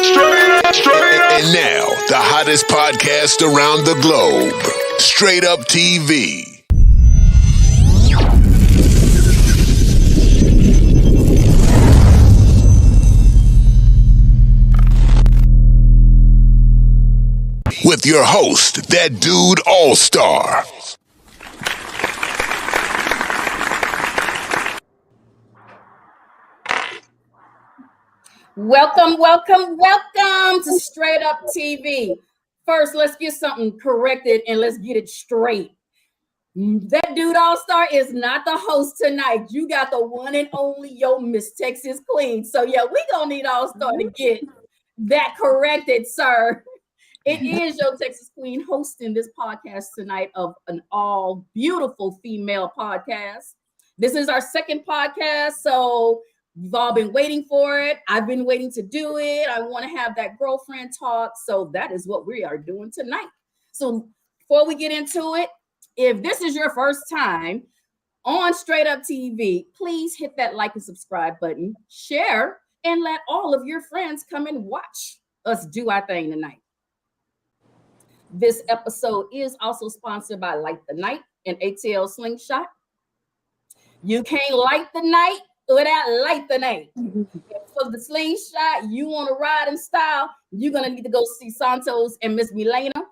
And now, the hottest podcast around the globe, Straight Up TV. With your host, that dude all-star. Welcome to Straight Up TV. First, let's get something corrected and let's get it straight. That dude all-star is not the host tonight. You got the one and only Miss Texas Queen. So yeah, we gonna need all-star to get that corrected, sir. It is your Texas Queen hosting this podcast tonight of an all beautiful female podcast. This is our second podcast, so you've all been waiting for it. I've been waiting to do it. I want to have that girlfriend talk. So that is what we are doing tonight. So before we get into it, if this is your first time on Straight Up TV, please hit that like and subscribe button, share, and let all of your friends come and watch us do our thing tonight. This episode is also sponsored by Light the Night and ATL Slingshot. You can't light the night without light the night. For the Slingshot, you want to ride in style, you're going to need to go see Santos and Miss Milena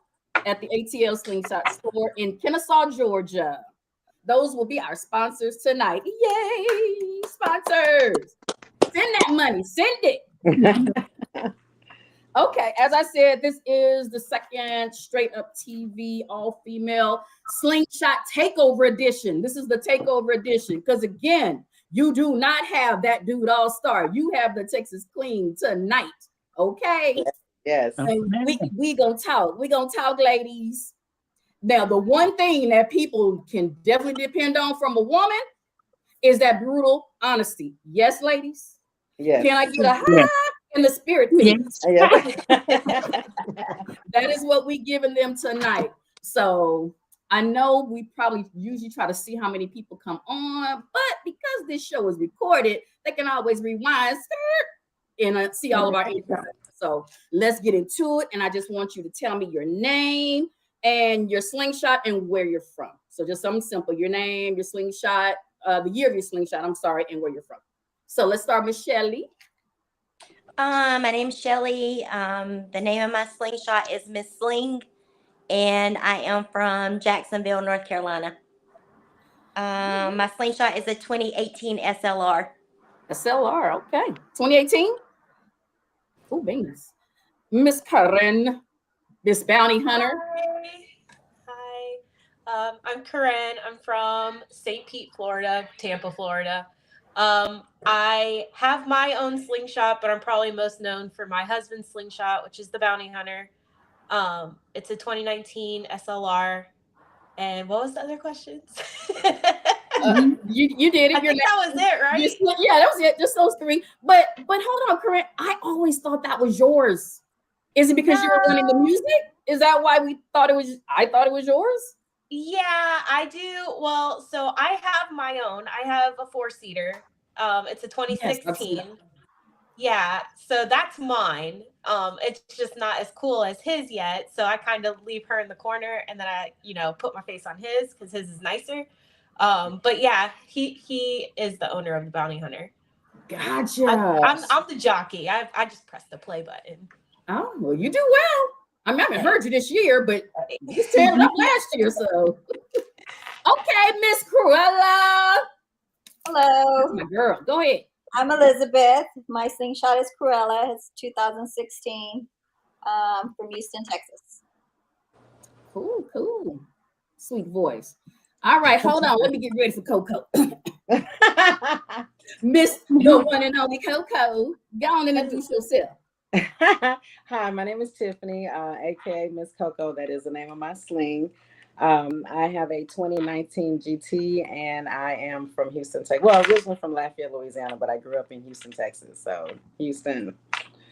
at the ATL Slingshot store in Kennesaw, Georgia. Those will be our sponsors tonight. Yay, sponsors. Send that money. Send it. Okay, as I said, this is the second Straight Up TV all-female Slingshot Takeover Edition. This is the Takeover Edition because, again, you do not have that dude all-star. You have the Texas Queen tonight, okay? Yes. And we gonna talk. We gonna talk, ladies. Now, the one thing that people can definitely depend on from a woman is that brutal honesty. Yes, ladies? Yes. Can I get a high in the spirit? Yes. That is what we giving them tonight. So I know we probably usually try to see how many people come on, but because this show is recorded, they can always rewind and see all of our info. So let's get into it. And I just want you to tell me your name and your slingshot and where you're from. So just something simple, your name, your slingshot, the year of your slingshot, and where you're from. So let's start with Shelly. My name's Shelly. The name of my slingshot is Miss Sling, and I am from Jacksonville, North Carolina. My slingshot is a 2018 SLR. SLR, okay. 2018? Oh, beans. Miss Karen, Miss Bounty Hunter. Hi. I'm Karen. I'm from St. Pete, Florida, Tampa, Florida. I have my own slingshot, but I'm probably most known for my husband's slingshot, which is the Bounty Hunter. It's a 2019 SLR. And what was the other questions? You did it. I think that was it, right? Yeah, that was it. Just those three. But hold on, Corinne. I always thought that was yours. Is it because you were running the music? Is that why I thought it was yours? Yeah, I do. Well, so I have my own. I have a 4-seater. It's a 2016. Yes, yeah, so that's mine. It's just not as cool as his yet. So I kind of leave her in the corner and then I, put my face on his because his is nicer. But yeah, he is the owner of the Bounty Hunter. Gotcha. I'm the jockey. I just press the play button. Oh, well, you do well. I haven't heard you this year, but you teared it up last year, so. Okay, Miss Cruella. Hello. That's my girl. Go ahead. I'm Elizabeth. My slingshot is Cruella. It's 2016 from Houston, Texas. Cool. Sweet voice. All right, hold on. Let me get ready for Coco. Miss the one and only Coco. Go on and introduce yourself. Hi, my name is Tiffany, aka Miss Coco. That is the name of my sling. I have a 2019 GT, and I am from Houston, Texas. Well, originally from Lafayette, Louisiana, but I grew up in Houston, Texas. So Houston.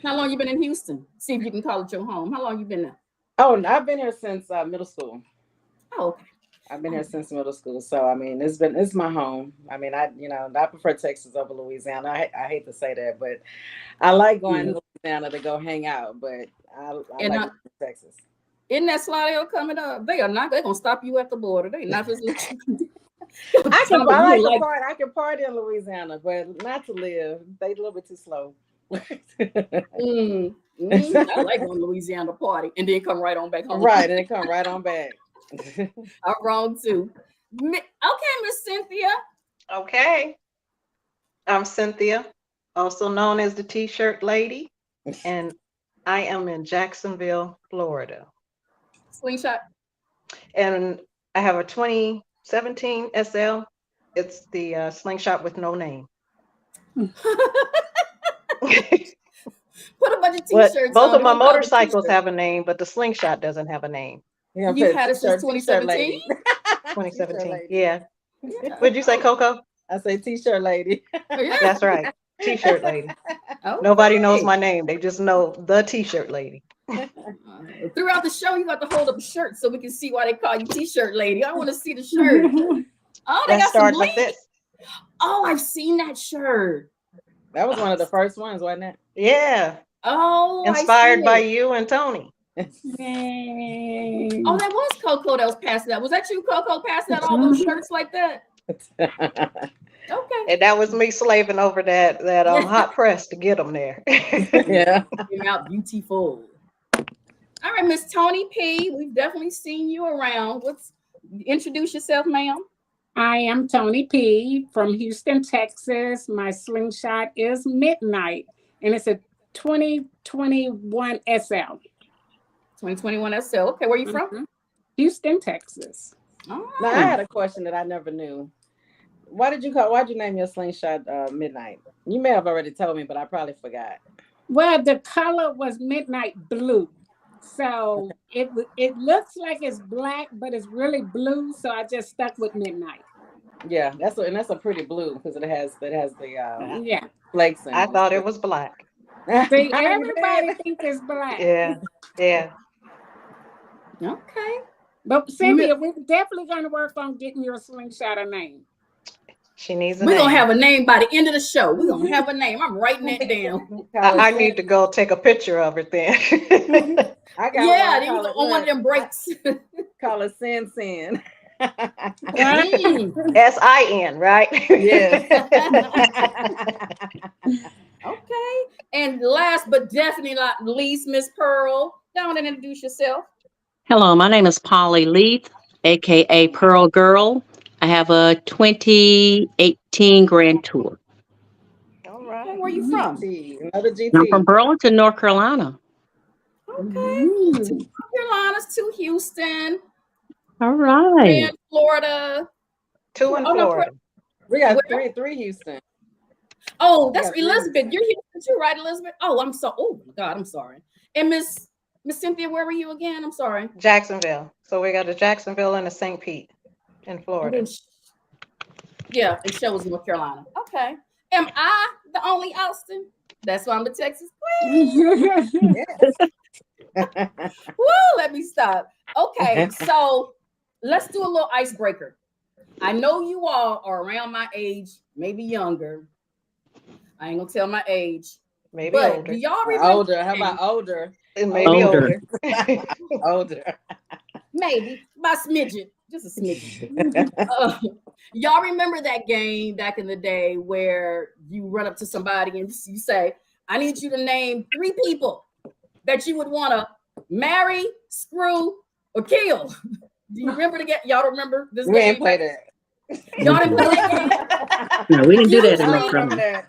How long you been in Houston? See if you can call it your home. How long you been there? Oh, I've been here since middle school. Oh, okay. I've been here since middle school, so I mean, it's my home. I mean, I prefer Texas over Louisiana. I hate to say that, but I like going to Louisiana to go hang out, but I like Texas. Isn't that Slidell coming up? They're gonna stop you at the border. They not just let you. I can party in Louisiana, but not to live. They a little bit too slow. I like going to Louisiana party and then come right on back home. Right, and then come right on back. I'm wrong too. Okay, Miss Cynthia. Okay. I'm Cynthia, also known as the T-shirt lady, and I am in Jacksonville, Florida. Slingshot. And I have a 2017 SL. It's the Slingshot with no name. Put a bunch of T-shirts both on. of my motorcycles have a name, but the Slingshot doesn't have a name. Yeah, you've had it since 2017? 2017, yeah. What'd you say, Coco? I say T-shirt lady. That's right, T-shirt lady. Okay. Nobody knows my name. They just know the T-shirt lady. Throughout the show, you got to hold up a shirt so we can see why they call you T-shirt lady. I want to see the shirt. Oh, they got some links. Oh, I've seen that shirt. That was one of the first ones, wasn't it? Yeah. Oh, inspired by you and Tony. Oh, that was Coco that was passing that. Was that you, Coco, passing out all those shirts like that? Okay. And that was me slaving over that hot press to get them there. Yeah. Came out beautiful. All right, Miss Tony P. We've definitely seen you around. Introduce yourself, ma'am. I am Tony P. from Houston, Texas. My Slingshot is Midnight, and it's a 2021 SL. 2021 SL. Okay, where are you from? Houston, Texas. Oh. Now, I had a question that I never knew. Why'd you name your Slingshot Midnight? You may have already told me, but I probably forgot. Well, the color was midnight blue. So it looks like it's black, but it's really blue. So I just stuck with midnight. Yeah, that's a pretty blue because it has the flakes in it. I thought it was black. See, everybody thinks it's black. Yeah. Okay. But Cynthia, we're definitely going to work on getting your Slingshot a name. She needs a We're name. going to have a name by the end of the show. We're going to have a name. I'm writing it down. I need to go take a picture of it then. On one of them breaks. Call it Sin Sin. S-I-N, right? Yes. Okay. And last but definitely not least, Miss Pearl, go on and introduce yourself. Hello, my name is Polly Leith, aka Pearl Girl. I have a 2018 Grand Tour. All right. Okay, where you from? Another GT. I'm from Burlington, North Carolina. Okay. 2 Carolinas, 2 Houston. All right. And Florida. 2 in Florida. We got three Houston. Oh, that's Elizabeth. You're Houston too, right, Elizabeth? Oh, I'm sorry. And Miss Cynthia, where were you again? I'm sorry. Jacksonville. So we got a Jacksonville and a St. Pete in Florida. And Shell's North Carolina. Okay. Am I the only Austin? That's why I'm a Texas queen. Woo, let me stop. Okay, so let's do a little icebreaker. I know you all are around my age, maybe younger. I ain't gonna tell my age. Maybe but older. Do y'all remember? Older. How about older? Maybe older. Older. Maybe by smidgen, just a smidgen. Y'all remember that game back in the day where you run up to somebody and you say, I need you to name 3 people that you would want to marry, screw, or kill. Do you remember the game? Y'all don't remember this game? We ain't play that. Y'all didn't play that game? No, we didn't do that in North Carolina.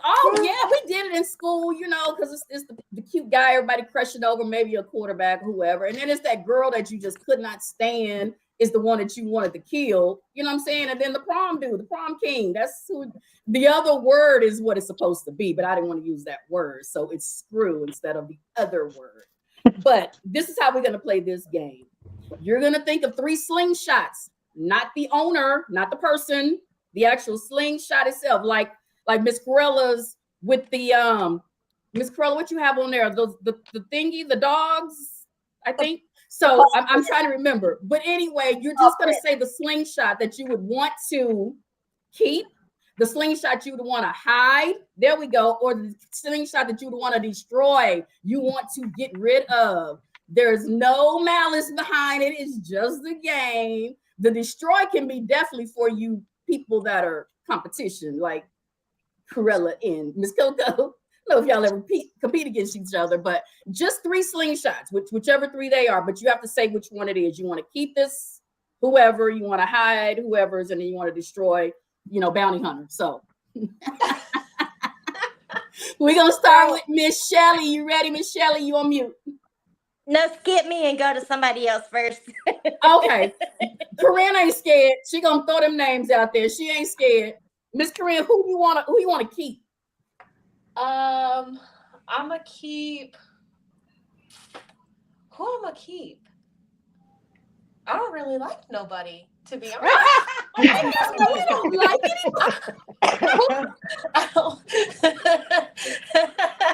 Oh yeah, we did it in school, because it's the cute guy everybody crushing over, maybe a quarterback, whoever, and then it's that girl that you just could not stand is the one that you wanted to kill. You know what I'm saying? And then the prom dude, the prom king. That's who. The other word is what it's supposed to be, but I didn't want to use that word, so it's screw instead of the other word. But this is how we're gonna play this game. You're gonna think of 3 slingshots, not the owner, not the person, the actual slingshot itself, like Miss Corella's with the Miss Corella, what you have on there? The thingy, the dogs, I think. So I'm trying to remember. But anyway, you're just gonna say the slingshot that you would want to keep, the slingshot you would want to hide. There we go. Or the slingshot that you would want to destroy. You want to get rid of. There's no malice behind it. It's just a game. The destroy can be definitely for you people that are competition, like Corella and Miss Coco. I don't know if y'all ever compete against each other, but just 3 slingshots, whichever 3 they are, but you have to say which one it is. You want to keep this, whoever, you want to hide whoever's, and then you want to destroy, bounty hunter. So we're going to start with Miss Shelley. You ready, Miss Shelley? You on mute. No, skip me and go to somebody else first. Okay. Corinne ain't scared. She gonna throw them names out there. She ain't scared. Miss Corinne, who you wanna keep? I'm gonna keep. Who I'm gonna keep? I don't really like nobody, to be honest. I know we don't like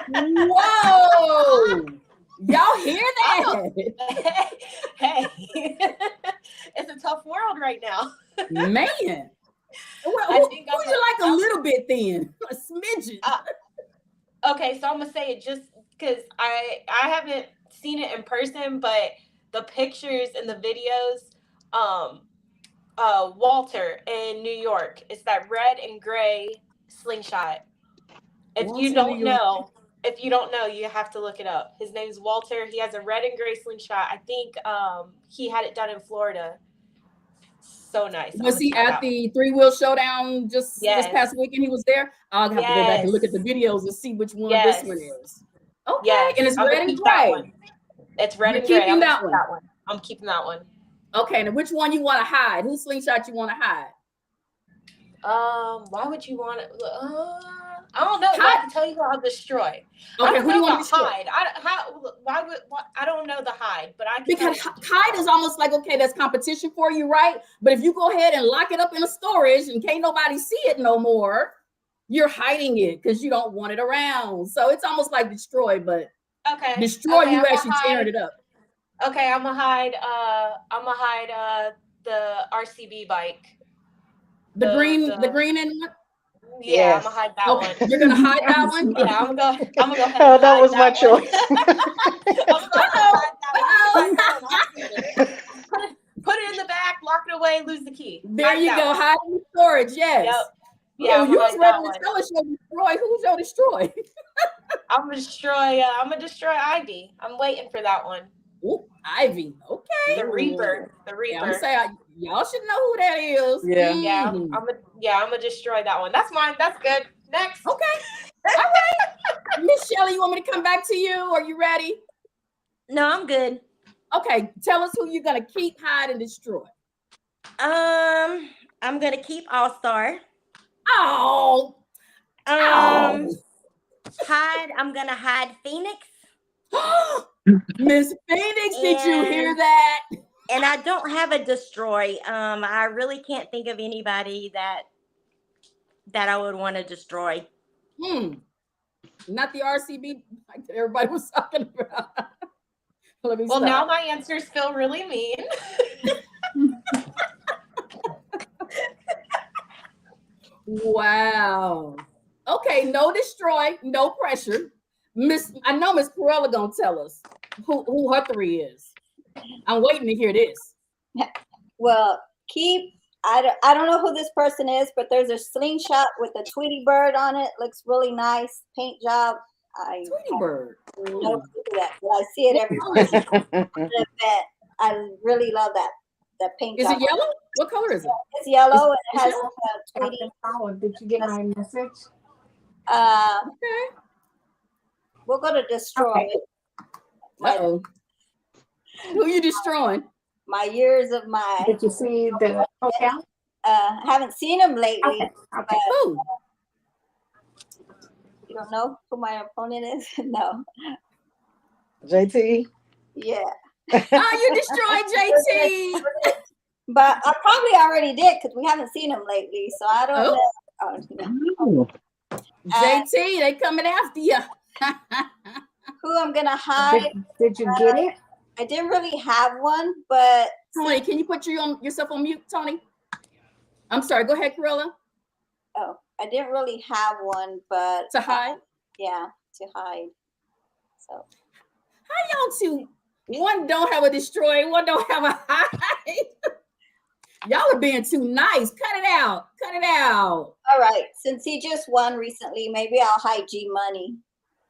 anybody. Whoa! Y'all hear that? Hey, it's a tough world right now. Man. Well, who you like a little bit then? A smidgen. Okay, so I'm gonna say it just because I haven't seen it in person, but the pictures and the videos, Walter in New York, it's that red and gray slingshot. If you don't know, you have to look it up. His name's Walter. He has a red and gray slingshot. I think he had it done in Florida. So nice. Was he at the 3-Wheel Showdown this past weekend? He was there. I'll have to go back and look at the videos and see which one this one is. Okay, and it's red and gray. It's red and gray. I'm keeping that one. I'm keeping that one. Okay, now which one you want to hide? Whose slingshot you want to hide? Why would you want it? I don't know. I can tell you I'll destroy. Okay, who do you want to destroy? Hide. I don't know the hide, but I can. Because hide is almost like, okay, that's competition for you, right? But if you go ahead and lock it up in a storage and can't nobody see it no more, you're hiding it because you don't want it around. So it's almost like destroy, but destroy, you actually tearing it up. Okay, I'm gonna hide the RCB bike. The green and what? Yeah, I'm gonna hide that one. You're gonna hide that one? Yeah, I'm gonna go ahead. Oh, that was my choice. Put it in the back, lock it away, lose the key. There you go. Hide in storage. Yes. Yep. Yeah, you was ready to tell us your destroy. Who's your destroy? I'm gonna destroy Ivy. I'm waiting for that one. Ooh, Ivy. Okay. The Reaper. Yeah, I'm saying y'all should know who that is. Yeah. Yeah. I'm gonna destroy that one. That's mine. That's good. Next. Okay. All right. Miss Shelley, you want me to come back to you? Are you ready? No, I'm good. Okay. Tell us who you're gonna keep, hide, and destroy. I'm gonna keep All-Star. Hide. I'm gonna hide Phoenix. Miss Phoenix, did you hear that? And I don't have a destroy. I really can't think of anybody that I would want to destroy. Not the RCB like everybody was talking about. Well, now my answers feel really mean. Wow. Okay, no destroy, no pressure. I know Miss Corella gonna tell us who her 3 is. I'm waiting to hear this. Well, I don't know who this person is, but there's a slingshot with a Tweety bird on it. Looks really nice. Paint job. Tweety bird. Don't do that, but I see it everywhere. I really love that paint job. Is it yellow? What color is it? It's yellow and it has a Tweety. Did you get my message? Okay. We'll go to destroy. Uh-oh. Who you destroying? My years of my. Did you see the hotel? Haven't seen him lately. Okay. Who? You don't know who my opponent is? No. JT? Yeah. Oh, you destroyed JT. But I probably already did because we haven't seen him lately. So I don't know. Oh, JT, they coming after you. Who I'm going to hide. Did you get it? I didn't really have one, but. Tony, can you put yourself on mute, Tony? I'm sorry. Go ahead, Corella. Oh, I didn't really have one, but To hide? yeah, to hide. So How y'all two? One don't have a destroy, one don't have a hide. Y'all are being too nice. Cut it out. Cut it out. all right, since he just won recently, maybe I'll hide G Money.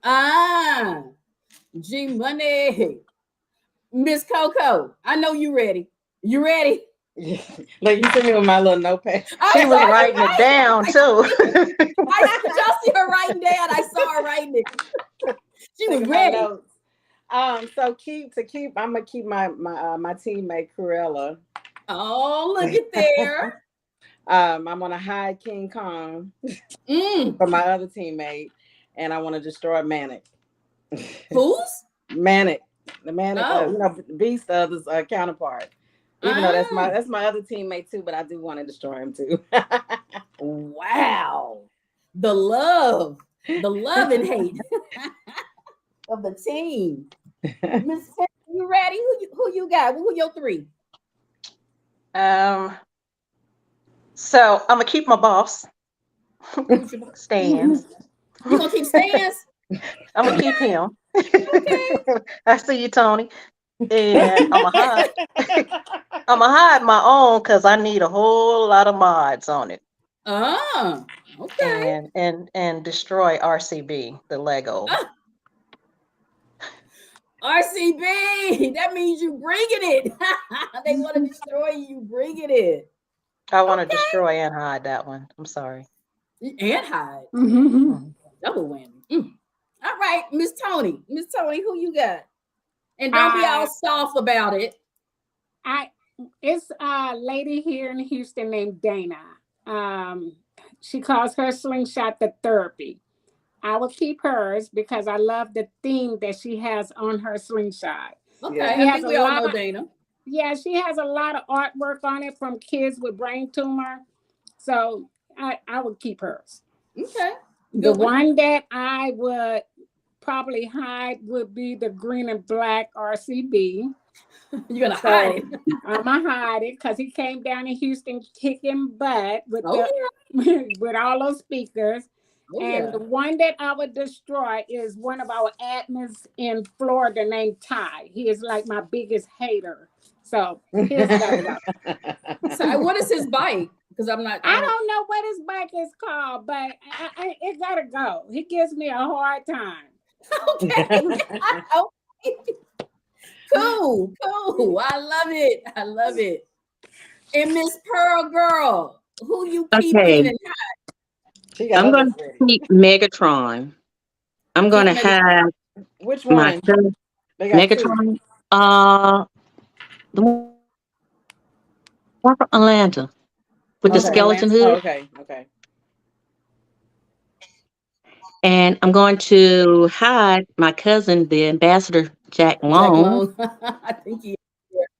Ah, G Money. Miss Coco, I know you ready. You ready? Like you see me with my little notepad. She was writing it down too. Did y'all see her writing down? I saw her writing it. She was Taking my ready. notes. So I'm gonna keep my teammate Cruella. Oh, look at there. I'm gonna hide King Kong from my other teammate, and I want to destroy Manic. Who's? Manic. The Manic, Oh. Beast his counterpart. Even though that's my other teammate too, but I do want to destroy him too. Wow. The love and hate of the team. Miss Tim, you ready? Who you got? Who your three? So I'm gonna keep my boss. Stans. You gonna keep Stans? I'm gonna keep him. I see you, Tony. And I'm gonna hide my own because I need a whole lot of mods on it. Oh, okay. And destroy RCB, the Lego. RCB, that means you bringing it. They want to destroy you, bringing it. I want to destroy and hide that one. I'm sorry. And hide. Double whammy. All right, Miss Tony. Miss Tony, who you got? And don't be all soft about it. It's a lady here in Houston named Dana. She calls her Slingshot the therapy. I will keep hers because I love the theme that she has on her Slingshot. Okay, I think we all know Dana. Yeah, she has a lot of artwork on it from kids with brain tumor. So I would keep hers. Okay. The one that I would probably hide would be the green and black RCB. You're gonna hide it. I'm gonna hide it because he came down in Houston kicking butt with with all those speakers. The one that I would destroy is one of our admins in Florida named Ty. He is like my biggest hater. So his gotta go. So what is his bike? Because I don't know what his bike is called, but it gotta go. He gives me a hard time. Okay. Cool. I love it. And Miss Pearl Girl, who you keeping and hide? I'm going to keep Megatron. I'm going to have which one? Megatron. The one from Atlanta with the skeleton hood. Okay. And I'm going to hide my cousin, the ambassador Jack Long. I think he.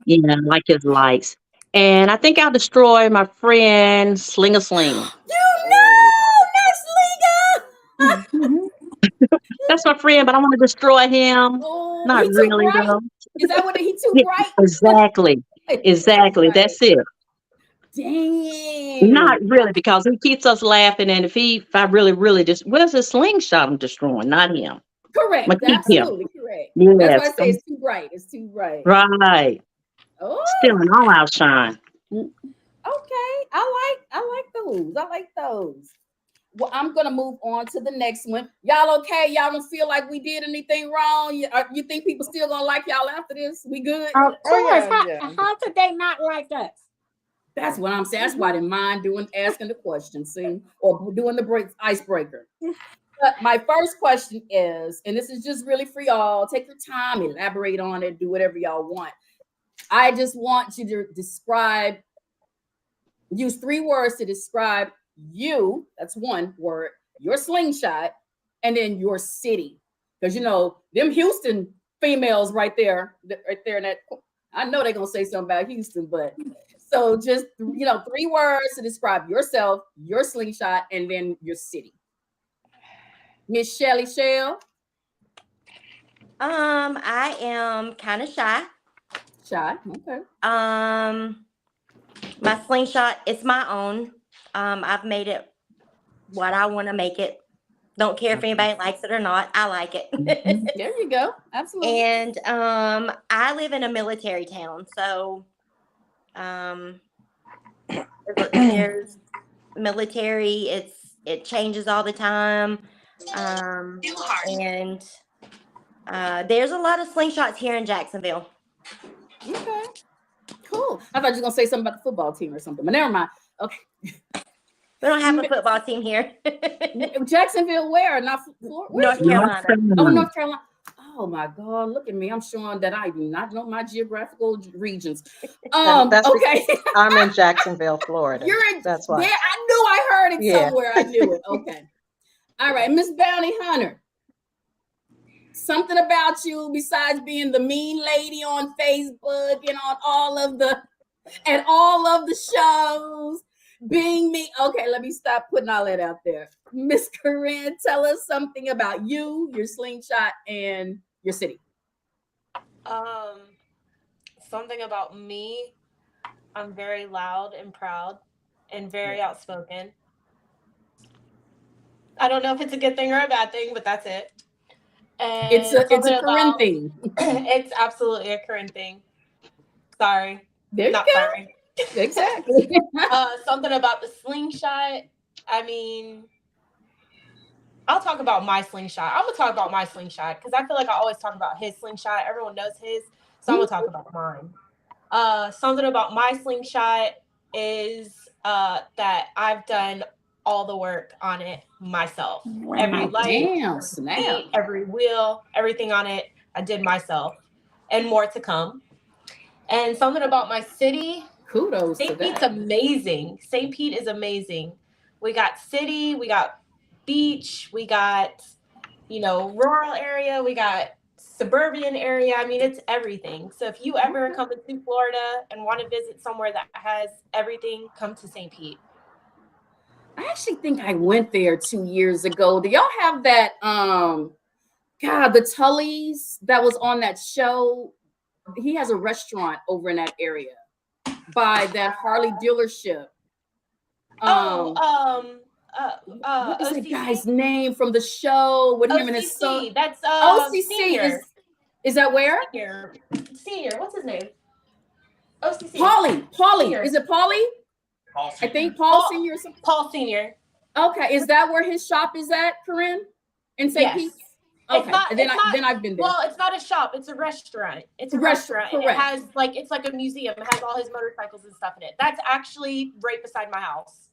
Yeah, like his lights. And I think I'll destroy my friend Slinger Sling. You know, that's Slinger. That's my friend, but I want to destroy him. Oh, not really, though. Is that what he too bright? Exactly. That's it. Dang. Not really, because he keeps us laughing. And if I really just, where's the slingshot I'm destroying? Not him. Correct. Absolutely correct. Yes. That's why I say it's too bright. It's too bright. Right. Oh. Stealing all our shine. Okay. I like those. Well, I'm gonna move on to the next one. Y'all okay? Y'all don't feel like we did anything wrong? You think people still gonna like y'all after this? We good? Of course. How could they not like us? That's what I'm saying. That's why I didn't mind asking the question, see, or doing the icebreaker. But my first question is, and this is just really for y'all, take your time, elaborate on it, do whatever y'all want. I just want you to use 3 words to describe you. That's one word, your slingshot, and then your city. Because them Houston females right there in that, I know they're gonna say something about Houston, but so just 3 words to describe yourself, your slingshot, and then your city. Miss Shelly Shell. I am kind of shy. Okay. My slingshot is my own. I've made it what I want to make it. Don't care if anybody likes it or not. I like it. There you go. Absolutely. And I live in a military town, so there's military. It changes all the time, and there's a lot of slingshots here in Jacksonville. Okay. Cool. I thought you were gonna say something about the football team or something, but never mind. Okay. We don't have a football team here. Jacksonville, where? Not Florida? North Carolina. Oh, North Carolina. Oh my God! Look at me. I'm showing that I do not know my geographical regions. That's Okay. I'm in Jacksonville, Florida. You're in. That's why. Yeah, I knew I heard it somewhere. I knew it. Okay. All right, Miss Bounty Hunter. Something about you besides being the mean lady on Facebook and on all of the shows, being me. Okay, let me stop putting all that out there. Miss Corinne, tell us something about you, your slingshot, and your city. Something about me. I'm very loud and proud and very outspoken. I don't know if it's a good thing or a bad thing, but that's it. And it's a Corinne thing. It's absolutely a Corinne thing. Sorry. There you Not go. sorry. Exactly. Something about the slingshot. I mean, I'll talk about my slingshot. I'm gonna talk about my slingshot because I feel like I always talk about his slingshot. Everyone knows his, so I'm gonna talk about mine. Something about my slingshot is that I've done all the work on it myself. Wow, every light, snap. every wheel, everything on it, I did myself, and more to come. And something about my city. Kudos to St. that. Pete's amazing. St. Pete is amazing. We got city, we got beach, we got, rural area, we got suburban area. I mean, it's everything. So if you ever come to Florida and want to visit somewhere that has everything, come to St. Pete. I actually think I went there 2 years ago. Do y'all have that the Tully's that was on that show? He has a restaurant over in that area by that Harley dealership. What is that guy's name from the show with him and his son? That's OCC. Senior. Is that where? Senior. What's his name? OCC. Paulie. Is it Paulie? I think Paul Senior or something. Paul Senior. Okay, is that where his shop is at, Corinne? In St. Pete? Okay, then I've been there. Well, it's not a shop; it's a restaurant. It's a restaurant, and it has it's like a museum. It has all his motorcycles and stuff in it. That's actually right beside my house.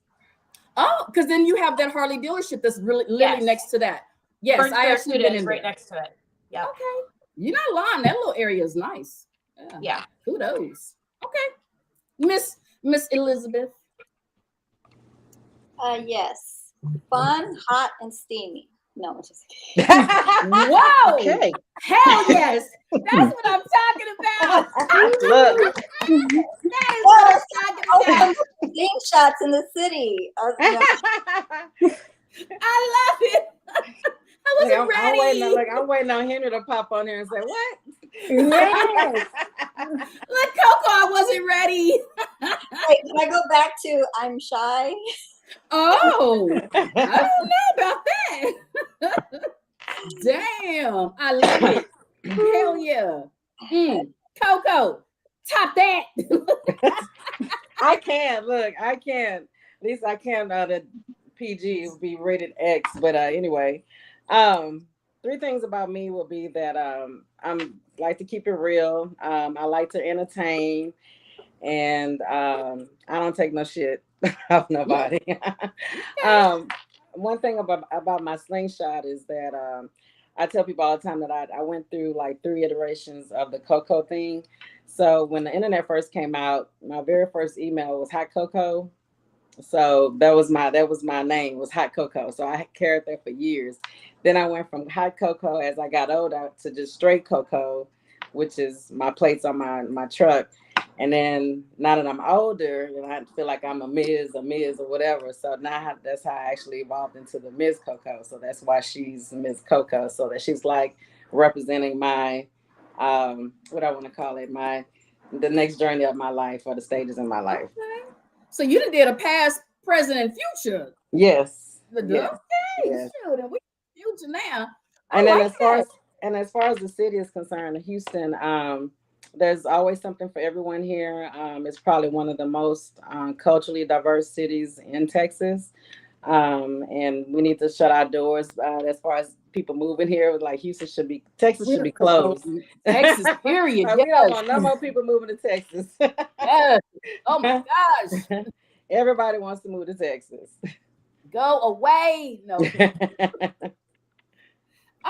Oh, because then you have that Harley dealership that's literally next to that. Yes, I actually been in right next to it. Yeah. Okay, you're not lying. That little area is nice. Yeah. Kudos. Okay, Miss Elizabeth. Yes. Fun, hot, and steamy. No, just kidding. Whoa! Okay. Hell yes! That's what I'm talking about. Look. That is what I'm talking about. Slingshots in the city. I love it. I wasn't ready. I'm waiting on Henry to pop on there and say, what? Yes. Look, Coco, I wasn't ready. Wait, can I go back to I'm shy? Oh, I don't know about that. Damn, I love it. Hell yeah. Coco, top that. I can't. At least I can. The PG will be rated X. But anyway, 3 things about me will be that I'm like to keep it real. I like to entertain, and I don't take no shit off nobody. One thing about my slingshot is that I tell people all the time that I went through like 3 iterations of the Coco thing. So when the internet first came out, my very first email was Hot Coco. So that was my name, was Hot Coco. So I carried that for years. Then I went from Hot Coco as I got older to just straight Coco, which is my plates on my truck. And then now that I'm older, I feel like I'm a Ms. or whatever. So now that's how I actually evolved into the Ms. Coco. So that's why she's Ms. Coco. So that she's like representing my, what I want to call it, the next journey of my life, or the stages in my life. Okay. So you did a past, present, and future. Yes. Yes. Okay, Yes. shoot, and we future now. And then like as far as the city is concerned, Houston, there's always something for everyone here. It's probably one of the most culturally diverse cities in Texas. And we need to shut our doors as far as people moving here. Like Texas should be closed. Texas, period. Like, we don't want no more people moving to Texas. Yes. Oh my gosh. Everybody wants to move to Texas. Go away. No. All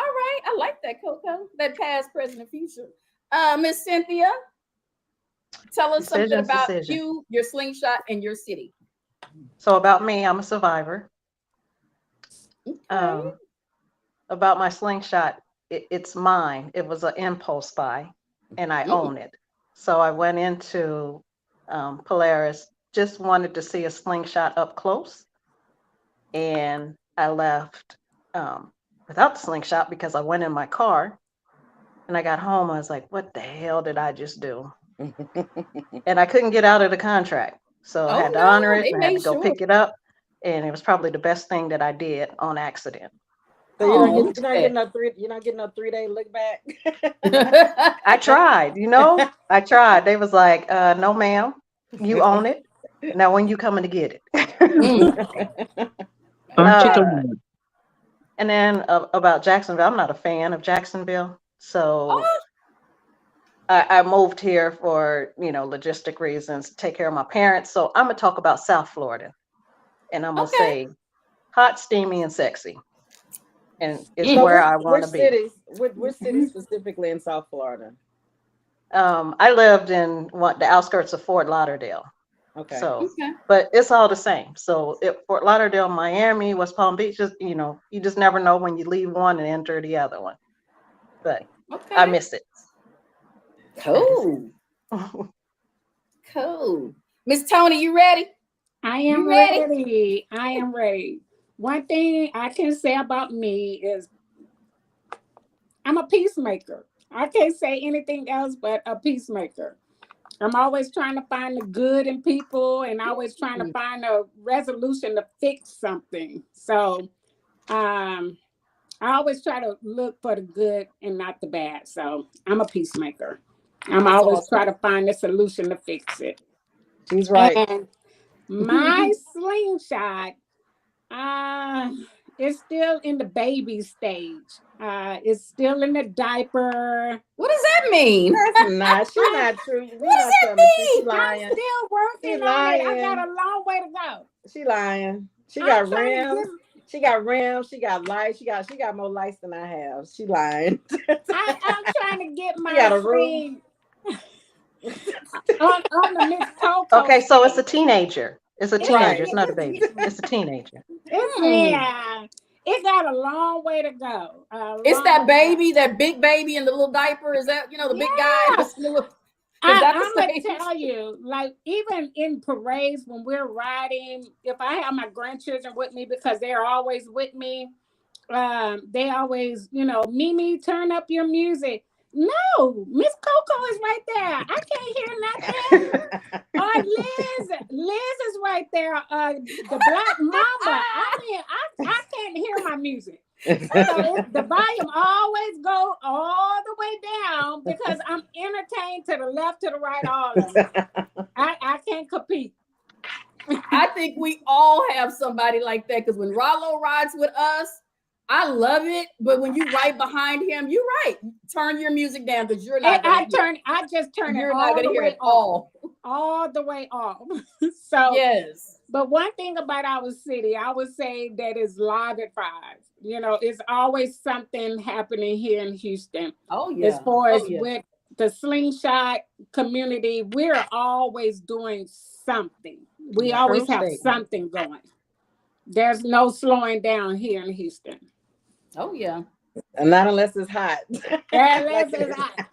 right. I like that, Coco. That past, present, and future. Miss Cynthia, tell us something about you, your slingshot, and your city. So about me, I'm a survivor. Okay. About my slingshot, it's mine. It was an impulse buy, and I own it. So I went into Polaris, just wanted to see a slingshot up close, and I left without the slingshot because I went in my car, and I got home. I was like, "What the hell did I just do?" And I couldn't get out of the contract, so I had to honor it. And I had to go pick it up, and it was probably the best thing that I did on accident. So you're not getting a 3-day look back. I tried, I tried. They was like, "No, ma'am, you own it. Now when you coming to get it?" And then about Jacksonville, I'm not a fan of Jacksonville, so I moved here for logistic reasons, to take care of my parents. So I'm gonna talk about South Florida, and I'm gonna say hot, steamy, and sexy. And it's where I want to be. Which cities specifically in South Florida? I lived in the outskirts of Fort Lauderdale. Okay. So, but it's all the same. So, Fort Lauderdale, Miami, West Palm Beach, you just never know when you leave one and enter the other one. But I miss it. Cool. Cool. Miss Tony, you ready? I am ready. I am ready. One thing I can say about me is I'm a peacemaker. I can't say anything else but a peacemaker. I'm always trying to find the good in people and always trying to find a resolution to fix something. So I always try to look for the good and not the bad. So I'm a peacemaker. I'm always try to find a solution to fix it. She's right. And my slingshot, it's still in the baby stage. It's still in the diaper. What does that mean? That's not. She's not true. What does that mean? I'm still working on it. I got a long way to go. She lying. She got rims. She got rims. She got lights. She got more lights than I have. She lying. I'm trying to get my room. on the Miss Coco. Okay, so it's a teenager. It's a teenager. It's not a baby. It's a teenager. Yeah. It got a long way to go. It's that baby, that big baby in the little diaper. Is that, the big guy? I'm going to tell you, like, even in parades when we're riding, if I have my grandchildren with me, because they're always with me, they always, Mimi, turn up your music. No, Miss Coco is right there. I can't hear nothing. Liz is right there. The Black Mamba. I can't hear my music. So the volume always go all the way down because I'm entertained to the left, to the right, all of them. I can't compete. I think we all have somebody like that because when Rollo rides with us, I love it, but when you right behind him, you're right. Turn your music down because you're not. I just turn it all the way off. All the way off. So yes. But one thing about our city, I would say that is live at 5. It's always something happening here in Houston. Oh yeah. As far as with the slingshot community, we're always doing something. We always have something going. There's no slowing down here in Houston. Oh yeah. And not unless it's hot. Unless it's hot.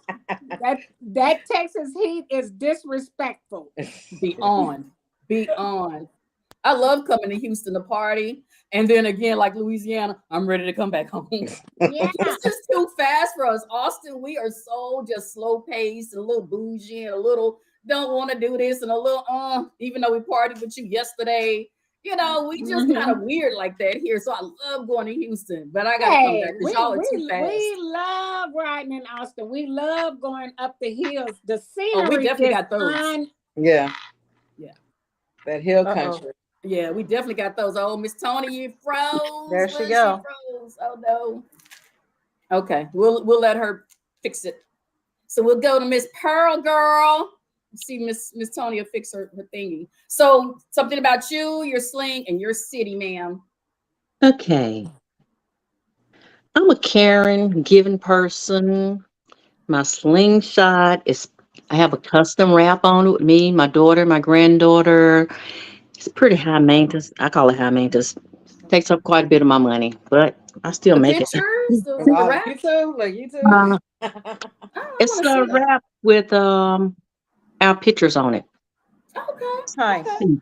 That Texas heat is disrespectful. Beyond. I love coming to Houston to party. And then again, like Louisiana, I'm ready to come back home. Yeah. It's just too fast for us. Austin, we are so just slow paced and a little bougie and a little don't want to do this and a little even though we partied with you yesterday. You know, we just kind of weird like that here. So I love going to Houston, but I gotta come back because y'all are too fast. We love riding in Austin. We love going up the hills. The scenery. Oh, we definitely got those. Yeah. That hill Uh-oh. country. Yeah, we definitely got those. Oh, Miss Tony, you froze. There she go. She froze. Oh no. Okay, we'll let her fix it. So we'll go to Miss Pearl Girl. See, Miss Tony will fix her thingy. So something about you, your sling, and your city, ma'am. Okay. I'm a caring, giving person. My slingshot is, I have a custom wrap on it with me, my daughter, my granddaughter. It's pretty high maintenance. I call it high maintenance. Takes up quite a bit of my money, but I still The make pictures, the wrap. You too? Like you too? It's a wrap with our pictures on it. Okay. Nice. Okay.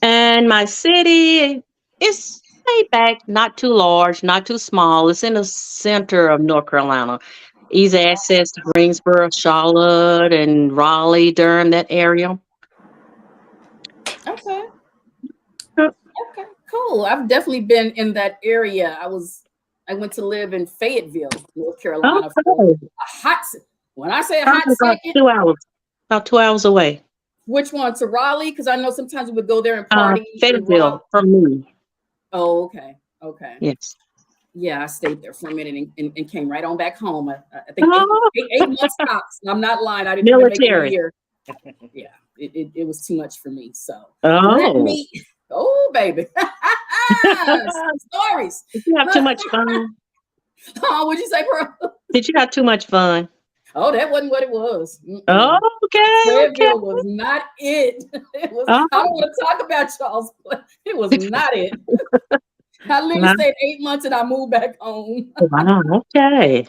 And my city is laid back, not too large, not too small. It's in the center of North Carolina. Easy access to Greensboro, Charlotte, and Raleigh, Durham, that area. Okay. Yep. Okay. Cool. I've definitely been in that area. I went to live in Fayetteville, North Carolina for a hot. When I say a hot About second, 2 hours. About 2 hours away. which one, to Raleigh? Because I know sometimes we would go there and party. Fayetteville from me. Oh, okay. Okay. Yes. Yeah, I stayed there for a minute and came right on back home. I think eight months tops. I'm not lying. I didn't even make it a year. Yeah, it was too much for me. So let me. Oh, baby. Stories. Did you have too much fun? Oh, what'd you say, bro? Did you have too much fun? Oh, that wasn't what it was. Oh, okay. Fayetteville was not it. It was. I don't want to talk about y'all's. It was not it. I literally stayed 8 months and I moved back home. Wow. Okay.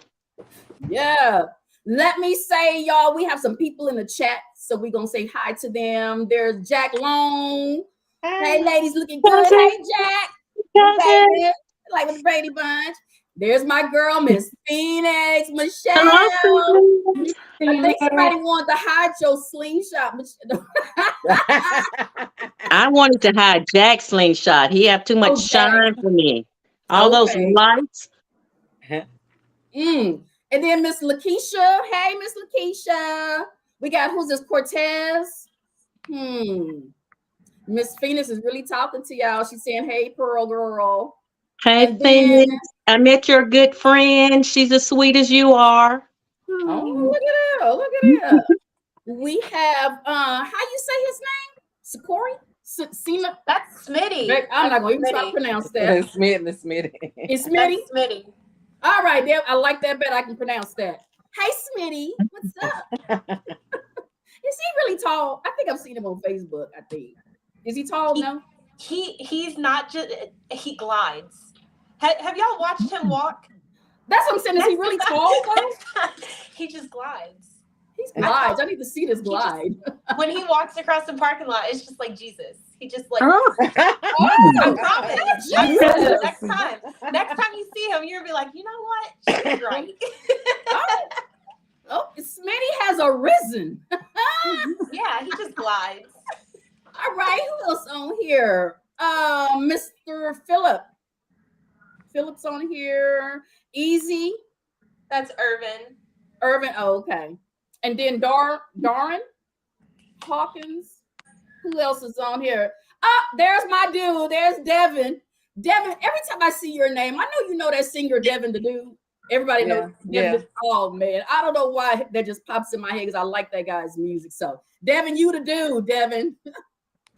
Yeah. Let me say, y'all, we have some people in the chat, so we're gonna say hi to them. There's Jack Long. Hey, ladies, looking good. Hey, Jack. Baby, like with the Brady Bunch. There's my girl, Miss Phoenix, Michelle. I think somebody wanted to hide your slingshot. I wanted to hide Jack's slingshot. He have too much shine for me. All those lights. And then Miss Lakeisha. Hey, Miss Lakeisha. We got, who's this, Cortez? Miss Phoenix is really talking to y'all. She's saying, hey, Pearl Girl. Hey, Phoenix. I met your good friend. She's as sweet as you are. Oh, look at her. Look at her. We have, how you say his name? Sakori? Sima? That's Smitty. I'm not going to even try to pronounce that. It's Smitty. It's Smitty? That's Smitty. All right, there. I like that better. I can pronounce that. Hey, Smitty. What's up? Is he really tall? I think I've seen him on Facebook, I think. Is he tall now? He's not just, he glides. Have y'all watched him walk? That's what I'm saying. Is he really tall though? He just glides. He glides. I need to see this glide. When he walks across the parking lot, it's just like Jesus. He just like, I promise. Next time you see him, you're gonna be like, you know what? She's right. Oh, Smitty has arisen. Yeah, he just glides. All right, who else on here? Mr. Philip. Philip's on here. Easy. That's Irvin. Oh, okay. And then Darren Hawkins. Who else is on here? There's my dude. There's Devin. Devin, every time I see your name, I know you know that singer Devin the dude. Everybody knows Devin. Oh man, I don't know why that just pops in my head because I like that guy's music. So Devin, you the dude, Devin.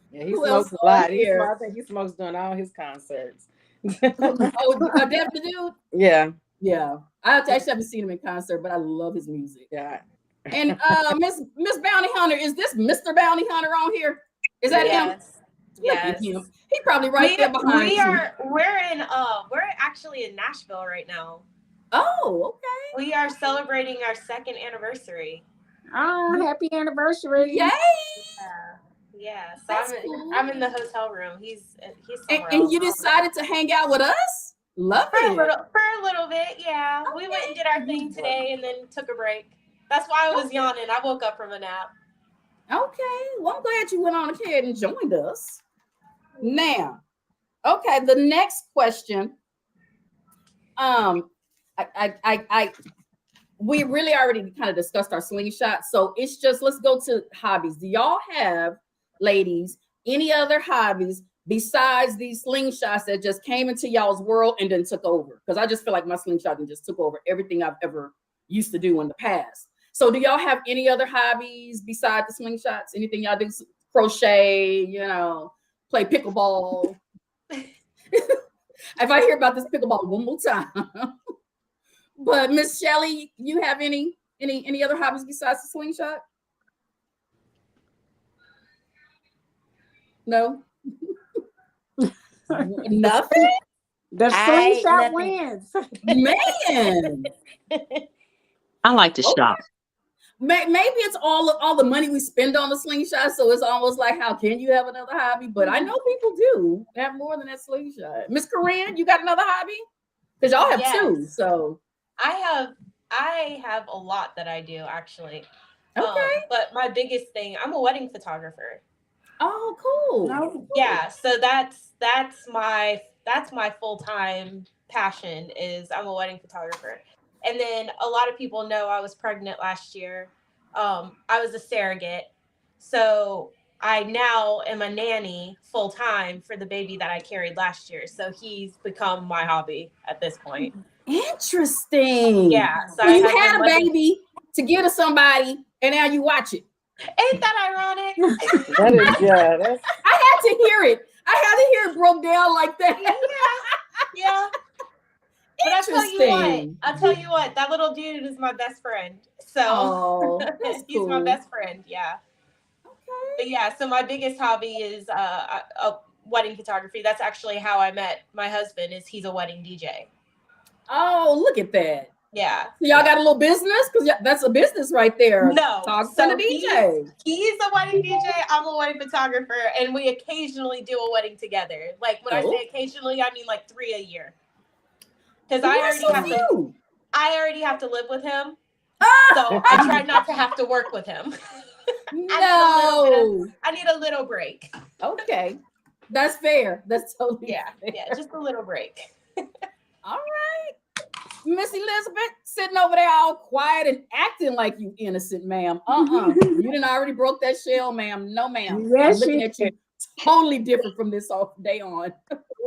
Yeah, he smokes a lot. I think he smokes during all his concerts. Devin the dude? Yeah. Yeah. I actually haven't seen him in concert, but I love his music. Yeah. And Miss Bounty Hunter, is this Mr. Bounty Hunter on here? Is that him? Yes. He probably there behind you. We're actually in Nashville right now. Oh, okay. We are celebrating our 2nd anniversary. Oh, happy anniversary. Yay. Yeah. So I'm in the hotel room. He's somewhere and else. you decided to hang out with us? Love it. For a little bit, yeah. Okay. We went and did our thing today and then took a break. That's why I was yawning. I woke up from a nap. Okay. Well, I'm glad you went on ahead and joined us. Now, okay, the next question. We really already kind of discussed our slingshot, so it's just let's go to hobbies. Do y'all have, ladies, any other hobbies besides these slingshots that just came into y'all's world and then took over? Because I just feel like my slingshot just took over everything I've ever used to do in the past. So do y'all have any other hobbies besides the slingshots? Anything y'all do? Crochet, play pickleball. If I hear about this pickleball one more time. But Miss Shelley, you have any other hobbies besides the slingshot? No. Nothing. The slingshot wins. Man. I like to shop. Maybe it's all the money we spend on the slingshot, so it's almost like, how can you have another hobby? But I know people do have more than that slingshot. Miss Corinne, you got another hobby? Because y'all have two. So I have a lot that I do, actually. Okay. But my biggest thing, I'm a wedding photographer. Oh, cool. Cool. Yeah, so that's my full-time passion is I'm a wedding photographer. And then a lot of people know I was pregnant last year. I was a surrogate. So I now am a nanny full-time for the baby that I carried last year. So he's become my hobby at this point. Interesting. Yeah. So you had a baby to give to somebody, and now you watch it. Ain't that ironic? That is, yeah. That's... I had to hear it. I had to hear it broke down like that. Yeah. But I'll tell you what, that little dude is my best friend. So he's cool. My best friend. Yeah. Okay. But yeah, so my biggest hobby is wedding photography. That's actually how I met my husband. He's a wedding DJ. Oh, look at that. Yeah. So y'all got a little business? Because that's a business right there. No. So the DJ. He's a wedding DJ. I'm a wedding photographer. And we occasionally do a wedding together. Like when I say occasionally, I mean like 3 a year. Because I already have to live with him. So I try not to have to work with him. I need a little break. Okay. That's fair. That's totally fair. Yeah, just a little break. All right. Miss Elizabeth, sitting over there all quiet and acting like you innocent, ma'am. You done already broke that shell, ma'am. No, ma'am. Yes, I'm looking at you totally different from this day on.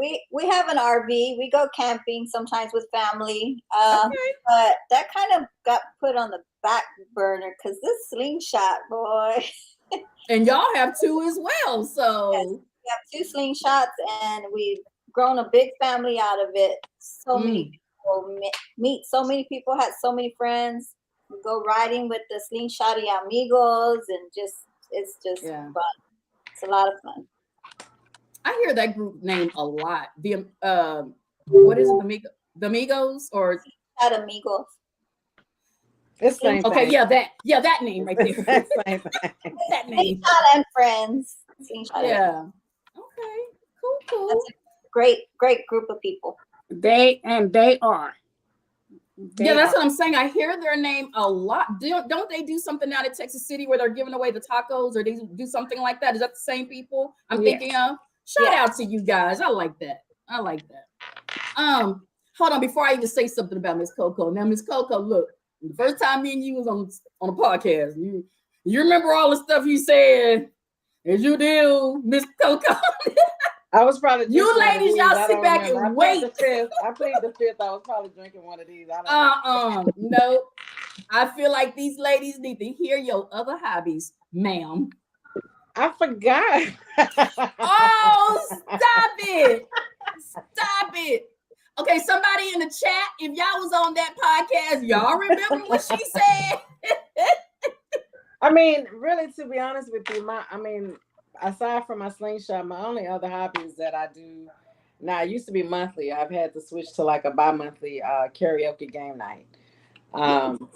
We have an RV. We go camping sometimes with family. But that kind of got put on the back burner because this slingshot, boy. And y'all have two as well. So yes, we have 2 slingshots, and we've grown a big family out of it. So many people meet so many people, had so many friends. We go riding with the slingshotty amigos, and it's just fun. It's a lot of fun. I hear that group name a lot. The what is it? The Amigos or Amigos? It's same okay, thing. that name right there. Same thing. That name. Slingshot and friends. Slingshot. Yeah. Okay. Cool. That's a great group of people. They are. That's what I'm saying. I hear their name a lot. Don't they do something out in Texas City where they're giving away the tacos, or they do something like that? Is that the same people I'm thinking of? Shout out to you guys. I like that. Hold on, before I even say something about Miss Coco. Now, Miss Coco, look, the first time me and you was on a podcast, you remember all the stuff you said as you do, Miss Coco. I was probably you ladies, y'all sit back and wait. I played the fifth. I was probably drinking one of these. No. I feel like these ladies need to hear your other hobbies, ma'am. I forgot. Oh, stop it. Okay, somebody in the chat, if y'all was on that podcast, y'all remember what she said? I mean, really, to be honest with you, aside from my slingshot, my only other hobbies that I do now, it used to be monthly. I've had to switch to like a bi-monthly karaoke game night.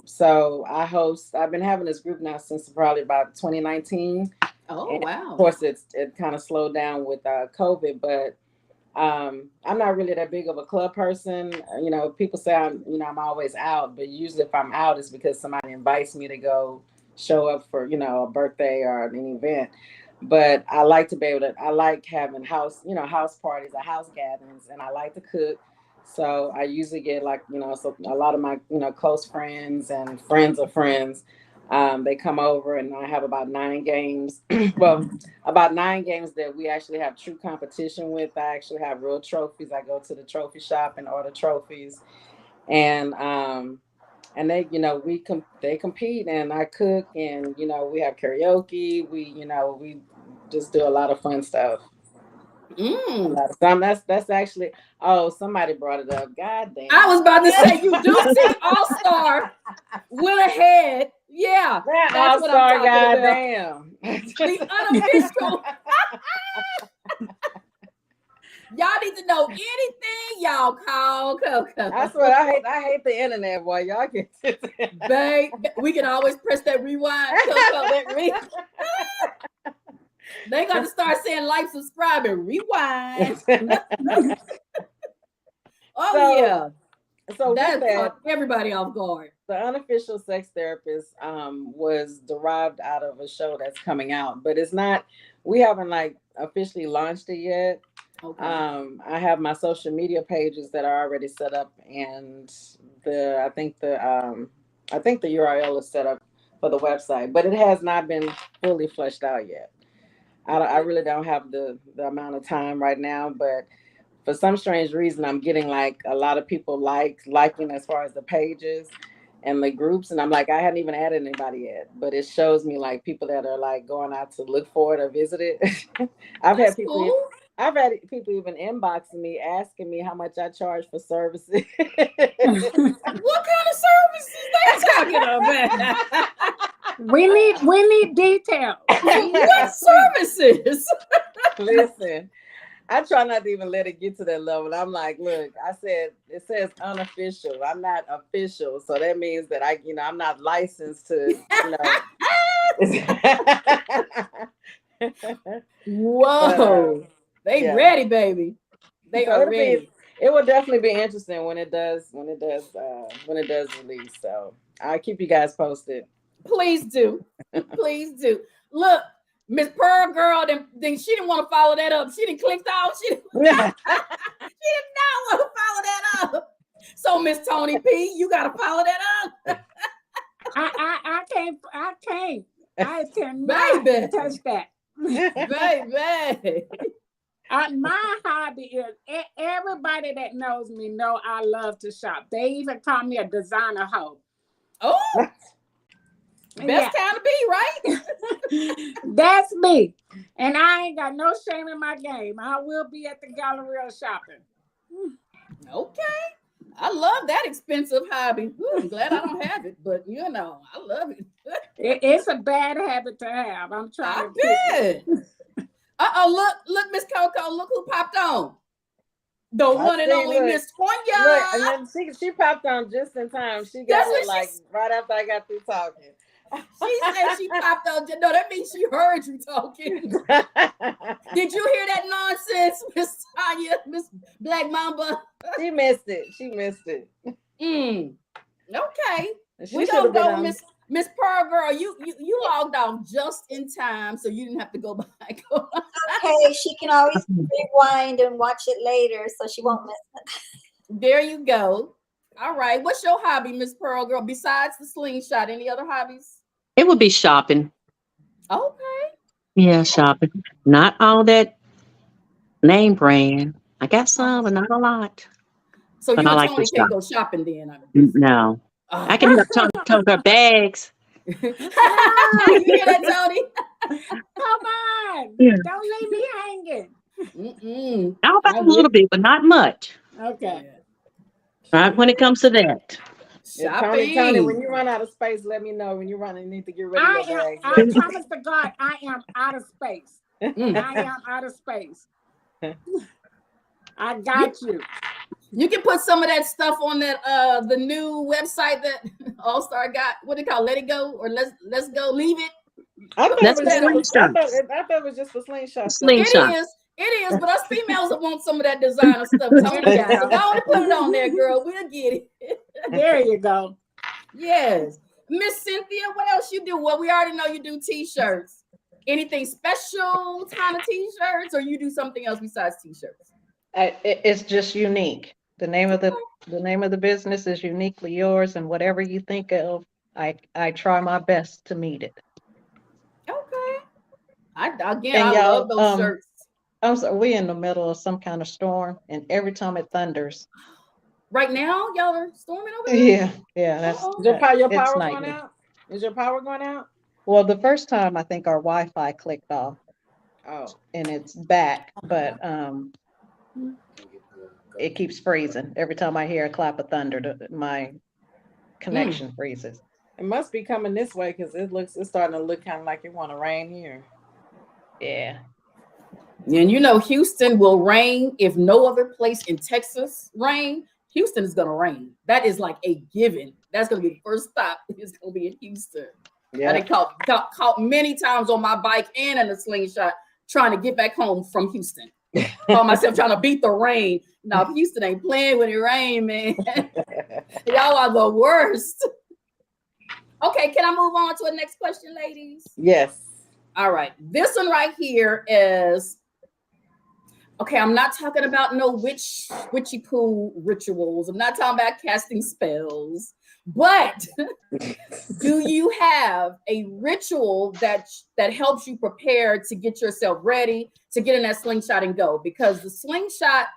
So I've been having this group now since probably about 2019. Oh, and wow. Of course, it kind of slowed down with COVID, but I'm not really that big of a club person. People say I'm always out, but usually if I'm out, it's because somebody invites me to go show up for, a birthday or an event. But I like to be able to. I like having house parties or house gatherings, and I like to cook. So I usually get like so a lot of my close friends and friends of friends. They come over, and I have about 9 games. Well, about 9 games that we actually have true competition with. I actually have real trophies. I go to the trophy shop and order trophies, and they they compete, and I cook, and we have karaoke. We just do a lot of fun stuff. A lot of fun. That's actually, oh, somebody brought it up. God damn. I was about to say, you do see All-Star went ahead. Yeah, that's what I'm talking God about. damn. The unofficial. Y'all need to know anything, y'all call Coco. That's what I hate the internet, boy. Y'all get Babe, we can always press that rewind. Coco, they got to start saying like, subscribe, and rewind. Yeah. So that caught everybody off guard. The unofficial sex therapist was derived out of a show that's coming out, but it's not. We haven't like officially launched it yet. Okay. I have my social media pages that are already set up, and I think the URL is set up for the website, but it has not been fully fleshed out yet. I really don't have the amount of time right now, but for some strange reason, I'm getting like a lot of people liking as far as the pages and the groups, and I'm like, I hadn't even added anybody yet, but it shows me like people that are like going out to look for it or visit it. I've had people even inboxing me asking me how much I charge for services. What kind of services they talking about? We need details. What services? Listen, I try not to even let it get to that level. I'm like, look, I said, it says unofficial. I'm not official. So that means that I'm not licensed to, Whoa. They ready, baby. They are ready. It will definitely be interesting when it does release. So I'll keep you guys posted. Please do. Please do. Look, Miss Pearl Girl, then she didn't want to follow that up. She didn't click off. She did not want to follow that up. So Miss Tony P, you gotta follow that up. I can't. I cannot touch that. Baby. My hobby is everybody that knows me know I love to shop. They even call me a designer hoe. Oh, best kind of be, right? That's me. And I ain't got no shame in my game. I will be at the Galleria shopping. Okay. I love that expensive hobby. I'm glad I don't have it, but I love it. It's a bad habit to have. I'm trying to bet. Look, Miss Coco, look who popped on. The one and only Miss Tonya. Look, and then she popped on just in time. She got it like right after I got through talking. She said she popped on. No, that means she heard you talking. Did you hear that nonsense, Miss Tonya, Miss Black Mamba? She missed it. Okay. We gonna go, Miss Pearl Girl. You logged off just in time, so you didn't have to go back. Okay, she can always rewind and watch it later, so she won't miss it. There you go. All right. What's your hobby, Miss Pearl Girl? Besides the slingshot, any other hobbies? It would be shopping. Okay. Yeah, shopping. Not all that name brand. I got some, but not a lot. So but you I and like Tony can't go shopping then? No. I can help her bags. You hear that, Tony? Come on. Yeah. Don't leave me hanging. I'll buy a little bit, but not much. Okay. Right when it comes to that. Tony, when you run out of space, let me know. When you need to get rid of your bags. I promise to God, I am out of space. I am out of space. I got you. You can put some of that stuff on that the new website that All-Star got. What do they call? Let it go or let's go. Leave it. I thought it was just for slingshot. It is, but us females want some of that designer stuff. Tony got. So go on and put it on there, girl. We'll get it. There you go. Yes. Miss Cynthia, what else you do? Well, we already know you do t-shirts. Anything special kind of t-shirts, or you do something else besides t-shirts? It's just unique. The name of the business is uniquely yours, and whatever you think of, I try my best to meet it. Okay. And I love y'all, those shirts. I'm sorry, we in the middle of some kind of storm, and every time it thunders, Right now, y'all are storming over there? yeah, that's Uh-oh. Is your power it's going nightmare. out? Is your power going out? Well, the first time I think our Wi-Fi clicked off, Oh, and it's back, but it keeps freezing. Every time I hear a clap of thunder, my connection freezes. it must be coming this way because it's starting to look kind of like it want to rain here. Yeah. And you know, Houston will rain if no other place in Texas rain. Houston is gonna rain. That is like a given. That's gonna be the first stop. It's gonna be in Houston. I done caught many times on my bike and in a slingshot trying to get back home from Houston. Call myself trying to beat the rain. Now Houston ain't playing when it rain, man. Y'all are the worst. Okay, can I move on to the next question, ladies? Yes. All right. This one right here is okay. I'm not talking about no witchy poo rituals. I'm not talking about casting spells. But do you have a ritual that helps you prepare to get yourself ready to get in that slingshot and go? Because the slingshot,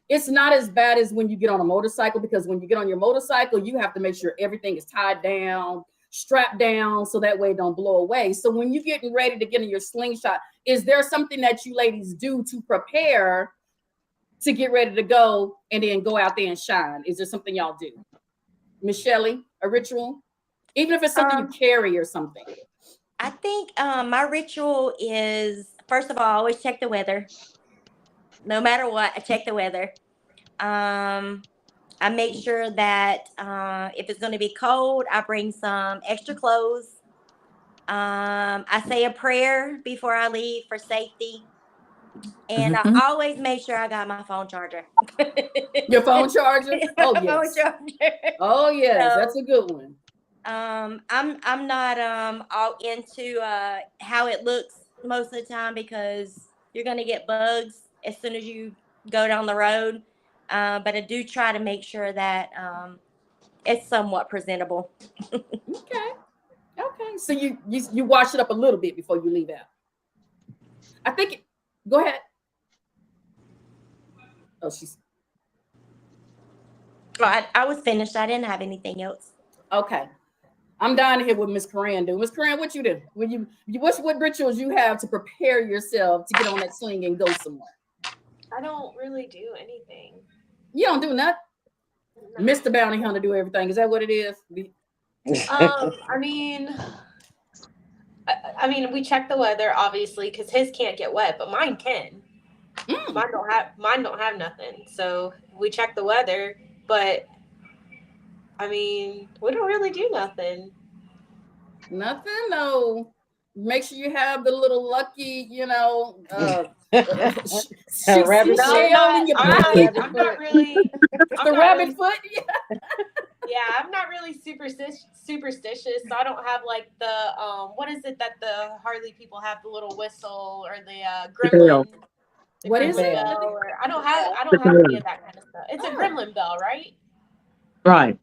it's not as bad as when you get on a motorcycle, because when you get on your motorcycle, you have to make sure everything is tied down, strapped down, so that way it don't blow away. So when you're getting ready to get in your slingshot, is there something that you ladies do to prepare to get ready to go and then go out there and shine? Is there something y'all do? Miss Shelley, a ritual? Even if it's something you carry or something. I think my ritual is, first of all, I always check the weather. No matter what, I check the weather. I make sure that if it's going to be cold, I bring some extra clothes. I say a prayer before I leave for safety. And I always make sure I got my phone charger. Your phone charger? Oh, yes. Phone charger. Oh, yes. So, that's a good one. I'm not all into how it looks most of the time, because you're gonna get bugs as soon as you go down the road. But I do try to make sure that it's somewhat presentable. Okay. So you wash it up a little bit before you leave out. I think go ahead. Oh, she's I was finished. I didn't have anything else. okay. I'm dying to hear what Miss Corinne do. Miss Corinne, what you do? When you what rituals you have to prepare yourself to get on that sling and go somewhere? I don't really do anything. You don't do nothing. No. Mr. Bounty Hunter do everything. Is that what it is? I mean, we check the weather obviously because his can't get wet, but mine can. Mine don't have nothing. So we check the weather, but I mean, we don't really do nothing. Nothing. No. Make sure you have the little lucky, rabbit shell in your pocket. I'm not really. The rabbit foot. Yeah, I'm not really superstitious, so I don't have like the what is it that the Harley people have, the little whistle or the gremlin. What is it? Bell, I don't have any of that kind of stuff. It's a gremlin bell, right? Right.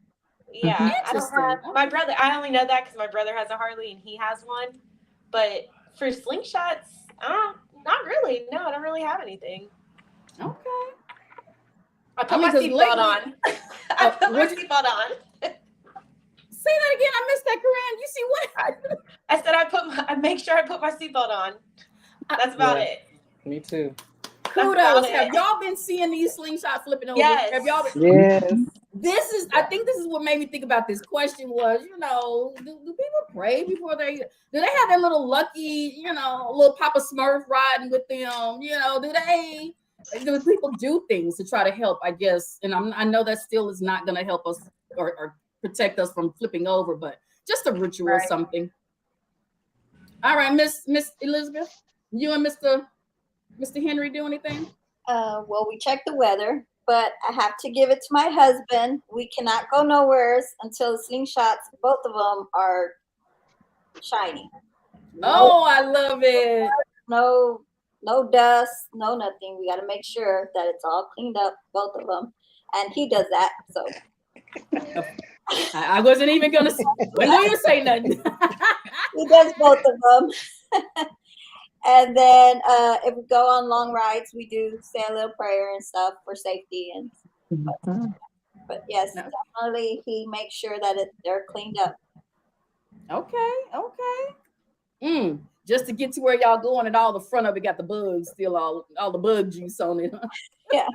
Yeah, I don't have my brother. I only know that because my brother has a Harley and he has one. But for slingshots, not really. No, I don't really have anything. Okay. I put my seatbelt on. I put my seatbelt on. Say that again. I missed that, Corinne. You see what? I said I make sure I put my seatbelt on. That's about it. Me too. Kudos. Have y'all been seeing these slingshots flipping over? Yes. Have y'all been? Yes. I think this is what made me think about this question was, do people pray before do they have that little lucky, little Papa Smurf riding with them? Do people do things to try to help, I guess? And I know that still is not going to help us or protect us from flipping over, but just a ritual or something. All right, Miss Elizabeth, you and Mr. Henry do anything? Well, we check the weather, but I have to give it to my husband. We cannot go nowhere until the slingshots, both of them, are shiny. Oh, I love it. No dust, no nothing. We got to make sure that it's all cleaned up, both of them. And he does that. So I wasn't even gonna say nothing. he does both of them. And then if we go on long rides, we do say a little prayer and stuff for safety. And but yes, definitely he makes sure that they're cleaned up. Okay. Just to get to where y'all going, and all the front of it got the bugs, still all the bug juice on it. Yeah.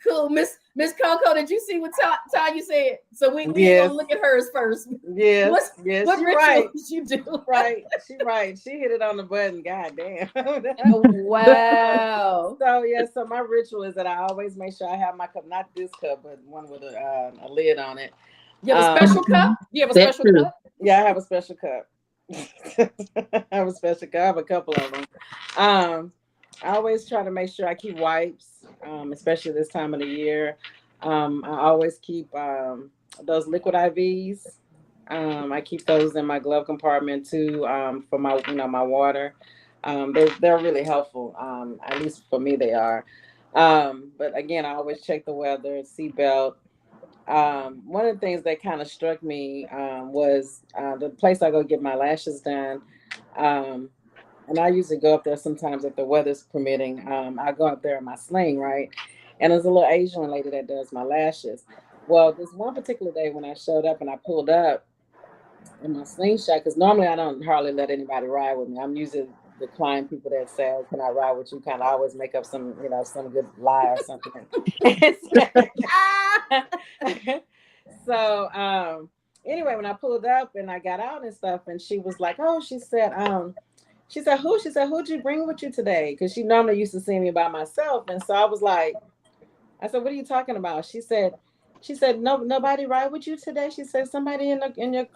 Cool. Miss Coco, did you see what Tanya said? So we gonna look at hers first. Yes. What She's rituals right. you do? Right. She right. She hit it on the button. God damn. Wow. So my ritual is that I always make sure I have my cup, not this cup, but one with a lid on it. You have a special cup? You have a special cup? Yeah, I have a special cup. I have a special cup. I have a couple of them. I always try to make sure I keep wipes, especially this time of the year. I always keep those liquid IVs. I keep those in my glove compartment too, for my my water. They're really helpful. At least for me, they are. But again, I always check the weather, seatbelt. One of the things that kind of struck me was the place I go get my lashes done. And I usually go up there sometimes if the weather's permitting. I go up there in my sling, right? And there's a little Asian lady that does my lashes. Well, this one particular day when I showed up and I pulled up in my Slingshot, because normally I don't hardly let anybody ride with me. I'm usually the client people that say, "Can I ride with you?" Kind of always make up some good lie or something. So anyway, when I pulled up and I got out and stuff, and she was like, "Oh," she said, "Who?" She said, "Who'd you bring with you today?" Because she normally used to see me by myself, and so I was like, I said, "What are you talking about?" She said, "No, nobody ride with you today." She said, "Somebody in your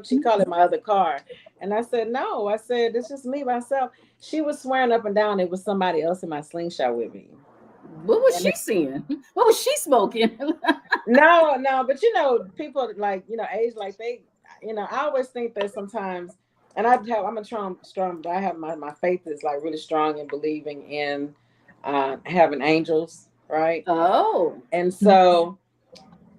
she called it my other car," and I said, "No." I said, "It's just me myself." She was swearing up and down it was somebody else in my Slingshot with me. What was she seeing? What was she smoking? No, but people like age like they, I always think that sometimes, and I'm a strong, but I have my faith is like really strong in believing in having angels, right? Oh, and so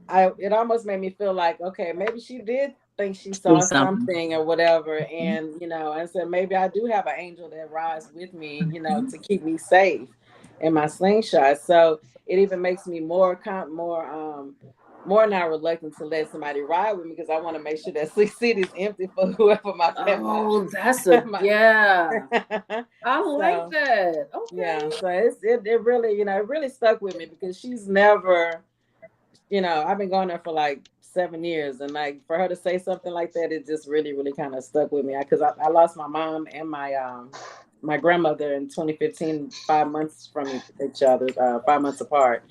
it almost made me feel like, okay, maybe she did think she saw something or whatever, and I said maybe I do have an angel that rides with me, to keep me safe in my Slingshot. So it even makes me more now reluctant to let somebody ride with me, because I want to make sure that seat is empty for whoever my family. Oh, that's I like that. Okay. Yeah, so it really it really stuck with me, because she's never, I've been going there for like 7 years, and like for her to say something like that, it just really, really kind of stuck with me, because I lost my mom and my grandmother in 2015, 5 months from each other, 5 months apart.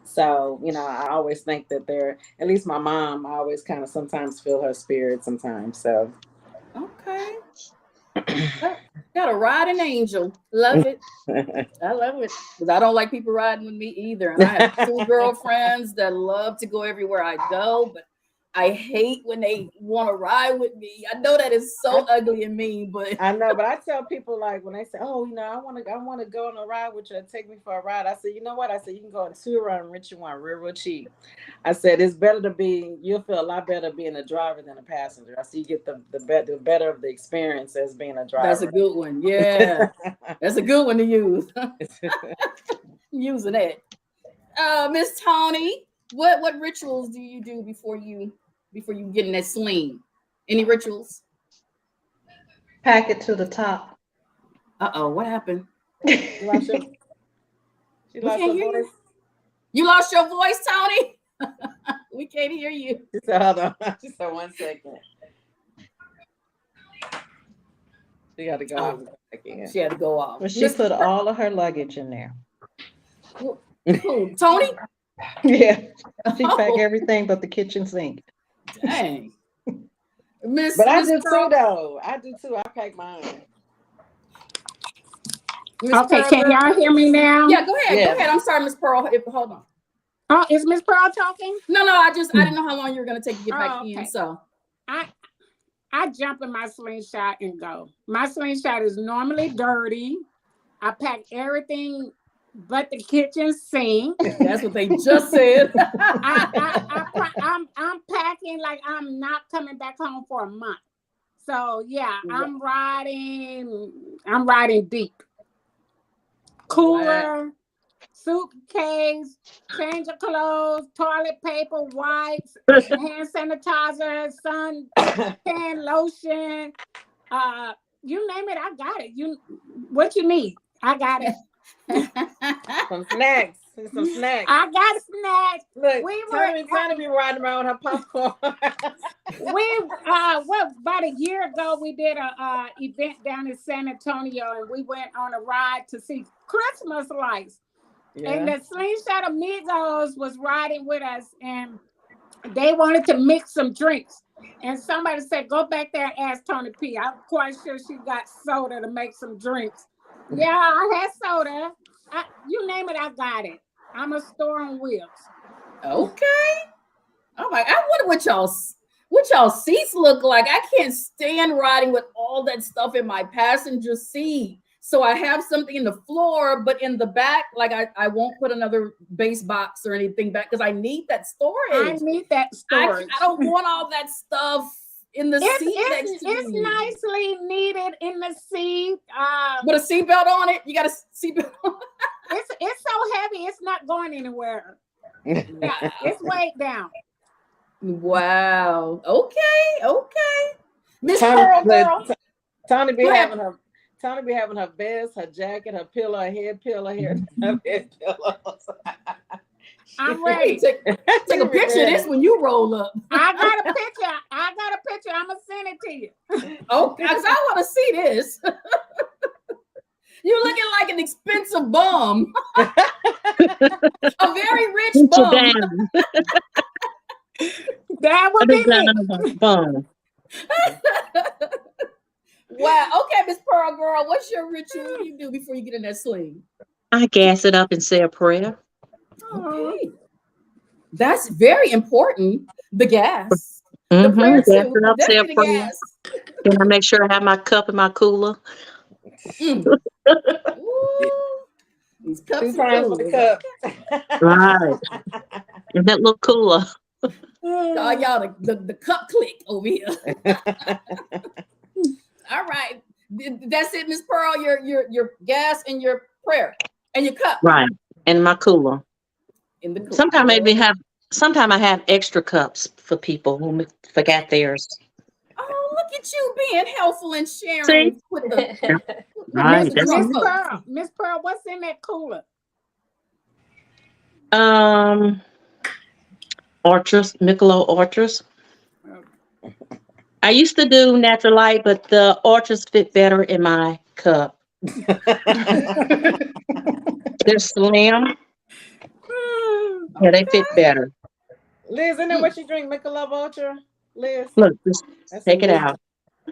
So I always think that they're, at least my mom, I always kind of sometimes feel her spirit sometimes. So okay. Got a riding angel. Love it. I love it, because I don't like people riding with me either. And I have 2 girlfriends that love to go everywhere I go, but I hate when they want to ride with me. I know that is so ugly and mean, but I know. But I tell people, like, when they say, "Oh, I want to go on a ride with you, take me for a ride," I say, "You know what?" I said, "You can go on 2 run rich one real cheap." I said, "It's better to be. You'll feel a lot better being a driver than a passenger." I said, "You get the better of the experience as being a driver." That's a good one. Yeah, that's a good one to use. Using it. Miss Tony, what rituals do you do before you get in that sling? Any rituals? Pack it to the top. What happened? She lost her voice. You lost your voice, Tony? We can't hear you. She said, "Hold on." She said, "1 second." She got to go off again. She had to go off. Well, she put all of her luggage in there. Who? Tony? Yeah. She packed everything but the kitchen sink. Dang. But I do too, though. I do too. I pack mine. Okay, can y'all hear me now? Yeah, go ahead. Go ahead. I'm sorry, Miss Pearl. Hold on. Oh, is Miss Pearl talking? No, I didn't know how long you were going to take to get back in. So I jump in my slingshot and go. My slingshot is normally dirty. I pack everything but the kitchen sink. That's what they just said. I'm packing like I'm not coming back home for a month. So yeah, I'm riding deep. Cooler, suitcase, change of clothes, toilet paper, wipes, hand sanitizer, suntan lotion. You name it, I got it. What you need, I got it. Some snacks. Some snacks. I got snacks. Look, Tony be riding around with her popcorn. About a year ago, we did a event down in San Antonio, and we went on a ride to see Christmas lights. Yeah. And the Slingshot Amigos was riding with us, and they wanted to mix some drinks. And somebody said, "Go back there and ask Tony P." I'm quite sure she got soda to make some drinks. Yeah, I had soda. You name it, I got it. I'm a store on wheels. Okay. Oh my! I wonder what y'all seats look like. I can't stand riding with all that stuff in my passenger seat. So I have something in the floor, but in the back, like I won't put another base box or anything back because I need that storage. I need that storage. I don't want all that stuff in the seat next to It's me. nicely needed in the seat. With a seatbelt on it, you got a seatbelt on. It's so heavy, it's not going anywhere. Yeah, it's weighed down. Wow. Okay. Miss Pearl girl. Tony be having her vest, her jacket, her pillow, her head pillow, her head pillows. I'm ready. Take a picture of this when you roll up. I got a picture. I'm gonna send it to you. Okay, because I want to see this. You're looking like an expensive bum. A very rich bum. That would be me. Bum. Wow. Okay, Miss Pearl girl, what's your ritual? What do you do before you get in that sling? I gas it up and say a prayer. Okay. That's very important. The gas. Mm-hmm. The prayer Gas too. it up, say a Definitely the prayer. gas. Then I make sure I have my cup and my cooler. Ooh, these cups and for the cup. Right. And that little cooler. Call y'all the cup click over here. All right. That's it, Miss Pearl. Your gas and your prayer and your cup. Right. And my cooler. In the cooler. Sometimes I have extra cups for people who forgot theirs. Oh, look at you being helpful and sharing. See? With the Right. Miss Pearl, what's in that cooler? Orchards, Michelob Orchards. I used to do natural light, but the Orchards fit better in my cup. They're slim. Yeah, they fit better. Liz, isn't that what you drink? Michelob Ultra? Liz? Look, just take it out.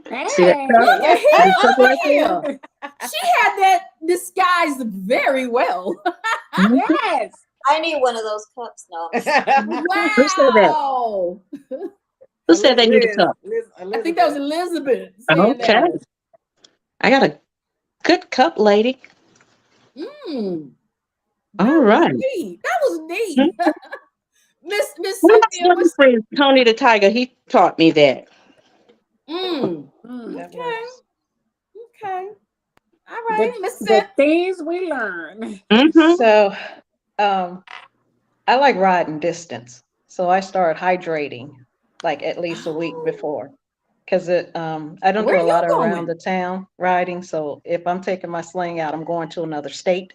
Hey. See that cup? Look at him. She had that disguised very well. Yes. I need one of those cups now. Wow. Who said that? Who said they need a cup? I think that was Elizabeth. Okay. That. I got a good cup, lady. All right. That was neat. Miss Well, Cynthia. my friend Tony the Tiger, he taught me that. Okay. All right, Miss The Cynthia. things we learn. Mm-hmm. So I like riding distance. So I start hydrating like at least a week before. Because I don't Where do a lot going? around the town riding. So if I'm taking my sling out, I'm going to another state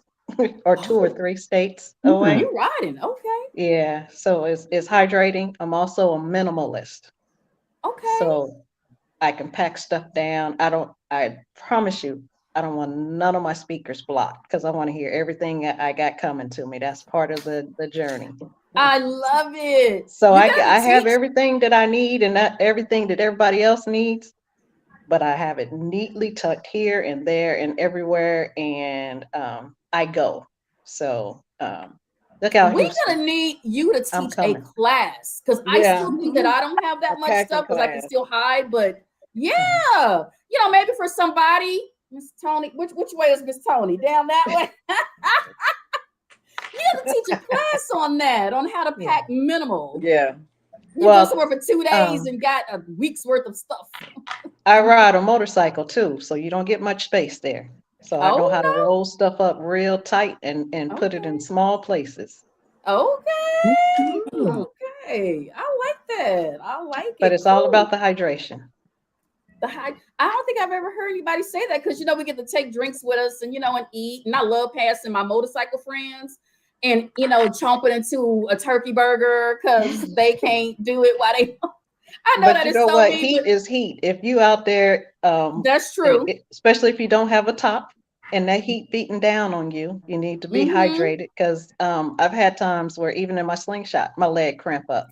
or 2 or 3 states away. You riding? Okay. Yeah. So it's hydrating. I'm also a minimalist. Okay. So I can pack stuff down. I promise you, I don't want none of my speakers blocked because I want to hear everything that I got coming to me. That's part of the journey. I love it. So I have everything that I need and not everything that everybody else needs, but I have it neatly tucked here and there and everywhere, and I go. So look out. We're gonna need you to teach a class because I still think that I don't have that much stuff because I can still hide, but Yeah. You know, maybe for somebody, Miss Tony, which way is Miss Tony? Down that way? You have to teach a class on that, on how to pack minimal. Yeah. You go somewhere for 2 days and got a week's worth of stuff. I ride a motorcycle too, so you don't get much space there. So I know how to roll stuff up real tight and put it in small places. Okay. Okay. I like that. I like it. But it's all about the hydration. I don't think I've ever heard anybody say that, because, you know, we get to take drinks with us and, you know, and eat. And I love passing my motorcycle friends and, you know, chomping into a turkey burger because they can't do it while they. I know, but that is so what? Heat is heat. If you out there, that's true. Especially if you don't have a top and that heat beating down on you, you need to be hydrated, because I've had times where even in my slingshot, my leg cramp up.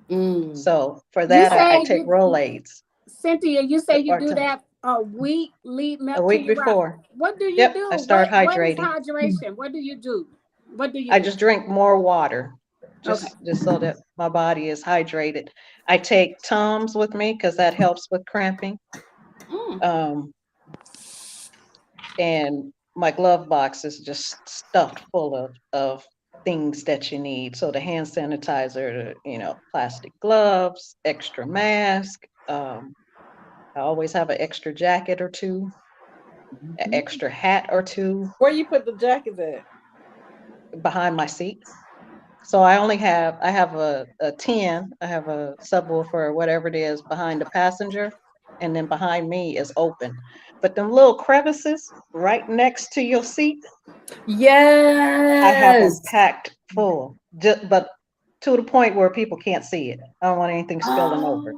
So for that, I take Rolaids. Cynthia, you say you do that a week leading up to your before. What do you do? I start hydrating. What is hydration? What do you do? I just drink more water, just so that my body is hydrated. I take Tums with me because that helps with cramping. And my glove box is just stuffed full of things that you need. So the hand sanitizer, you know, plastic gloves, extra mask. I always have an extra jacket or two, an extra hat or two. Where you put the jackets at? Behind my seat. So I have a 10, I have a subwoofer or whatever it is behind the passenger, and then behind me is open. But them little crevices right next to your seat, I have them packed full, but to the point where people can't see it. I don't want anything spilling over.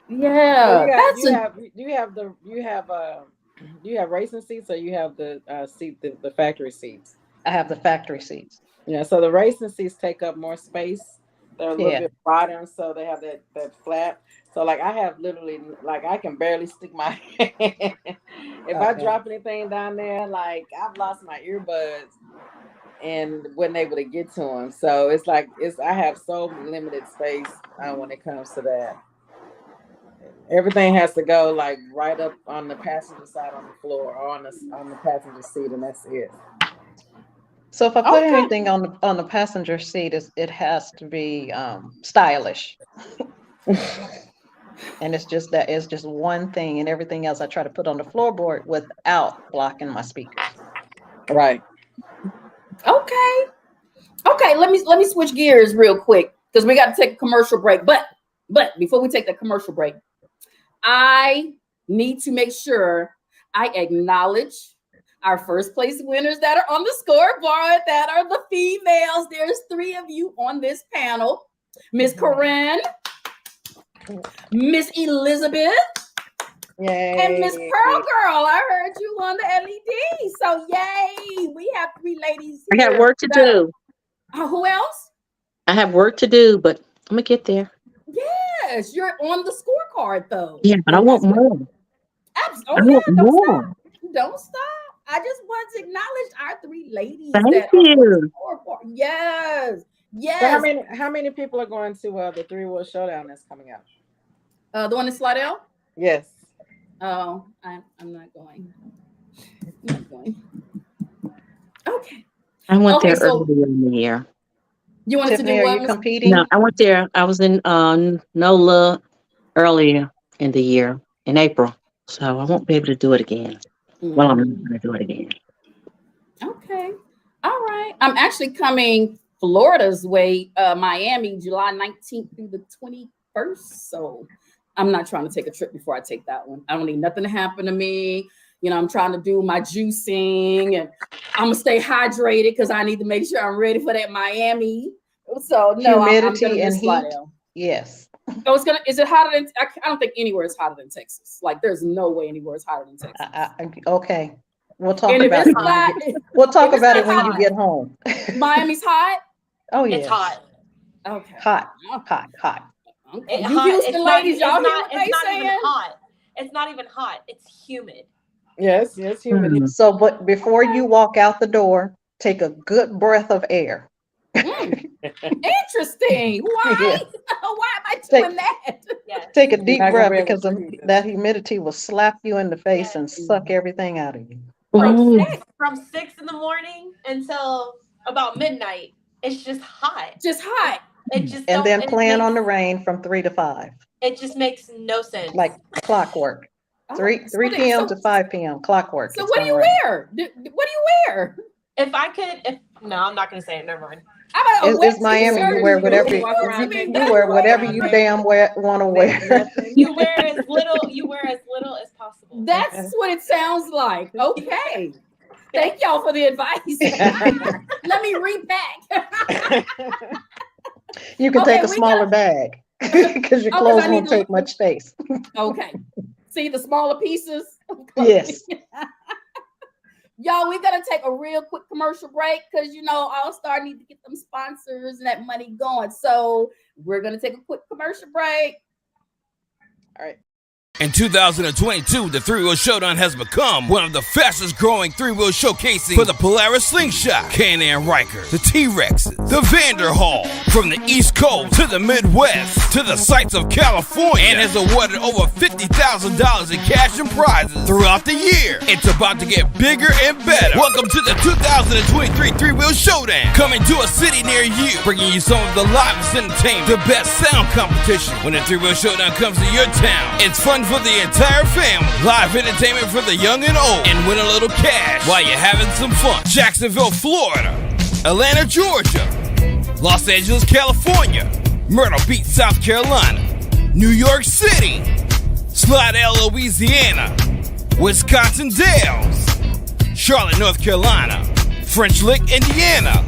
Yeah, you have racing seats, or you have the the factory seats? I have the factory seats. Yeah, so the racing seats take up more space. They're a little bit broader, so they have that flap. So like I have literally, like, I can barely stick my hand. If I drop anything down there, like, I've lost my earbuds and wasn't able to get to them. So it's like I have so limited space when it comes to that. Everything has to go like right up on the passenger side on the floor, or on the passenger seat, and that's it. So if I put anything on the passenger seat, it has to be stylish. And it's just one thing, and everything else I try to put on the floorboard without blocking my speakers. Right. Okay. Let me switch gears real quick, because we got to take a commercial break. But before we take the commercial break, I need to make sure I acknowledge our first place winners that are on the scoreboard, that are the females. There's 3 of you on this panel. Miss Corinne, Miss Elizabeth, and Miss Pearl Girl. I heard you on the LED. So yay, we have 3 ladies here. I got work to do. Who else? I have work to do, but I'm gonna get there. Yes, you're on the scorecard though. Yeah, but I want more. Don't stop. I just want to acknowledge our 3 ladies. Thank you. Yes. So how many people are going to the 3 World Showdown that's coming out? The one in Slidell? Yes. Oh, I'm not going. Okay. I went there earlier in the year. You wanted Tiffany, to do are what? you competing? No, I went there. I was in NOLA earlier in the year, in April. So I won't be able to do it again. Well, I'm not going to do it again. Okay. All right. I'm actually coming Florida's way, Miami, July 19th through the 21st. So I'm not trying to take a trip before I take that one. I don't need nothing to happen to me. You know, I'm trying to do my juicing, and I'm gonna stay hydrated because I need to make sure I'm ready for that Miami. So no, humidity I'm gonna and heat. Yes. Oh, is it hotter than? I don't think anywhere is hotter than Texas. Like, there's no way anywhere is hotter than Texas. Okay, we'll talk about it. We'll talk about it when you get home. Miami's hot. Oh yeah, it's hot. Okay, hot. Okay. You Houston ladies, y'all hear what they saying? Even hot. It's not even hot. It's humid. Yes, humid. So, but before you walk out the door, take a good breath of air. Interesting. Why? Yeah. Why am I doing that? Yes. Take a deep not gonna breath be able because to breathe. that humidity will slap you in the face Yes. and suck everything out of you. From 6 in the morning until about midnight, it's just hot. Just hot. It just And then it plan makes, on the rain from 3 to 5, it just makes no sense. like clockwork. Oh, 3 p.m. to 5 p.m. clockwork. So It's what do you gonna rain. wear? What do you wear? No, I'm not gonna say it. Never mind. How about a wet It's Miami. t-shirt? You wear whatever You walk around you naked. wear whatever you damn want to wear. You wear as little as possible. That's what it sounds like. Okay. Thank y'all for the advice. Let me repack. You can Okay, take a we smaller bag because your clothes I need won't to take much space. Okay. See the smaller pieces? Yes. Y'all, we're going to take a real quick commercial break because, All Star need to get them sponsors and that money going. So we're going to take a quick commercial break. All right. In 2022, the Three-Wheel Showdown has become one of the fastest growing three-wheel showcasing for the Polaris Slingshot, Can-Am Ryker, the T-Rexes, the Vanderhall, from the East Coast to the Midwest to the sights of California, and has awarded over $50,000 in cash and prizes throughout the year. It's about to get bigger and better. Welcome to the 2023 Three-Wheel Showdown, coming to a city near you, bringing you some of the livest entertainment, the best sound competition. When the Three-Wheel Showdown comes to your town, it's fun for the entire family, live entertainment for the young and old, and win a little cash while you're having some fun. Jacksonville, Florida, Atlanta, Georgia, Los Angeles, California, Myrtle Beach, South Carolina, New York City, Slidell, Louisiana, Wisconsin Dells, Charlotte, North Carolina, French Lick, Indiana,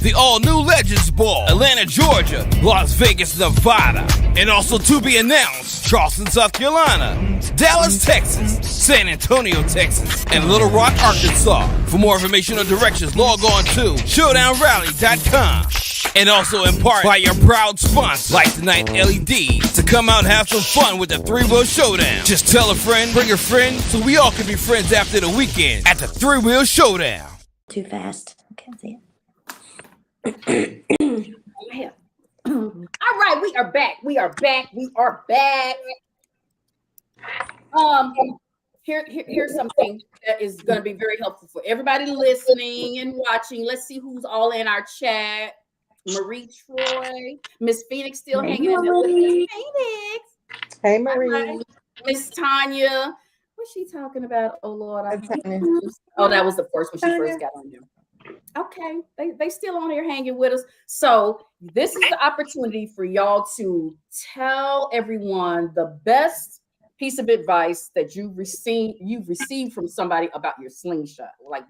the all-new Legends Ball, Atlanta, Georgia, Las Vegas, Nevada, and also to be announced, Charleston, South Carolina, Dallas, Texas, San Antonio, Texas, and Little Rock, Arkansas. For more information or directions, log on to showdownrally.com. And also in part by your proud sponsor, Light the Night LED, to come out and have some fun with the Three-Wheel Showdown. Just tell a friend, bring a friend, so we all can be friends after the weekend at the Three-Wheel Showdown. Too fast. Okay, see it. All right, we are back. Here's something that is going to be very helpful for everybody listening and watching. Let's see who's all in our chat. Marie Troy, Miss Phoenix still hanging in there with us. Phoenix. Hey, Marie. Right. Miss Tanya. What's she talking about? Oh Lord, oh, that was the first when she first got on there. Okay, they still on here hanging with us. So this is the opportunity for y'all to tell everyone the best piece of advice that you've received from somebody about your slingshot. Like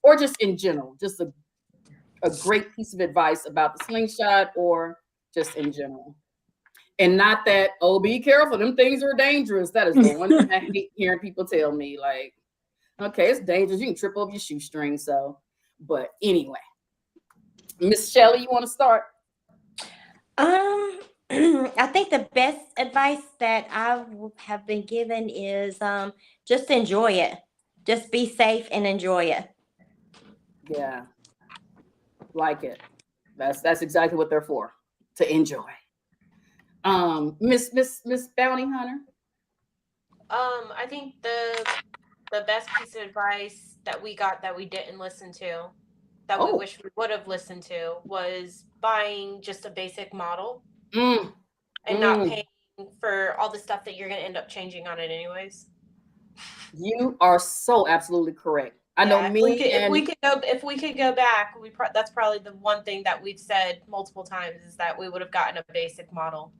or just in general, just a great piece of advice about the slingshot or just in general. And not that, oh, be careful, them things are dangerous. That is the one thing I hate hearing people tell me. Like, okay, it's dangerous. You can trip over your shoestring. So, but anyway, Miss Shelley, you want to start? I think the best advice that I have been given is just enjoy it. Just be safe and enjoy it. Yeah, like it. That's exactly what they're for, to enjoy. Miss Bounty Hunter. I think the best piece of advice that we got that we didn't listen to, that we wish we would have listened to, was buying just a basic model and not paying for all the stuff that you're going to end up changing on it anyways. You are so absolutely correct. I know if we could go back, that's probably the one thing that we've said multiple times is that we would have gotten a basic model.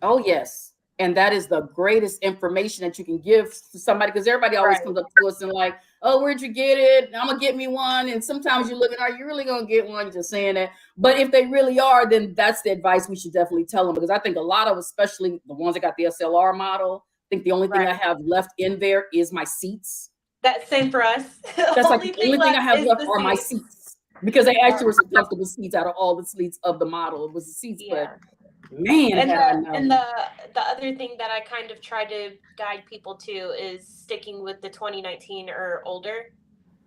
Oh yes. And that is the greatest information that you can give to somebody, because everybody always comes up to us and like, oh, where'd you get it? I'm gonna get me one. And sometimes you're looking, are you really gonna get one? You're just saying that. But if they really are, then that's the advice we should definitely tell them, because I think a lot of, especially the ones that got the SLR model, I think the only thing I have left in there is my seats. That's same for us. That's like the only thing I have left are my seats, because they actually were some comfortable seats out of all the seats of the model. It was the seats, but man, and the other thing that I kind of try to guide people to is sticking with the 2019 or older,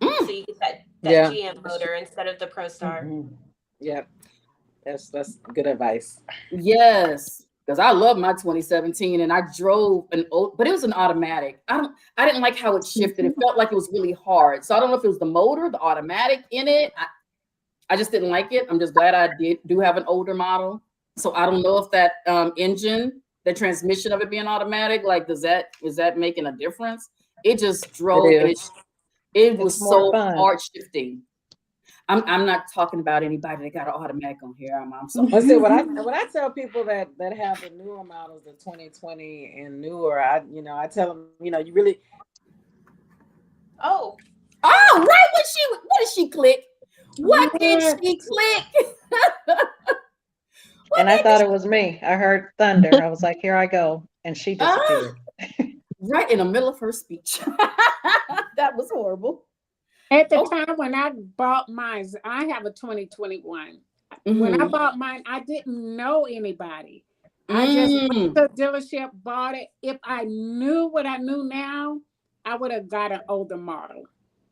so you get that GM motor instead of the ProStar. Yeah, That's good advice. Yes, because I love my 2017, and I drove an old, but it was an automatic. I didn't like how it shifted. It felt like it was really hard. So I don't know if it was the motor, the automatic in it. I just didn't like it. I'm just glad I do have an older model. So I don't know if that engine, the transmission of it being automatic, like is that making a difference? It just drove and it was so hard shifting. I'm not talking about anybody that got an automatic on here. I'm sorry. Let's see, when I tell people that have the newer models, the 2020 and newer, I tell them, you really. Oh, right. What did she click? What did she click? And I thought it was me. I heard thunder. I was like, here I go. And she disappeared. Right in the middle of her speech. That was horrible. At the time when I bought mine, I have a 2021. When I bought mine, I didn't know anybody. I just went to the dealership, bought it. If I knew what I knew now, I would have got an older model.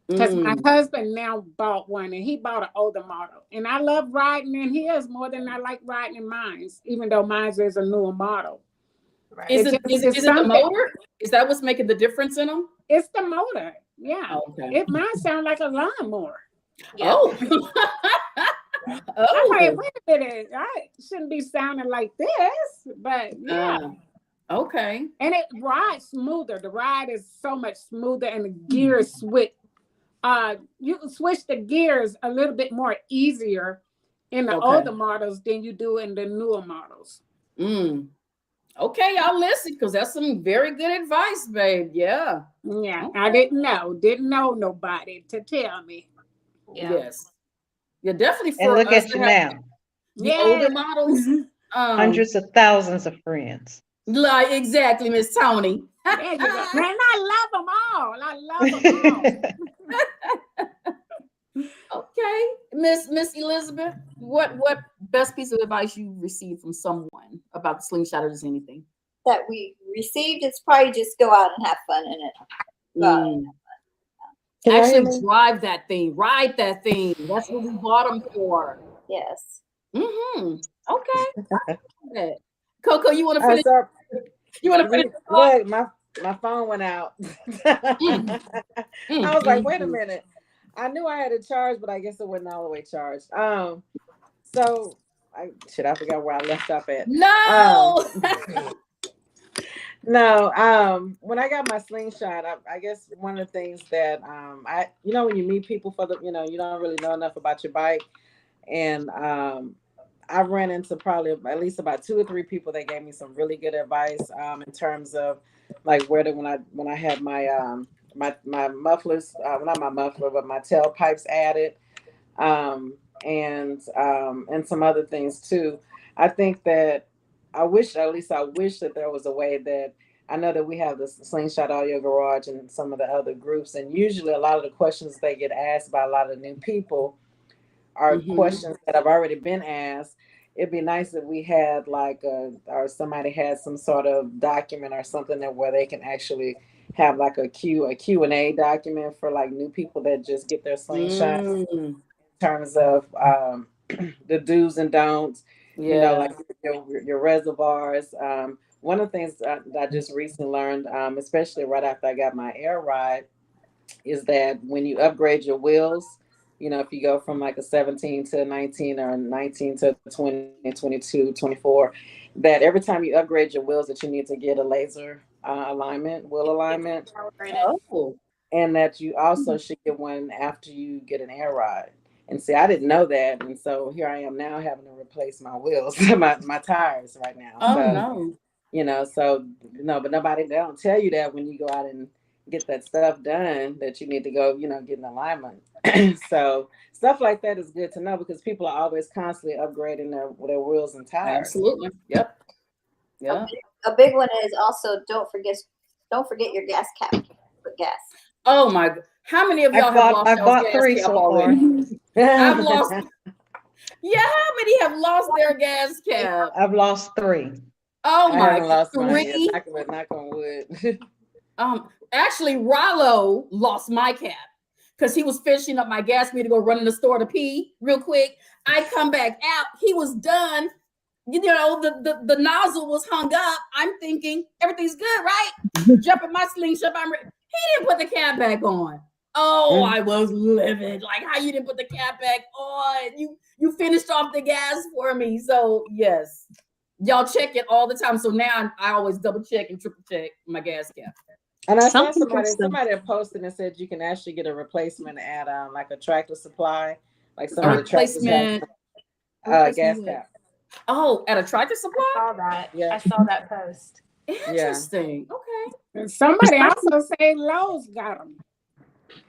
Because my husband now bought one, and he bought an older model. And I love riding in his more than I like riding in mine, even though mine is a newer model. Right. Is it the motor? Is that what's making the difference in them? It's the motor. Yeah. Okay. It might sound like a lawnmower. Yeah. Oh. I'm like, wait a minute. I shouldn't be sounding like this. But yeah. Okay. And it rides smoother. The ride is so much smoother, and the gears switch. You can switch the gears a little bit more easier in the older models than you do in the newer models. Okay, y'all listen, because that's some very good advice, babe. Yeah. Yeah, I didn't know nobody to tell me. Yeah. Yes. Yeah, definitely. And look at you now. The older models. Hundreds of thousands of friends. Like, exactly, Miss Tony. There you go. And I love them all. Okay, Miss Elizabeth, what best piece of advice you received from someone about the Slingshot, or just anything that we received? It's probably just go out and have fun in it. Actually, drive that thing, ride that thing. That's what we bought them for. Yes. Okay. Coco, you want to finish? You want to finish? Look, my phone went out. I was like, wait a minute. I knew I had it charged, but I guess it wasn't all the way charged. So I forgot where I left off at. No. No. When I got my Slingshot, I guess one of the things that when you meet people you don't really know enough about your bike, and I ran into probably at least about 2 or 3 people that gave me some really good advice in terms of like when I had my my mufflers, not my muffler, but my tailpipes added, and some other things too. I think that I wish that there was a way that, I know that we have the Slingshot Audio Garage and some of the other groups, and usually a lot of the questions they get asked by a lot of new people are questions that have already been asked. It'd be nice if we had or somebody had some sort of document or something where they can actually have like a Q&A document for like new people that just get their Slingshots in terms of the do's and don'ts, like your reservoirs. One of the things that I just recently learned, especially right after I got my air ride, is that when you upgrade your wheels, if you go from like a 17 to a 19 or a 19 to 20, 22, 24, that every time you upgrade your wheels that you need to get a laser wheel alignment. And that you also should get one after you get an air ride. And see, I didn't know that. And so here I am now having to replace my wheels, my tires right now. But they don't tell you that when you go out and get that stuff done, that you need to go, get an alignment. So stuff like that is good to know, because people are always constantly upgrading their wheels and tires. Absolutely. Yep. Yeah. A big one is also don't forget your gas cap for gas. Oh my! How many of y'all have lost? I bought 3 so far. I've lost. Yeah, how many have lost their gas cap? I've lost 3. Oh my! Lost 3. Knock on wood. Actually, Rollo lost my cap because he was finishing up my gas for me to go run in the store to pee real quick. I come back out. He was done. You know, the nozzle was hung up. I'm thinking everything's good, right? Jump in my slingshot. I'm ready. He didn't put the cap back on. Oh, I was livid. Like, how you didn't put the cap back on? You finished off the gas for me. So yes, y'all check it all the time. So now I always double check and triple check my gas cap. And I saw somebody had posted and said you can actually get a replacement at like a Tractor Supply, like some of the replacement gas cap. Oh, at a Tractor Supply? I saw that. Yeah. I saw that post. Interesting. Yeah. Okay. And somebody also say Lowe's got them.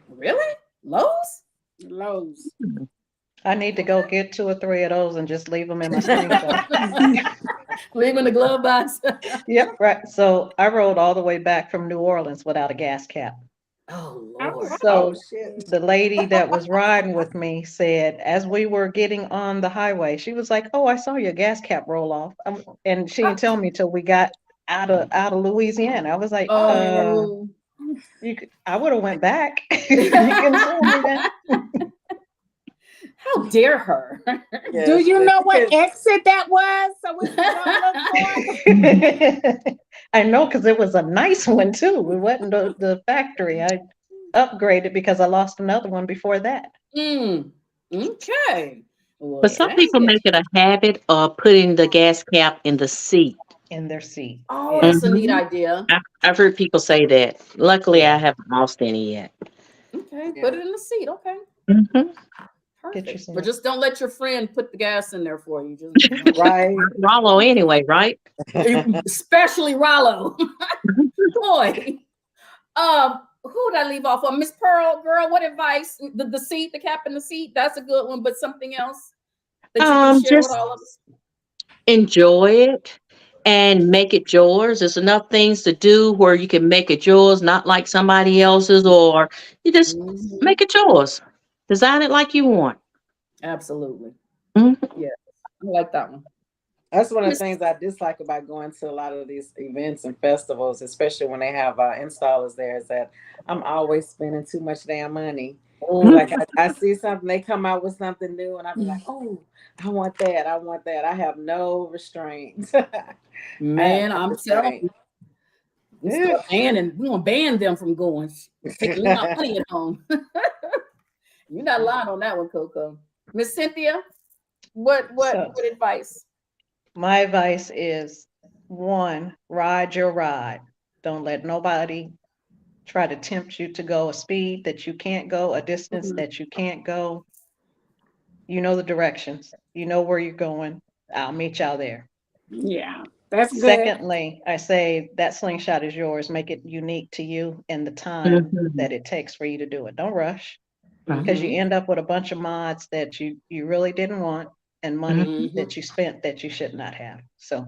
Really? Lowe's? Lowe's. I need to go get 2 or 3 of those and just leave them in my slingshot. Leave them in the glove box. Yep, right. So I rode all the way back from New Orleans without a gas cap. Oh, Lord. So the lady that was riding with me said, as we were getting on the highway, she was like, "Oh, I saw your gas cap roll off," and she didn't tell me till we got out of Louisiana. I was like, "Oh, I would have went back." You can tell me that. How dare her? Yes, do you know what exit that was? So we can look for I know, because it was a nice one too. It wasn't the factory. I upgraded because I lost another one before that. Okay. Well, but some people make it a habit of putting the gas cap in the seat. In their seat. Oh, that's a neat idea. I've heard people say that. Luckily, I haven't lost any yet. Okay, put it in the seat. Okay. Perfect. But just don't let your friend put the gas in there for you. Just right. Rollo anyway, right? Especially Rollo. Boy. Who did I leave off on? Miss Pearl, girl, what advice? The seat, the cap in the seat, that's a good one, but something else that you can share with all of us? Enjoy it and make it yours. There's enough things to do where you can make it yours, not like somebody else's, or you just make it yours. Design it like you want. Absolutely. Yeah, I like that one. That's one of the things I dislike about going to a lot of these events and festivals, especially when they have installers there, is that I'm always spending too much damn money. Like I see something, they come out with something new, and I'm like, oh, I want that. I want that. I have no restraints. Man, I'm telling you. We're gonna ban them from going. Take a lot of money at home. You're not lying on that one, Coco. Miss Cynthia, what advice? My advice is, 1, ride your ride. Don't let nobody try to tempt you to go a speed that you can't go, a distance that you can't go. You know the directions. You know where you're going. I'll meet y'all there. Yeah, that's good. Secondly, I say that slingshot is yours. Make it unique to you and the time that it takes for you to do it. Don't rush, because you end up with a bunch of mods that you really didn't want, and money that you spent that you should not have. So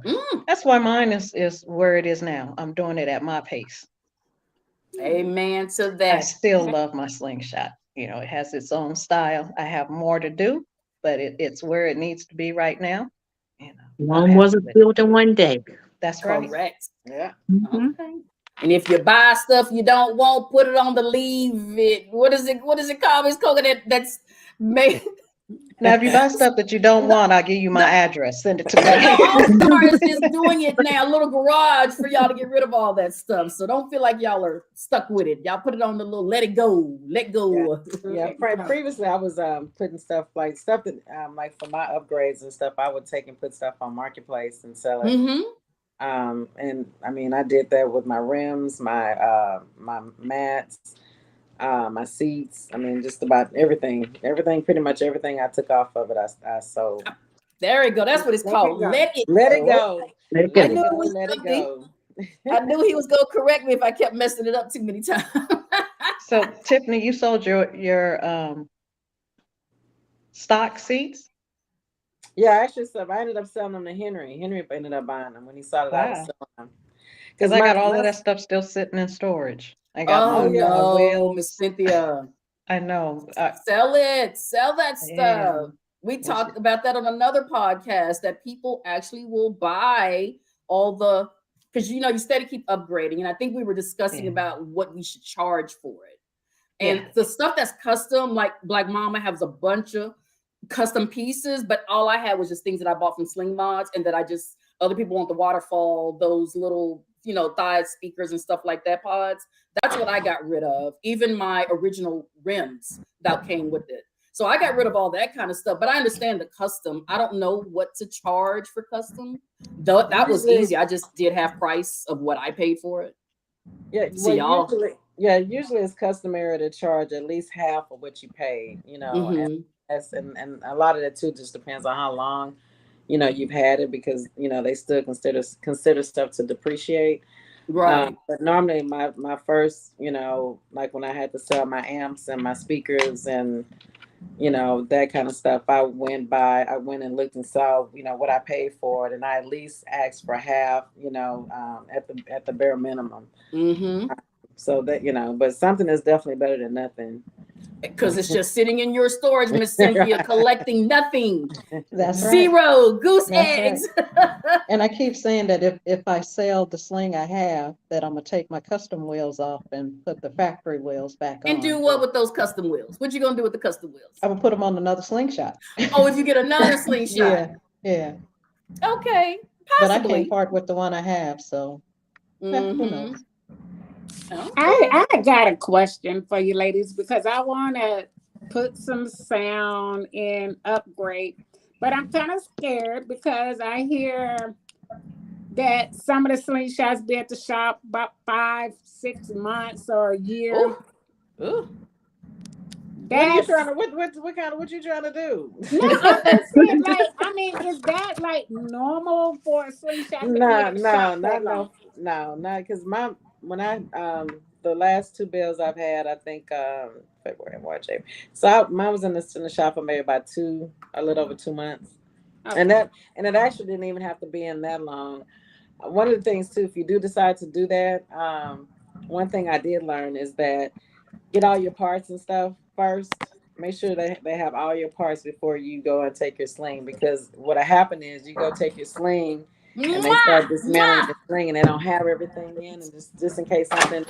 that's why mine is where it is now. I'm doing it at my pace. Amen to that. I still love my slingshot. You know, it has its own style. I have more to do, but it's where it needs to be right now. You know, one wasn't built in one day. That's right. Correct. Yeah. Okay. And if you buy stuff you don't want, put it on the leave it. What is it called? It's coconut that's made. Now, if you buy stuff that you don't want, I'll give you my address. Send it to me. All-Star is just doing it now, a little garage for y'all to get rid of all that stuff. So don't feel like y'all are stuck with it. Y'all put it on the little let it go. Yeah. Previously I was putting stuff that like for my upgrades and stuff, I would take and put stuff on Marketplace and sell it. And I mean, I did that with my rims, my mats, my seats. I mean, just about everything, pretty much everything I took off of it, I sold. There you go. That's what it's called. Let it go. I knew he was gonna correct me if I kept messing it up too many times. So Tiffany, you sold your stock seats? Yeah, actually, I ended up selling them to Henry. Henry ended up buying them when he saw that I was selling them. Because I got all of that stuff still sitting in storage. I got Miss Cynthia. I know. Sell it. Sell that stuff. We talked about that on another podcast, that people actually will buy all the, because you steady keep upgrading. And I think we were discussing about what we should charge for it. And the stuff that's custom, like Black Mama has a bunch of custom pieces, but all I had was just things that I bought from Sling Mods, and that I just, other people want the waterfall, those little, thigh speakers and stuff like that pods. That's what I got rid of. Even my original rims that came with it. So I got rid of all that kind of stuff, but I understand the custom. I don't know what to charge for custom. Though that was easy. I just did half price of what I paid for it. Yeah, well, usually it's customary to charge at least half of what you paid, and a lot of that too just depends on how long, you've had it, because they still consider stuff to depreciate. Right. But normally my first, like when I had to sell my amps and my speakers and that kind of stuff, I went and looked and saw, what I paid for it, and I at least asked for half, at the bare minimum. So that, but something is definitely better than nothing. Because it's just sitting in your storage, Miss Cynthia, collecting nothing. That's right. Zero goose That's eggs. Right. And I keep saying that if I sell the sling I have, that I'm gonna take my custom wheels off and put the factory wheels back on. And do what with those custom wheels? What you gonna do with the custom wheels? I'm gonna put them on another Slingshot. Oh, if you get another Slingshot. Yeah. Okay, possibly. But I can't part with the one I have, so who knows? Okay. I got a question for you ladies, because I want to put some sound in upgrade, but I'm kind of scared because I hear that some of the Slingshots be at the shop about 5-6 months or a year. Ooh. What you trying to do? No, I'm just saying, like, I mean, is that like normal for a Slingshot to be at the shop that long? No, because when I the last two bills I've had, I think February, March, April. So mine was in the shop for maybe about a little over 2 months. Okay. And it actually didn't even have to be in that long. One of the things too, if you do decide to do that, one thing I did learn is that get all your parts and stuff first. Make sure they have all your parts before you go and take your sling, because what'll happen is you go take your sling and they start dismantling the sling and they don't have everything in, and just in case something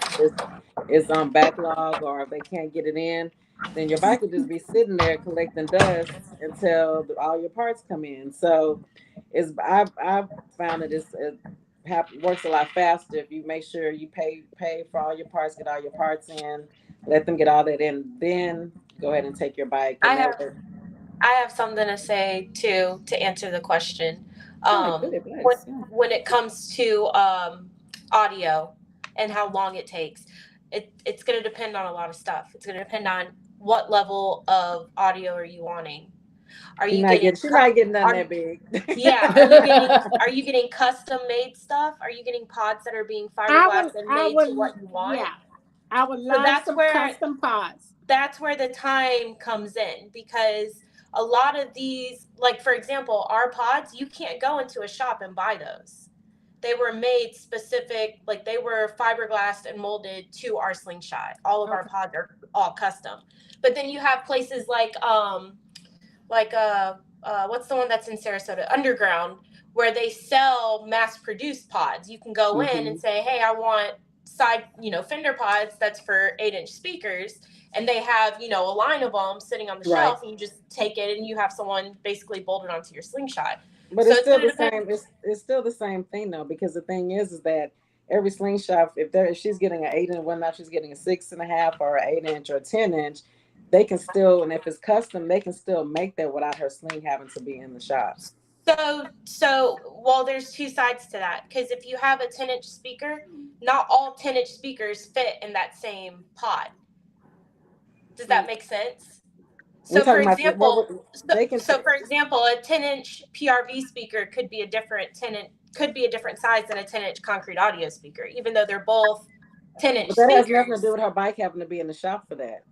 is on backlog, or if they can't get it in, then your bike will just be sitting there collecting dust until all your parts come in. So I've found that it works a lot faster if you make sure you pay for all your parts, get all your parts in, let them get all that in, then go ahead and take your bike. I have something to say too, to answer the question. When it comes to audio and how long it takes, it's going to depend on a lot of stuff. It's going to depend on what level of audio are you wanting. She's not getting nothing that big. Yeah. Are you getting custom made stuff? Are you getting pods that are being fiberglass and made to what you want? Yeah. I would love some custom pods. That's where the time comes in, because a lot of these, like for example, our pods, you can't go into a shop and buy those. They were made specific, like they were fiberglassed and molded to our Slingshot. All of our pods are all custom. But then you have places like what's the one that's in Sarasota? Underground, where they sell mass-produced pods. You can go in and say, hey, I want side, fender pods that's for 8-inch speakers, and they have, a line of them sitting on the shelf, and you just take it and you have someone basically bolted onto your Slingshot. But it's still the same. It's still the same thing though, because the thing is that every Slingshot, if she's getting an 8-inch, whether or not she's getting a 6.5 or an 8-inch or a 10-inch, they can still, and if it's custom, they can still make that without her sling having to be in the shop. So there's two sides to that, because if you have a 10-inch speaker, not all 10-inch speakers fit in that same pod. Does that make sense? So for example, a 10-inch PRV speaker could be a different size than a 10-inch concrete audio speaker, even though they're both 10-inch speakers. That has nothing to do with her bike having to be in the shop for that.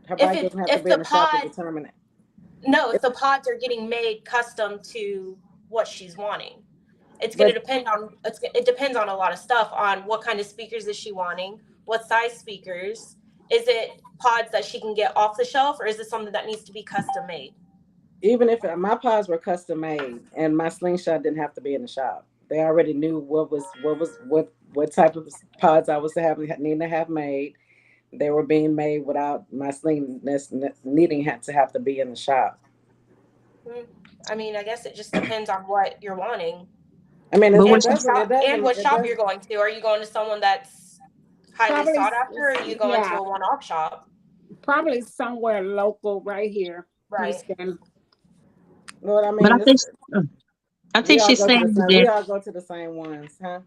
Her bike doesn't have to be in the shop to determine it. No, if the pods are getting made custom to what she's wanting, it's going to depend on. It depends on a lot of stuff. On what kind of speakers is she wanting? What size speakers? Is it pods that she can get off the shelf, or is it something that needs to be custom made? Even if my pods were custom made and my Slingshot didn't have to be in the shop, they already knew what type of pods I was needing to have made. they were being made without my sling needing to have to be in the shop. I mean, I guess it just depends on what you're wanting. I mean, And it what doesn't. shop, and what It shop doesn't. you're going to. Are you going to someone that's highly Probably, sought after, or are you going to yeah, a one-off shop? probably somewhere local right here, Right. Houston. Well, I But mean, I think she's saying we that all go to the same ones, huh?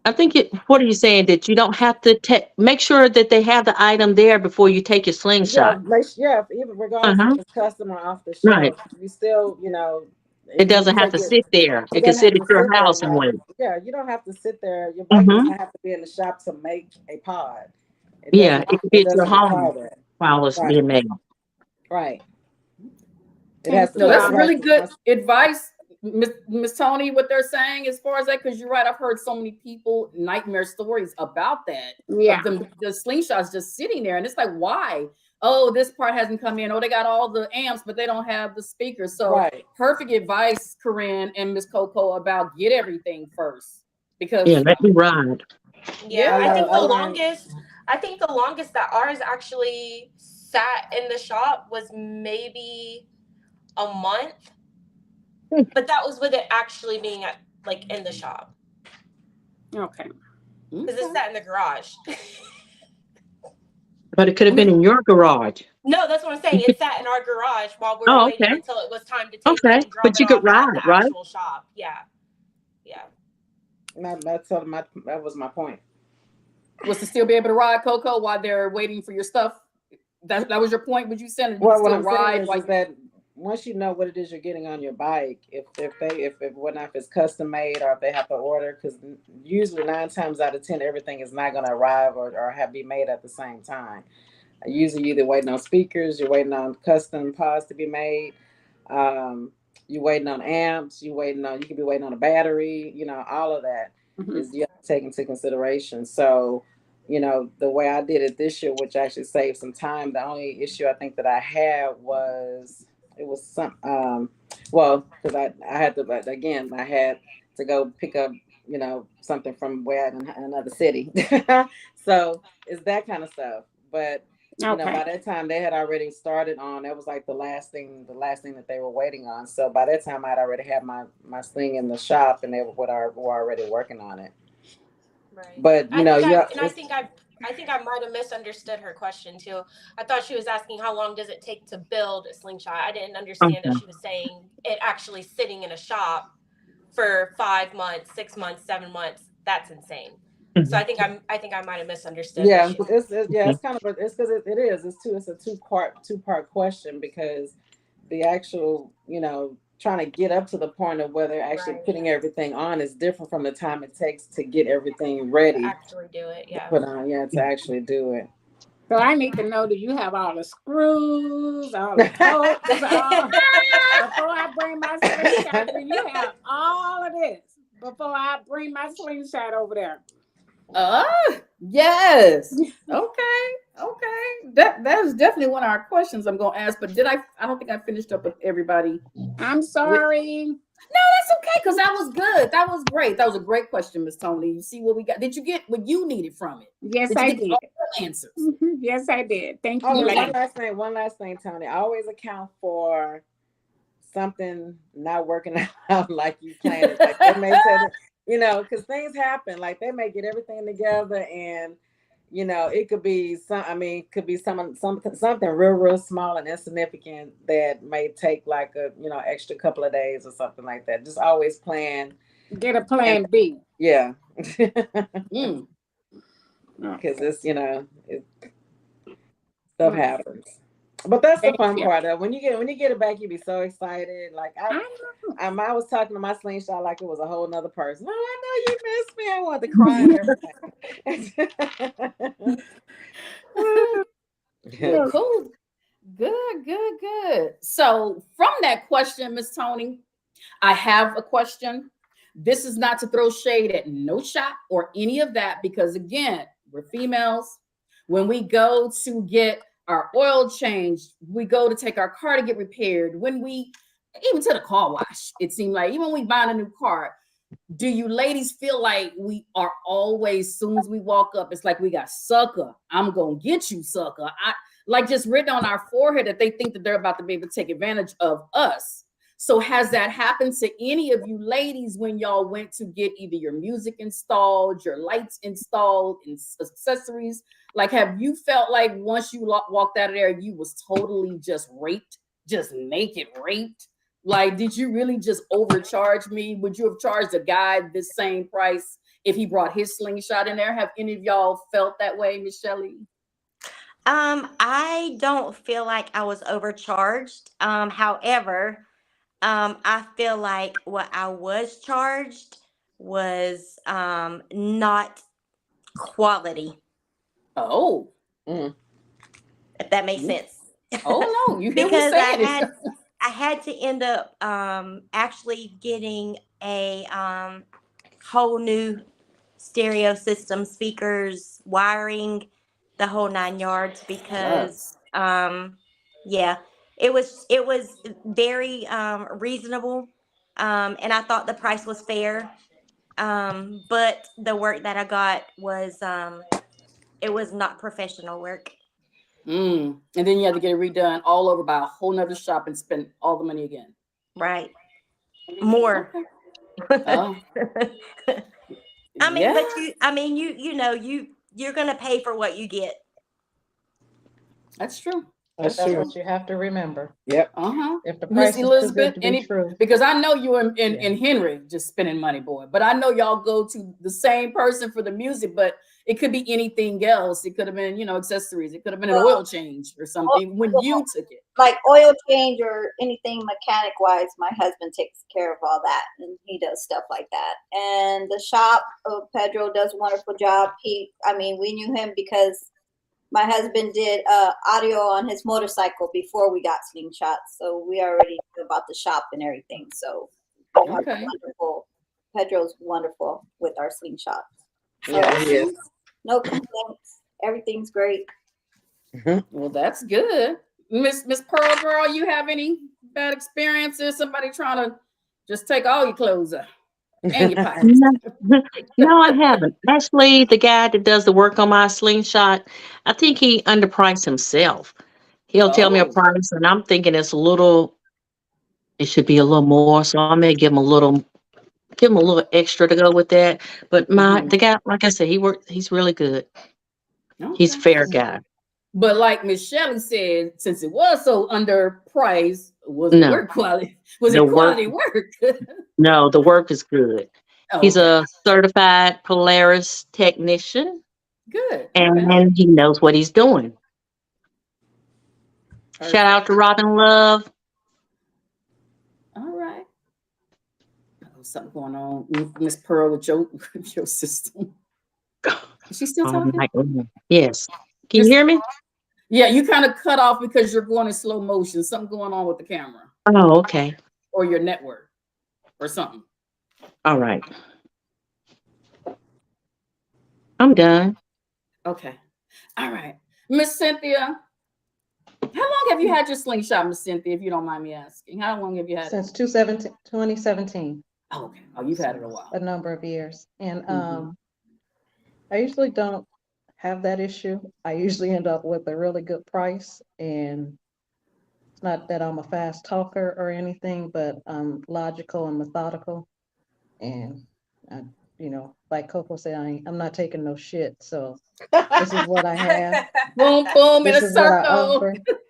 I think what are you saying that you don't have to make sure that they have the item there before you take your Yeah, slingshot. even regardless if Uh-huh. it's custom or off the Right. shelf, you still, It if you doesn't have take to it, sit there. it It can doesn't have sit at to your sit there. house and wait. Yeah, you don't have to sit there. Your bike Mm-hmm. doesn't have to be in the shop to make a pod. It Yeah, doesn't. it can be It at your doesn't require home that. while it's Right. being made. Right. It And has to. No, It that's yeah, has really to, good advice, Miss Tony. What they're saying as far as that, because you're right. I've heard so many people nightmare stories about that yeah. of them the slingshots just sitting there, and it's like, why? Oh, this part hasn't come in. Oh, they got all the amps, but they don't have the speakers. So right. perfect advice, Corinne and Miss Coco, about get everything first Yeah, because let me ride. Yeah, yeah, I learned. I think the longest that ours actually sat in the shop was maybe a month, but that was with it actually being in the shop, Okay. because it sat in the garage. But it could have been in your garage. No, that's what I'm saying. It sat in our garage while we were Oh, waiting okay. until it was time to take Okay. it and drop But it you could off at ride, the right? actual shop. Yeah. Yeah. That was my point. was to still be able to ride, Coco, while they're waiting for your stuff. That was your point. Would you say you Well, can what still I'm saying ride? is that once you know what it is you're getting on your bike, if whether if it's custom made or if they have to order, because usually 9 times out of 10 everything is not going to arrive or have be made at the same time. Usually you're either waiting on speakers, you're waiting on custom pods to be made, you're waiting on amps, you could be waiting on a battery, all of that is you have to take into consideration. So the way I did it this year, which actually saved some time, the only issue I think that I had was it was some well, because I had to, but again, I had to go pick up something from way out in another city. So it's that kind of stuff. But Okay. by that time they had already started on. That was like the last thing that they were waiting on. So by that time I'd already had my sling in the shop, and they were already working on it. Right. But I think I might have misunderstood her question too. I thought she was asking how long does it take to build a slingshot. I didn't understand that Okay. she was saying it actually sitting in a shop for 5 months, 6 months, 7 months. That's insane. So I think I might have misunderstood. Yeah, What she it's kind of it's because it's a two part question, because the actual trying to get up to the point of where they're actually putting everything on is different from the time it takes to get everything ready to actually do it. to Yeah. put on. Yeah, to actually do it. So I need to know, that you have all the screws, all the bolts, before I bring my slingshot? Do you have all of this before I bring my slingshot over there? Yes. Okay. That is definitely one of our questions I'm gonna ask. But I don't think I finished up with everybody. I'm sorry. No, that's okay, because that was good. That was great. That was a great question, Miss Tony. You see what we got? Did you get what you needed from it? Yes, Did you I get did. all the answers? Yes, I did. Thank Oh, you, one lady. last thing, Tony. I always account for something not working out like you planned it. Like they may tell because things happen. Like they may get everything together, and it could be something real small and insignificant that may take like a extra couple of days or something like that. Just always plan. Get a plan B. Yeah. Mm. Because stuff happens. But that's the fun part of when you get it back, you be so excited. Like I was talking to my slingshot like it was a whole nother person. Oh, I know you missed me. I wanted to cry and everything. Well, cool. Good. So from that question, Miss Tony, I have a question. This is not to throw shade at no shop or any of that, because again, we're females. When we go to get our oil changed, we go to take our car to get repaired, when we even to the car wash, it seemed like even when we buy a new car, do you ladies feel like we are always, soon as we walk up, it's like we got sucker, I'm gonna get you, sucker? I like just written on our forehead that they think that they're about to be able to take advantage of us. So has that happened to any of you ladies when y'all went to get either your music installed, your lights installed, and accessories? Like, have you felt like once you walked out of there, you was totally just raped, just naked raped? Like, did you really just overcharge me? Would you have charged a guy this same price if he brought his slingshot in there? Have any of y'all felt that way, Miss Shelley? I don't feel like I was overcharged. However, I feel like what I was charged was not quality. Oh. If that makes sense. Oh no, you because I had to end up actually getting a whole new stereo system, speakers, wiring, the whole 9 yards, because yeah, it was very reasonable, and I thought the price was fair, but the work that I got was it was not professional work. And then you had to get it redone all over by a whole nother shop and spend all the money again. Right. More. Oh. I mean, but you know, you're gonna pay for what you get. That's true. That's what you have to remember. Yep. If the Miss price is Elizabeth, too good to be true. because I know you in Henry just spending money, boy. But I know y'all go to the same person for the music, but it could be anything else. It could have been, accessories. It could have been an oil change or something when you took it. Like oil change or anything mechanic wise, my husband takes care of all that, and he does stuff like that. And the shop, Pedro does a wonderful job. We knew him because my husband did audio on his motorcycle before we got Slingshot, so we already knew about the shop and everything. So Pedro's wonderful with our Slingshot. Yeah, no complaints. Everything's great. Well, that's good. Miss Pearl Girl, you have any bad experiences? Somebody trying to just take all your clothes off and your pockets? No, I haven't. Actually, the guy that does the work on my slingshot, I think he underpriced himself. He'll tell me a price, and I'm thinking it should be a little more. So I may give him a little extra to go with that. But the guy, like I said, he's really good. Okay. He's a fair guy. But like Miss Shelley said, since it was so underpriced, was it work quality? Was it quality work? No, the work is good. Okay. He's a certified Polaris technician. Good. And he knows what he's doing. Perfect. Shout out to Robin Love. All right. Something going on with Miss Pearl with your system. Is she still talking? Yes. Can you hear me? Yeah, you kind of cut off because you're going in slow motion. Something going on with the camera. Oh, okay. Or your network or something. All right. I'm done. Okay. All right. Miss Cynthia, how long have you had your slingshot, Miss Cynthia, if you don't mind me asking? How long have you had it? Since 2017. Oh, okay. Oh, you've had it a while. A number of years. And I usually don't have that issue. I usually end up with a really good price, and it's not that I'm a fast talker or anything, but I'm logical and methodical, and like Coco said, I'm not taking no shit, so this is what I have. Boom boom this in a circle.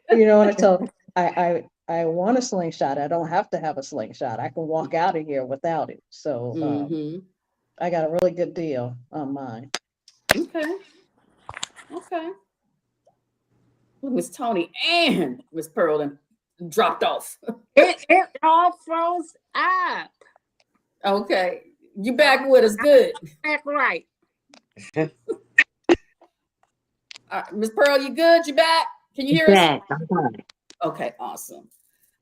And I want a slingshot. I don't have to have a slingshot. I can walk out of here without it. So I got a really good deal on mine. Okay. Well, Miss Tony and Miss Pearl then dropped off. It all froze up. Okay. You back with us. Good. Back right. All right. Miss Pearl, you good? You back? Can you hear us? Okay, awesome.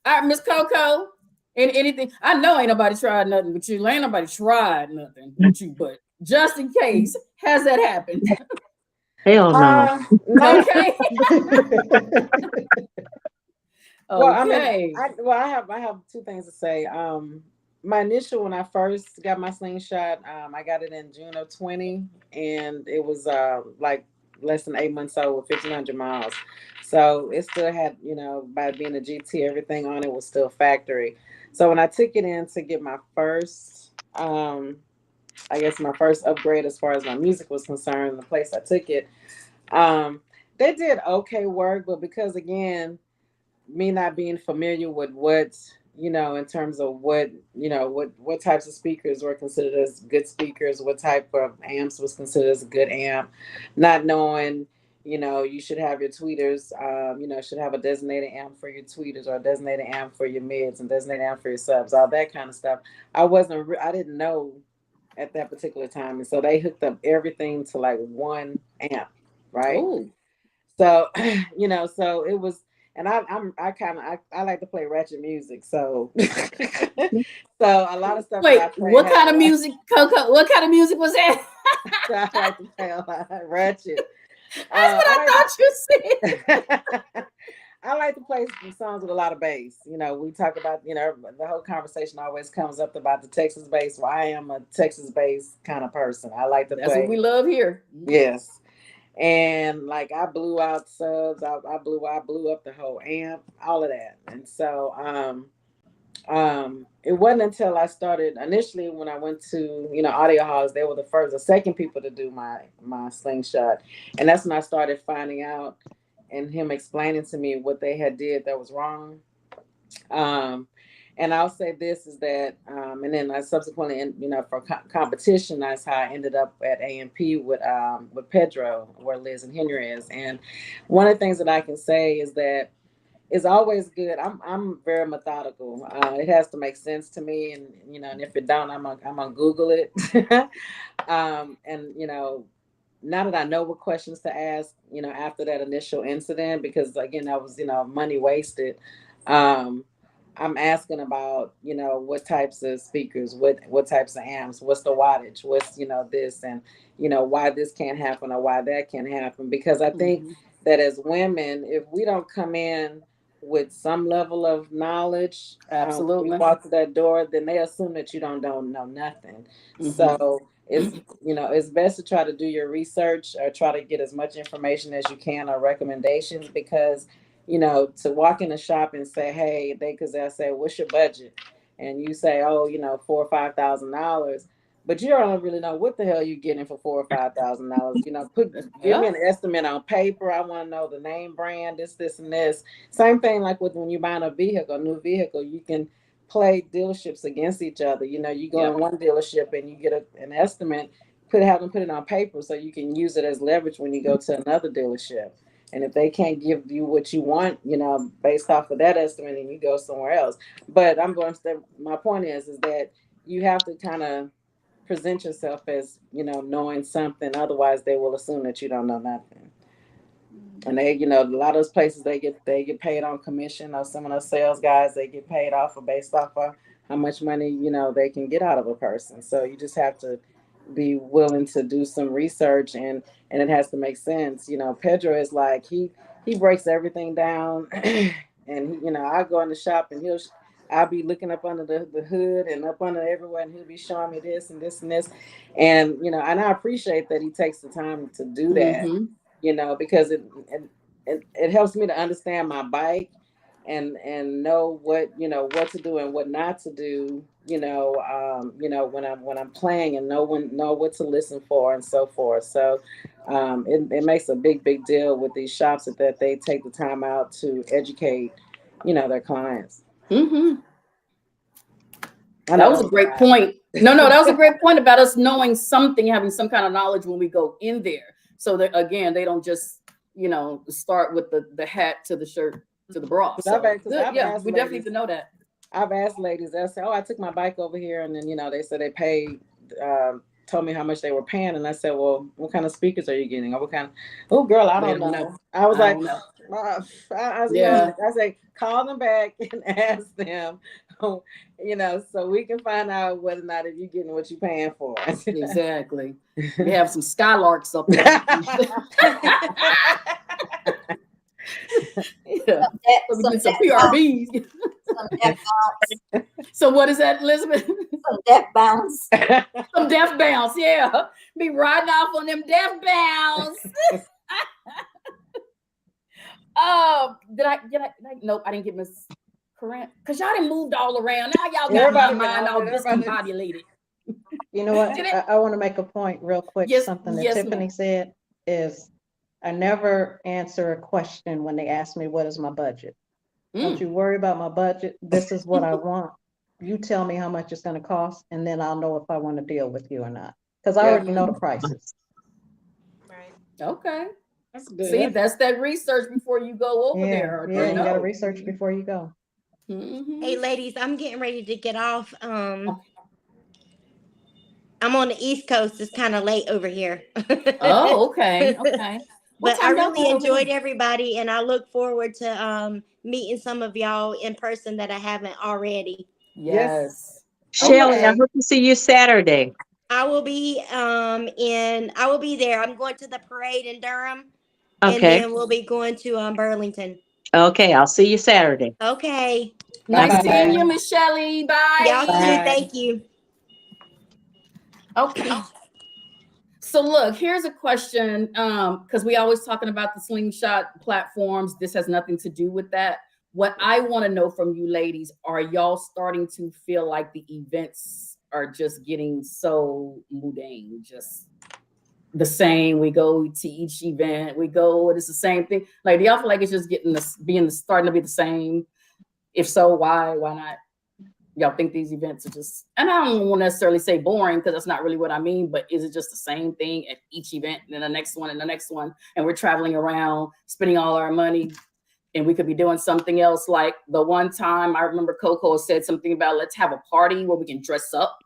All right, Miss Coco. Anything? I know ain't nobody tried nothing with you. Ain't nobody tried nothing with you, but just in case, has that happened? Hell no. Okay. Well, I have two things to say. my initial, when I first got my Slingshot, I got it in June of 20, and it was like less than 8 months old with 1,500 miles. So it still had, by being a GT, everything on it was still factory. So when I took it in to get my first, I guess my first upgrade as far as my music was concerned, the place I took it, they did okay work, but because again, me not being familiar with what, in terms of what, what types of speakers were considered as good speakers, what type of amps was considered as a good amp, not knowing, you should have your tweeters, should have a designated amp for your tweeters or a designated amp for your mids and designated amp for your subs, all that kind of stuff. I didn't know at that particular time. And so they hooked up everything to like one amp, right? Oh. So, so it was, and I like to play ratchet music. So, so a lot of stuff. Wait, what kind of music, Coco? What kind of music was that? I like to play a lot of ratchet. That's what I thought you said. I like to play some songs with a lot of bass. We talk about, the whole conversation always comes up about the Texas bass. Well, I am a Texas bass kind of person. I like to play. That's what we love here. Yes. And like I blew out subs, I blew up the whole amp, all of that. And so it wasn't until I started initially when I went to, audio halls, they were the second people to do my Slingshot. And that's when I started finding out and him explaining to me what they had did that was wrong. And I'll say this is that, and then I subsequently, for competition, that's how I ended up at A&P with Pedro, where Liz and Henry is. And one of the things that I can say is that it's always good. I'm very methodical. It has to make sense to me, and and if it don't, I'm gonna Google it. And now that I know what questions to ask, after that initial incident, because again, that was money wasted. I'm asking about, what types of speakers, what types of amps, what's the wattage, what's, this, and, why this can't happen or why that can't happen. Because I think that as women, if we don't come in with some level of knowledge, absolutely, we walk through that door, then they assume that you don't know nothing. So it's best to try to do your research or try to get as much information as you can or recommendations, because to walk in the shop and say, hey, because they'll say, what's your budget? And you say, oh, $4,000 or $5,000, but you don't really know what the hell you're getting for $4,000 or $5,000. Give me an estimate on paper. I want to know the name, brand, this, and this. Same thing like when you're buying a new vehicle, you can play dealerships against each other. You go in one dealership and you get an estimate, have them put it on paper so you can use it as leverage when you go to another dealership. And if they can't give you what you want, based off of that estimate, then you go somewhere else. But my point is that you have to kind of present yourself as, knowing something. Otherwise, they will assume that you don't know nothing. And they, a lot of those places, they get paid on commission, or some of those sales guys, they get paid based off of how much money, they can get out of a person. So you just have to be willing to do some research, and it has to make sense. Pedro is like, he breaks everything down, and I go in the shop and I'll be looking up under the hood and up under everywhere, and he'll be showing me this and this and this, and and I appreciate that he takes the time to do that, because it helps me to understand my bike and know what to do and what not to do, when I'm playing, and know what to listen for and so forth. So it makes a big deal with these shops that they take the time out to educate their clients. That was a great point. No, that was a great point about us knowing something, having some kind of knowledge when we go in there, so that again, they don't just start with the hat to the shirt to the bra. So, we definitely need to know that. I've asked ladies, they'll say, oh, I took my bike over here, and then they said they paid, told me how much they were paying, and I said, well, what kind of speakers are you getting? Or what kind of, oh girl, I don't know. I was like, I say, call them back and ask them, so we can find out whether or not if you're getting what you're paying for. Exactly. We have some skylarks up there. Some PRBs. So what is that, Elizabeth? Some death bounce. Some death bounce, yeah. Be riding off on them death bounce. Nope, I didn't get Miss Corinne. Because y'all done moved all around. Now y'all got my mind all discombobulated. You know what? I want to make a point real quick. Yes, Something that yes, Tiffany ma'am. said is I never answer a question when they ask me, what is my budget? Don't you worry about my budget. This is what I want. You tell me how much it's going to cost, and then I'll know if I want to deal with you or not. Because I already know the prices. Right. Okay. That's good. See, that's that research before you go over there. Yeah, you got to research before you go. Hey, ladies, I'm getting ready to get off. I'm on the East Coast. It's kind of late over here. Oh, okay. Okay. But I really enjoyed everybody, and I look forward to meeting some of y'all in person that I haven't already. Yes. Shelly, I hope to see you Saturday. I will be I will be there. I'm going to the parade in Durham. Okay. And then we'll be going to Burlington. Okay, I'll see you Saturday. Okay. Nice seeing you, Miss Shelly. Bye. Y'all too. Thank you. Okay. So look, here's a question, because we always talking about the Slingshot platforms. This has nothing to do with that. What I want to know from you ladies, are y'all starting to feel like the events are just getting so mundane, just the same? We go to each event, it's the same thing. Like, do y'all feel like it's just starting to be the same? If so, why not? Y'all think these events are just, and I don't want to necessarily say boring, because that's not really what I mean, but is it just the same thing at each event and then the next one and the next one, and we're traveling around spending all our money, and we could be doing something else? Like the one time I remember Coco said something about, let's have a party where we can dress up.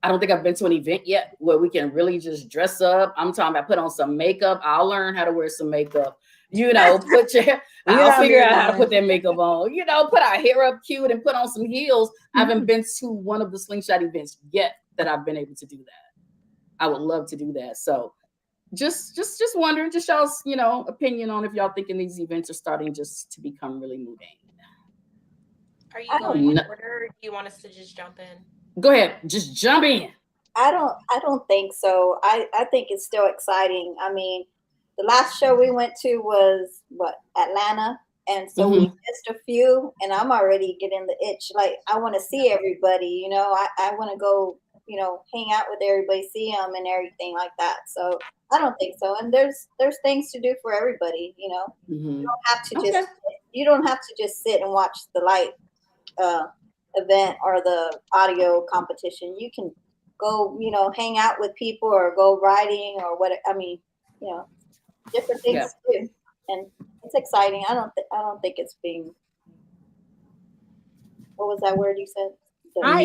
I don't think I've been to an event yet where we can really just dress up. I'm talking about put on some makeup. I'll learn how to wear some makeup. I'll figure out how to put that makeup on. Put our hair up cute and put on some heels. I haven't been to one of the Slingshot events yet that I've been able to do that. I would love to do that. So just wondering, just y'all's, opinion on if y'all thinking these events are starting just to become really mundane. Are you going in order, or do you want us to just jump in? Go ahead, just jump in. I don't think so. I think it's still exciting. I mean, the last show we went to was Atlanta, and so we missed a few, and I'm already getting the itch. Like, I want to see everybody. I want to go, hang out with everybody, see them, and everything like that. So I don't think so. And there's things to do for everybody. You don't have to you don't have to just sit and watch the light event or the audio competition. You can go, hang out with people or go riding or what. I mean, different things to do, and it's exciting. I don't think it's being. What was that word you said? I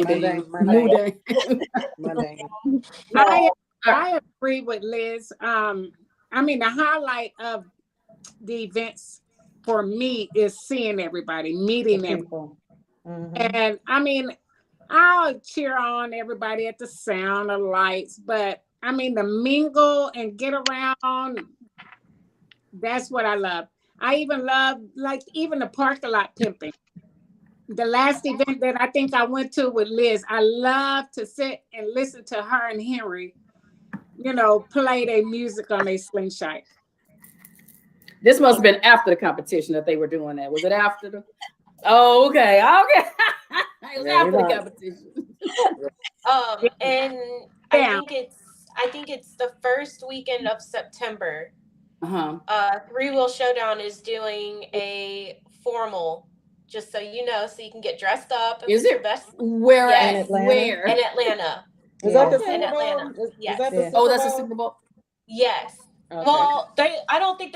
agree with Liz. I mean, the highlight of the events for me is seeing everybody, meeting them. And I mean, I'll cheer on everybody at the sound of lights, but I mean, the mingle and get around, that's what I love. I even love, even the parking lot pimping. The last event that I think I went to with Liz, I love to sit and listen to her and Henry, play their music on their Slingshot. This must have been after the competition that they were doing that. Was it after the? Oh, okay. It was after the competition. And I think it's the first weekend of September. Three Wheel Showdown is doing a formal, just so you know, so you can get dressed up. Is it best? Where in Atlanta? Where? In Atlanta. Is that the Super Bowl? In Atlanta. Is that the Super Bowl? That's the Super Bowl. Yes. Okay. Well, I don't think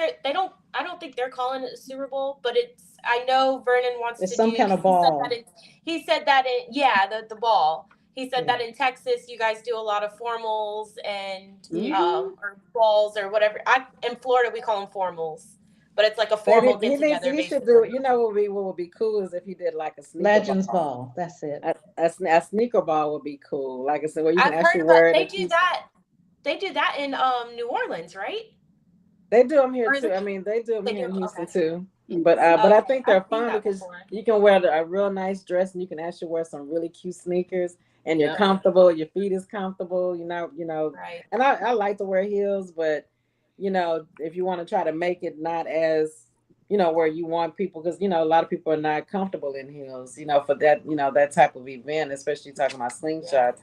they're calling it a Super Bowl, but I know Vernon wants it's to some do kind of ball. He said that the ball. He said that in Texas you guys do a lot of formals and or balls or whatever. In Florida we call them formals, but it's like a formal get together. He should do it. What would be cool is if he did like a sneaker Legends ball. That's it. A sneaker ball would be cool. Like I said, where you can I've actually heard wear it. They do that. They do that in New Orleans, right? They do them here too. I mean, they do them here in Houston too. But I think they're I've seen fun that because before. you can wear a real nice dress and you can actually wear some really cute sneakers and you're Yep. comfortable. Your feet is comfortable. Right. And I like to wear heels, but if you want to try to make it not as where you want people, because a lot of people are not comfortable in heels, for that that type of event, especially talking about Yeah. slingshots.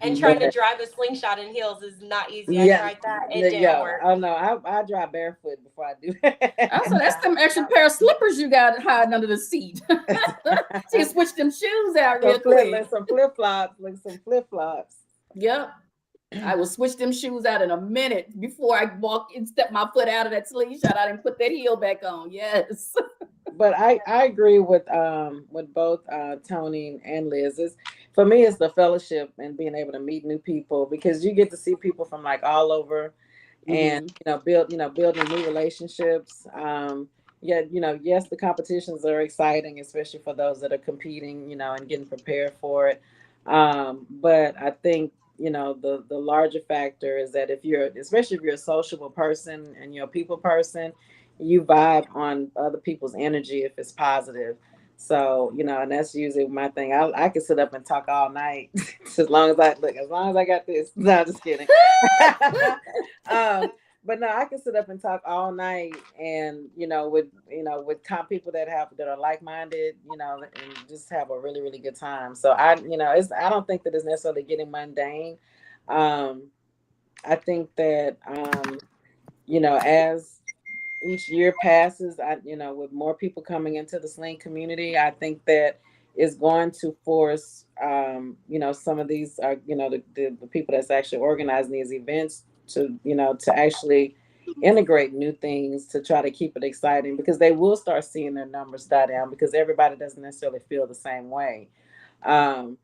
And trying to But drive a slingshot in heels is not easy. I yeah, tried that. It didn't work. oh no, I drive barefoot before I do. Also, that's them extra pair of slippers you got hiding under the seat. So you switch them shoes out real quick. Some flip flops, like some flip flops. Yep. I will switch them shoes out in a minute before I walk and step my foot out of that slingshot. I didn't put that heel back on. Yes. But I agree with both Tony and Liz. For me, it's the fellowship and being able to meet new people, because you get to see people from like all over, and building new relationships. Yeah, yes, the competitions are exciting, especially for those that are competing, and getting prepared for it. But I think the larger factor is that especially if you're a sociable person and you're a people person, you vibe on other people's energy if it's positive. So, and that's usually my thing. I can sit up and talk all night as long as I got this. No, just kidding. But no, I can sit up and talk all night, and with people that are like minded, and just have a really really good time. So I don't think that it's necessarily getting mundane. I think that as each year passes, with more people coming into the sling community, I think that is going to force, some of these, the people that's actually organizing these events to actually integrate new things to try to keep it exciting, because they will start seeing their numbers die down, because everybody doesn't necessarily feel the same way. Um,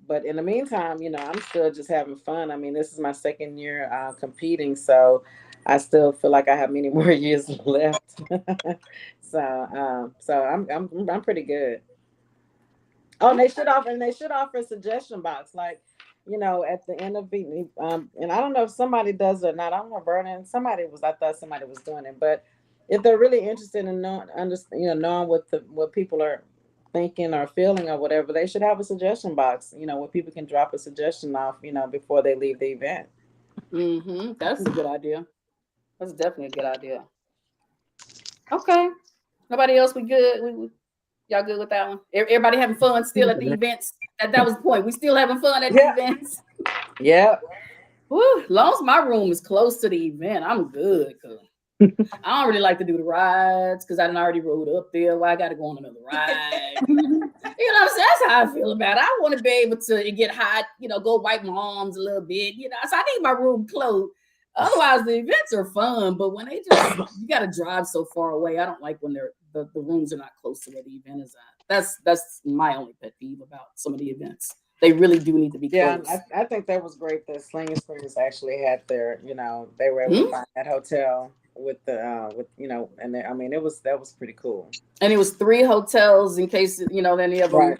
but in the meantime, I'm still just having fun. I mean, this is my second year competing, so I still feel like I have many more years left. So I'm pretty good. Oh, and they should offer a suggestion box, like, at the end of the and I don't know if somebody does it or not. I don't know, Vernon. I thought somebody was doing it, but if they're really interested in knowing what people are thinking or feeling or whatever, they should have a suggestion box, where people can drop a suggestion off, before they leave the event. That's a good idea. That's definitely a good idea. Okay. Nobody else? We good? Y'all good with that one? Everybody having fun still at the events? That was the point. We still having fun at the events? Yeah. Woo, long as my room is close to the event, I'm good. I don't really like to do the rides because I done already rode up there. Why I got to go on another ride? That's how I feel about it. I want to be able to get hot, go wipe my arms a little bit, So I need my room closed. Otherwise, the events are fun, but when you got to drive so far away. I don't like when the rooms are not close to where the event is at. That's my only pet peeve about some of the events. They really do need to be close. I think that was great that Sling Springs actually had their, they were able to find that hotel with and that was pretty cool. And it was 3 hotels in case any of them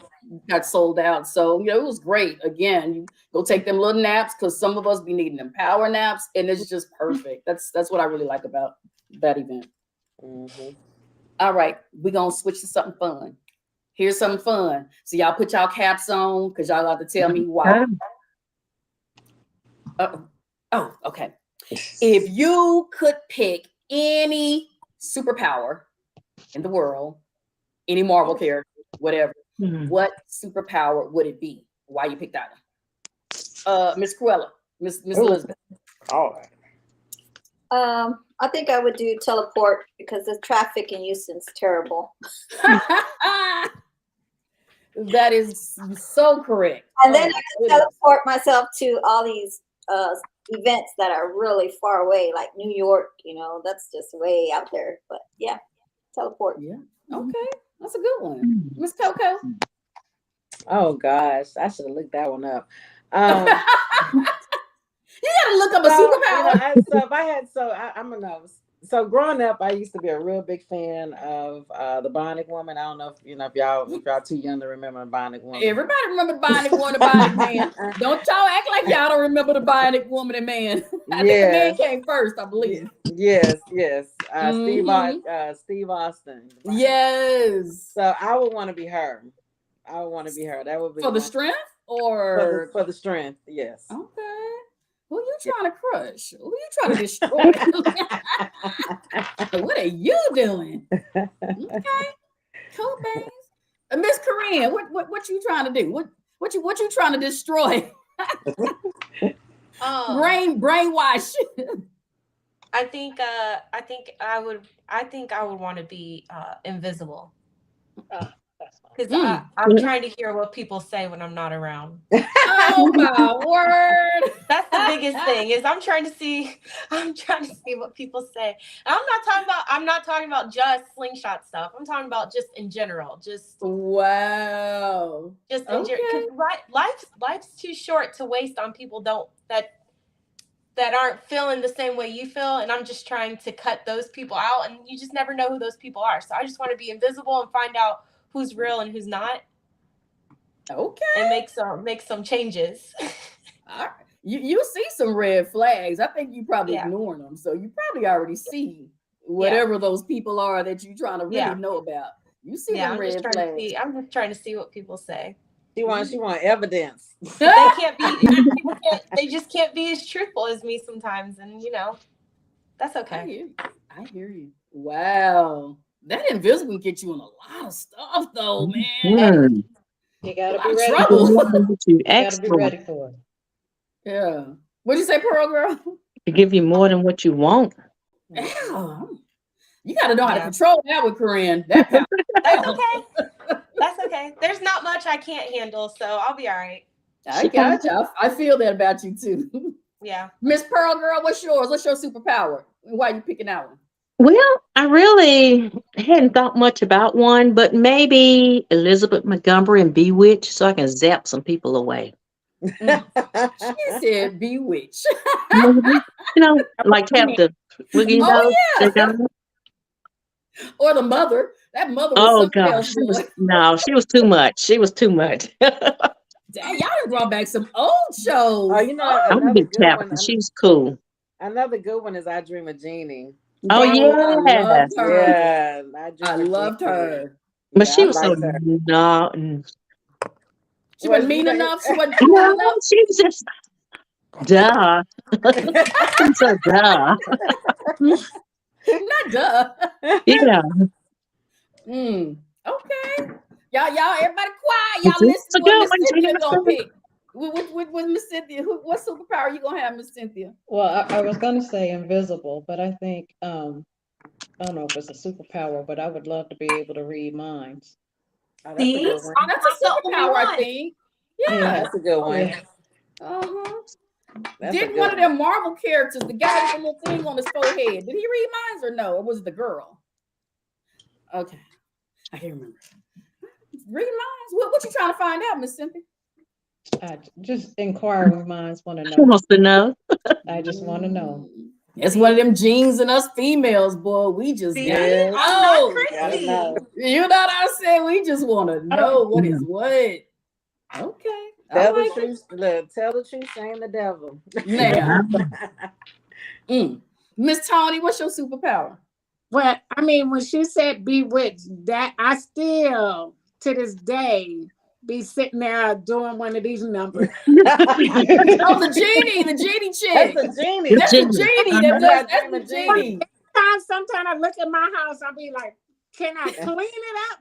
got sold out. So it was great. Again, you go take them little naps, because some of us be needing them power naps, and it's just perfect. That's what I really like about that event. All right, we're gonna switch to something fun. Here's something fun. So y'all put y'all caps on, because y'all have to tell me why. Oh, okay. If you could pick any superpower in the world, any Marvel character, whatever, what superpower would it be? Why you picked that one? Miss Cruella, Miss Elizabeth. All right. I think I would do teleport, because the traffic in Houston's terrible. That is so correct. And then I can teleport myself to all these events that are really far away, like New York. That's just way out there. But yeah, teleport. Yeah. Okay, that's a good one, Miss Coco. Oh gosh, I should have looked that one up. You gotta look up a superpower. So if I had, I'm gonna know. So growing up, I used to be a real big fan of the Bionic Woman. I don't know if y'all too young to remember the Bionic Woman. Everybody remember the Bionic Woman, the Bionic Man. Don't y'all act like y'all don't remember the Bionic Woman and Man. I think the man came first, I believe. Yes. Steve Austin. Yes. So I would want to be her. That would be for the strength or for the strength. Yes. Okay. Who you trying to crush? Who you trying to destroy? What are you doing? Okay. Cool, babe. Miss Corinne, what you trying to do? What you trying to destroy? Brainwash. I think I would want to be invisible. Because I'm trying to hear what people say when I'm not around. Oh my word! That's the biggest thing. Is I'm trying to see what people say. And I'm not talking about just slingshot stuff. I'm talking about just in general. Just wow. Just in general. Because life's too short to waste on people that aren't feeling the same way you feel, and I'm just trying to cut those people out, and you just never know who those people are. So I just want to be invisible and find out who's real and who's not. Okay. And make some changes. All right. You see some red flags. I think you probably ignoring them. So you probably already see whatever those people are that you're trying to really know about. You see them red flags. I'm just trying to see what people say. She want evidence. They just can't be as truthful as me sometimes, and that's okay. I hear you. Wow. That invisible get you in a lot of stuff though, man. You gotta be ready. You gotta be ready for it. Yeah. What'd you say, Pearl Girl? To give you more than what you want. Yeah. You gotta know how to control that with Corinne. That's okay. That's okay. There's not much I can't handle, so I'll be all right. I got you. I feel that about you too. Yeah. Miss Pearl Girl, what's yours? What's your superpower? Why are you picking that one? Well, I really hadn't thought much about one, but maybe Elizabeth Montgomery and Bewitched, so I can zap some people away. She said Bewitched. Like Captain. Or the mother. That mother was something else. She was too much. She was too much. Dang, y'all done brought back some old shows. I'm a big Captain. She's cool. Another good one is I Dream of Jeannie. Oh yeah, I loved her. Yeah, I loved her. But she was so She wasn't mean enough. She wasn't she was just duh. So duh. Not duh. Yeah. Okay. Y'all, everybody quiet. Y'all listen to what Miss Cynthia gonna pick. With Miss Cynthia, what superpower you gonna have, Miss Cynthia? Well, I was gonna say invisible, but I think I don't know if it's a superpower, but I would love to be able to read minds. That's a superpower, I think. Yeah, that's a good one. Yeah. Did one of them Marvel characters, the guy with the little thing on his forehead, did he read minds or no? Or was it the girl? Okay, I can't remember. Read minds. What you trying to find out, Miss Cynthia? Just inquiring minds want to know. Who wants to know? I just want to know. It's one of them genes in us females, boy. We just You know what I'm saying? We just want to know what is what. Okay. Tell the truth. Tell the truth, shame the devil. Now, Miss Tony, what's your superpower? Well, I mean, when she said bewitched, that I still to this day be sitting there doing one of these numbers. the genie chick. That's the genie. That's the genie. Sometimes I look at my house, I'll be like, can I clean it up?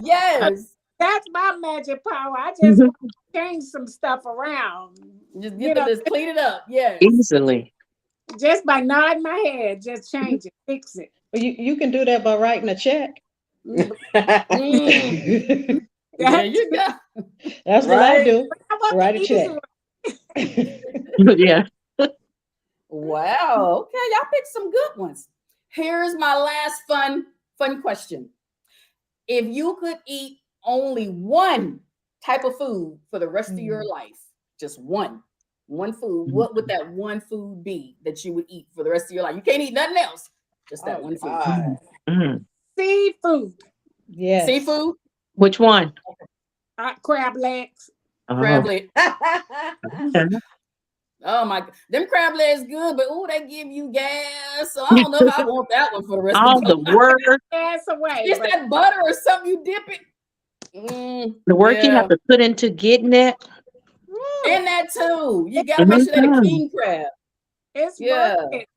Yes. That's my magic power. I just want to change some stuff around. Just just clean it up. Yes. Easily. Just by nodding my head, just change it, fix it. Well, you can do that by writing a check. There you go. That's what I do. Write a check. Yeah. Wow. Okay, y'all picked some good ones. Here's my last fun question. If you could eat only one type of food for the rest of your life, just one food, what would that one food be that you would eat for the rest of your life? You can't eat nothing else, just that one food. Seafood. Yes. Seafood? Which one? Crab legs. Crab leg. Oh my, them crab legs good, but they give you gas. So I don't know if I want that one for the rest of the work. Gas away. It's that butter or something you dip it. The work you have to put into getting it. And that too. You gotta make sure that a king crab. It's worth it.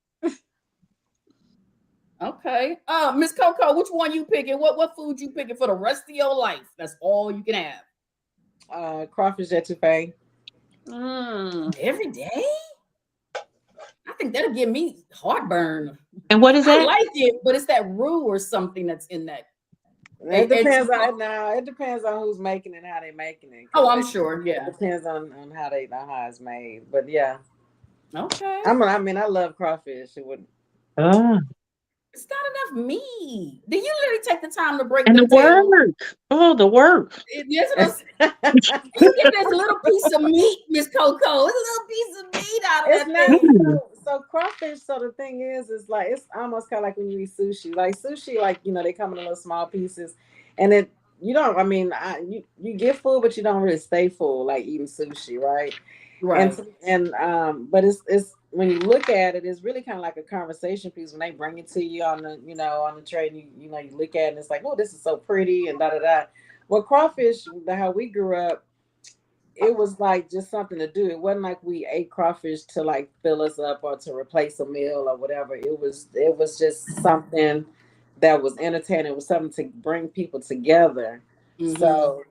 Okay. Miss Coco, which one you picking? What food you picking for the rest of your life? That's all you can have. Crawfish etouffee. Every day? I think that'll give me heartburn. And what is that? I like it, but it's that roux or something that's in that. It depends it depends on who's making it, how they making it. Oh, I'm sure. Yeah. It depends on how it's made. But yeah. Okay. I love crawfish. It would. It's not enough meat. Do you literally take the time to break and the tail? work? Oh, the work. You get this little piece of meat, Miss Coco. It's a little piece of meat out of that thing. So crawfish. So the thing is like it's almost kind of like when you eat sushi. Like sushi, like they come in little small pieces, and then you don't. You get full, but you don't really stay full like eating sushi, right? Right. But it's when you look at it, it's really kind of like a conversation piece when they bring it to you on the on the tray. And you look at it and it's like, oh, this is so pretty and da da da. Well, crawfish, how we grew up, it was like just something to do. It wasn't like we ate crawfish to like fill us up or to replace a meal or whatever. It was just something that was entertaining. It was something to bring people together. Mm-hmm. So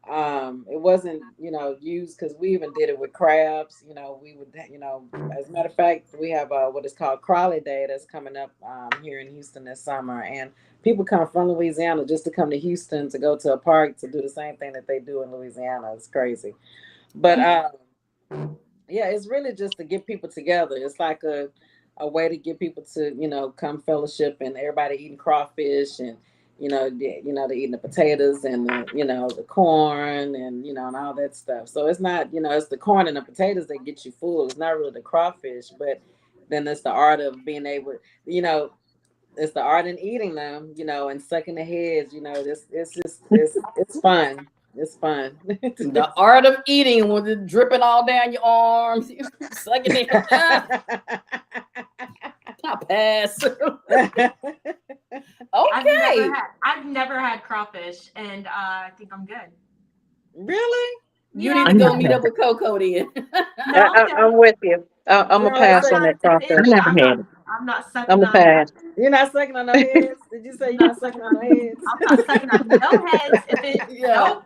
it wasn't used because we even did it with crabs. We would as a matter of fact, we have what is called Crawley Day that's coming up here in Houston this summer, and people come from Louisiana just to come to Houston to go to a park to do the same thing that they do in Louisiana. It's crazy, but yeah, it's really just to get people together. It's like a way to get people to come fellowship, and everybody eating crawfish and they're eating the potatoes and the corn and and all that stuff. So it's not it's the corn and the potatoes that get you full. It's not really the crawfish, but then it's the art of being able it's the art in eating them and sucking the heads. It's fun. It's fun. The art of eating with it dripping all down your arms, sucking it. I pass. Okay. I've never had crawfish, and I think I'm good. Really? You need to go meet up with Coco then. I'm with you. I'm a pass on that crawfish. I never had it. I'm not sucking. I'm a pass. You're not sucking on no heads. Did you say you're not sucking on no heads? I'm not sucking on no heads. Nope.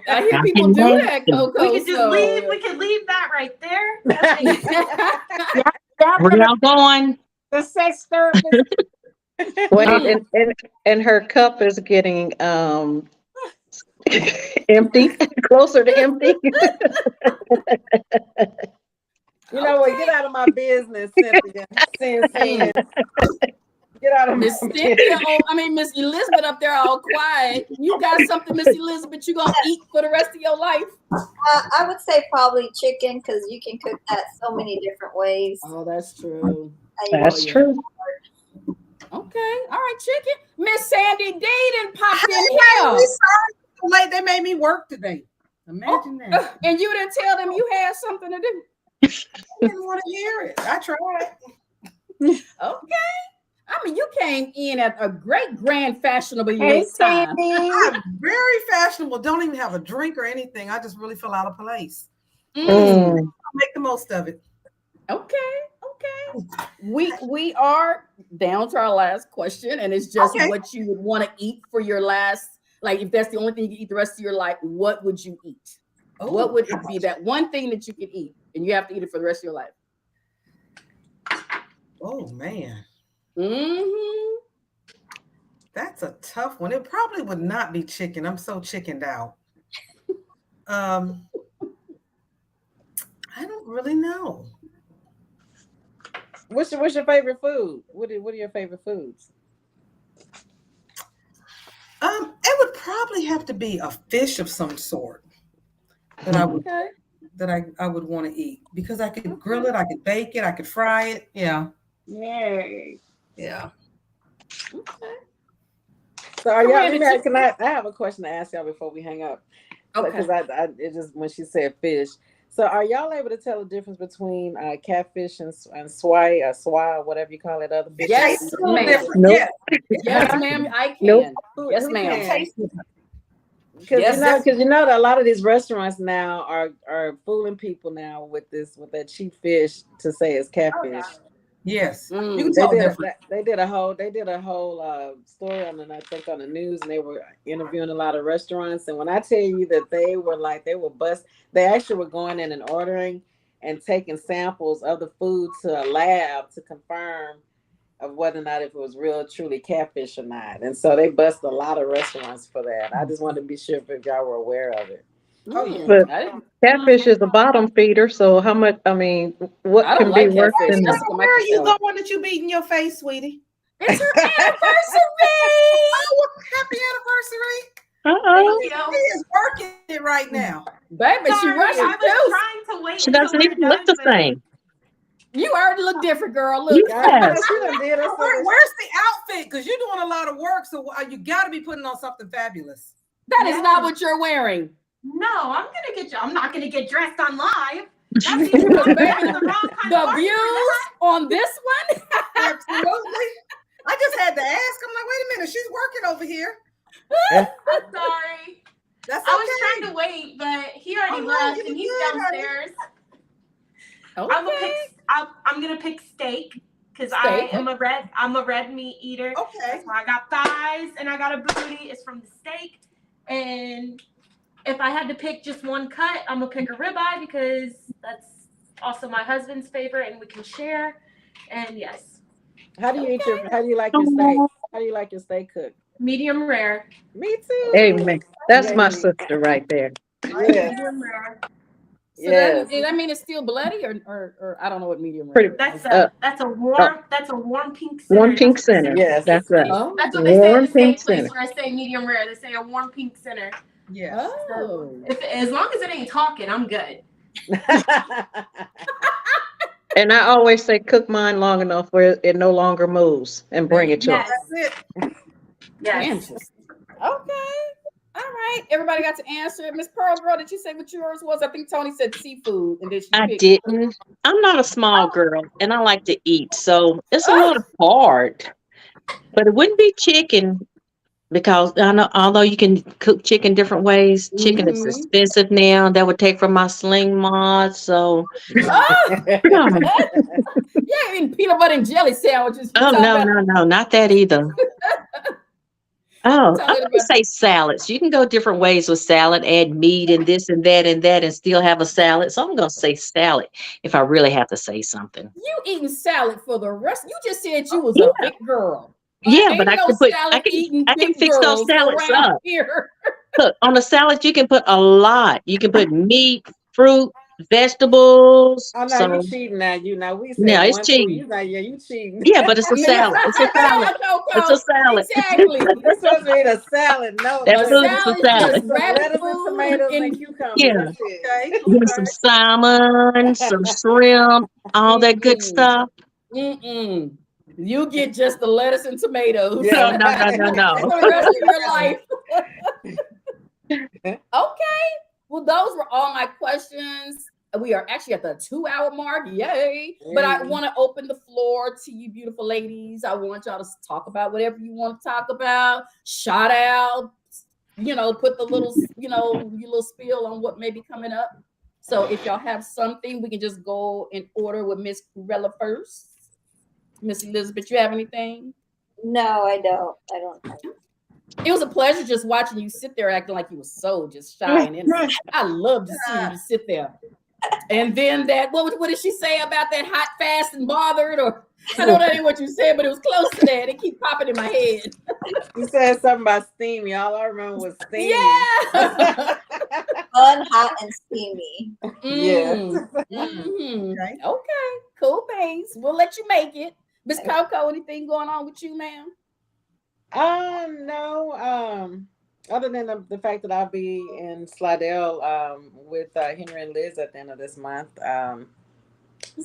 I hear people do that, Coco. We could just leave. We could leave that right there. Where y'all going? The sex therapist. And her cup is getting empty, closer to empty. You know what? Get out of my business, Cynthia. Get out of Miss Cynthia. Miss Elizabeth up there all quiet. You got something, Miss Elizabeth, you gonna eat for the rest of your life? I would say probably chicken, because you can cook that so many different ways. Oh, that's true. That's true. Okay, all right, chicken. Miss Sandy Dayton popped in here. Late, they made me work today. Imagine that. And you didn't tell them you had something to do. I didn't want to hear it. I tried. Okay. You came in at a great, grand, fashionable late time. I'm very fashionable. Don't even have a drink or anything. I just really feel out of place. Mm. I'll make the most of it. Okay. We are down to our last question, and it's just what you would want to eat for your last, like if that's the only thing you eat the rest of your life, what would you eat? Oh, what would it be, that one thing that you could eat and you have to eat it for the rest of your life? Oh man. Mm-hmm. That's a tough one. It probably would not be chicken. I'm so chickened out. I don't really know. What's your favorite food? What are your favorite foods? It would probably have to be a fish of some sort that I would I would want to eat because I could grill it, I could bake it, I could fry it. Yeah. Yay. Yeah. Okay. So are y'all? I have a question to ask y'all before we hang up. Okay. Because it just when she said fish. So are y'all able to tell the difference between catfish and swai, whatever you call it, other fish? Yes, ma'am. Nope. Yes, ma'am. I can. Nope. Yes, ma'am. Because that a lot of these restaurants now are fooling people now with that cheap fish to say it's catfish. Yes, They did a whole story on it, I think, on the news, and they were interviewing a lot of restaurants. And when I tell you that they were bust, they actually were going in and ordering and taking samples of the food to a lab to confirm of whether or not if it was real, truly catfish or not. And so they bust a lot of restaurants for that. I just wanted to be sure if y'all were aware of it. Oh yeah. But catfish is a bottom feeder, so how much? I mean, what can be worse than that? Where are you going that you beating your face, sweetie? It's her anniversary. Oh, happy anniversary! She is working it right now, baby. She rushing I was trying to wait. She doesn't even look the same. You already look different, girl. Look. Yes. Where's the outfit? Because you're doing a lot of work, so you got to be putting on something fabulous. That is not what you're wearing. No, I'm not gonna get dressed on live. That's the views on this one. Absolutely. I just had to ask. I'm like, wait a minute, she's working over here. I'm sorry. That's okay. I was trying to wait, but he already left and he's downstairs. Okay. I'm gonna pick steak because I'm a red meat eater. Okay. So I got thighs and I got a booty. It's from the steak. And if I had to pick just one cut, I'm gonna pick a ribeye because that's also my husband's favorite and we can share. And yes. How do you like your steak? How do you like your steak cooked? Medium rare. Me too. Amen. That's my sister right there. Yes. Medium rare. So does that mean it's still bloody or I don't know what medium rare is. That's a warm pink center. Warm pink center. Yes. That's right. Oh. That's what they say in the pink steak place center. when I say medium rare. They say a warm pink center. Yeah. Oh. As long as it ain't talking, I'm good. And I always say, cook mine long enough where it no longer moves, and bring it to Yes. us. That's it. Yes. Okay. All right. Everybody got to answer it. Miss Pearl Girl, did you say what yours was? I think Tony said seafood. And then I didn't. I'm not a small girl, and I like to eat, so it's a little hard. But it wouldn't be chicken because I know, although you can cook chicken different ways, chicken is expensive now. That would take from my sling mod. So, yeah, and peanut butter and jelly sandwiches. no, not that either. Oh, I'm gonna say salads. You can go different ways with salad, add meat and this and that, and still have a salad. So I'm gonna say salad if I really have to say something. You eating salad for the rest? You just said you was a big girl. Yeah, but I can fix those salads up. Here. Look, on a salad you can put a lot. You can put meat, fruit, vegetables. Oh no, you cheating now. It's cheating. You cheating. Yeah, but it's a salad. It's a salad. It's a salad. Exactly. It's supposed to be a salad. No, absolutely, it's a salad. Lettuce and tomatoes and cucumbers. Yeah. Okay. With some salmon, some shrimp, all that good stuff. You get just the lettuce and tomatoes. No. For the rest of your life. Okay. Well, those were all my questions. We are actually at the 2-hour mark. Yay. But I want to open the floor to you beautiful ladies. I want y'all to talk about whatever you want to talk about. Shout out, put the little, your little spiel on what may be coming up. So if y'all have something, we can just go in order with Miss Corella first. Miss Elizabeth, you have anything? No, I don't. It was a pleasure just watching you sit there acting like you were so just shy and innocent. I love to see you sit there. And then what did she say about that hot, fast, and bothered? Or I know that ain't what you said, but it was close to that. It keep popping in my head. You said something about steamy. All I remember was steamy. Yeah. Fun, hot, and steamy. Yes. Okay. Cool, Pace. We'll let you make it. Miss Coco, anything going on with you, ma'am? No. Other than the fact that I'll be in Slidell with Henry and Liz at the end of this month.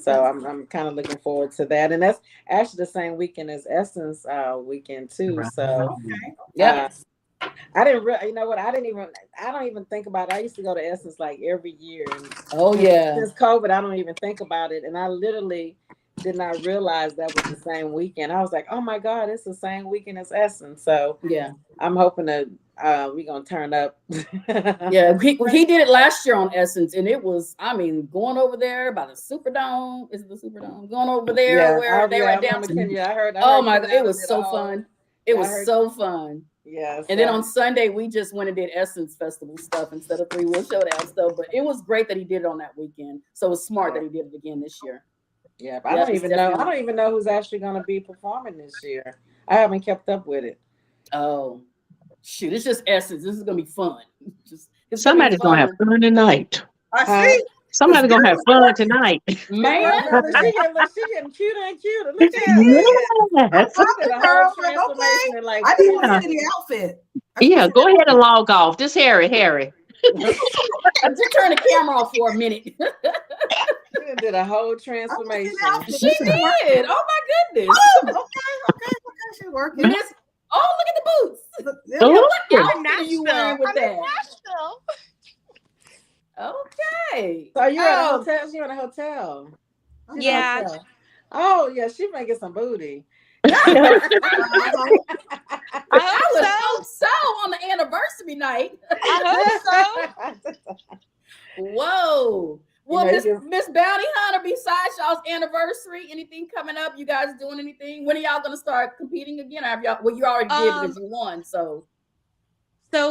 So I'm kind of looking forward to that, and that's actually the same weekend as Essence weekend too. So yeah, I didn't really, you know what? I don't even think about it. I used to go to Essence like every year, and since COVID, I don't even think about it. And I literally did not realize that was the same weekend. I was like, oh my God, it's the same weekend as Essence. So yeah. I'm hoping that we're gonna turn up. Yeah, he did it last year on Essence, and it was, I mean, going over there by the Superdome. Is it the Superdome? Going over there where they were at downtown. I heard Oh my God, it Kenyatta was did so all. fun. It was so fun. Yes. And then on Sunday, we just went and did Essence Festival stuff instead of Three Wheel Showdown stuff. But it was great that he did it on that weekend. So it was smart that he did it again this year. Yeah, but I don't even know. I don't even know who's actually going to be performing this year. I haven't kept up with it. Oh, shoot! It's just Essence. This is gonna be fun. Somebody's gonna have fun tonight. I see. Somebody's gonna have fun tonight. Man, she getting cuter and cuter. Look at her. Yes. I did a whole transformation in like I didn't want to see the outfit. Yeah, go ahead and log off. This Harry. Just turn the camera off for a minute. She did a whole transformation. She did. Oh my goodness. Oh, okay. She's working. Look at the boots. Yeah, what are you wearing with that? Okay. So you're at a hotel? You're in a hotel. Yeah. Oh yeah, she might get some booty. I would hope so on the anniversary night. I hope so. Whoa. Well, Miss Bounty Hunter, besides y'all's anniversary, anything coming up? You guys doing anything? When are y'all gonna start competing again? Have y'all? Well, you already did because you won. So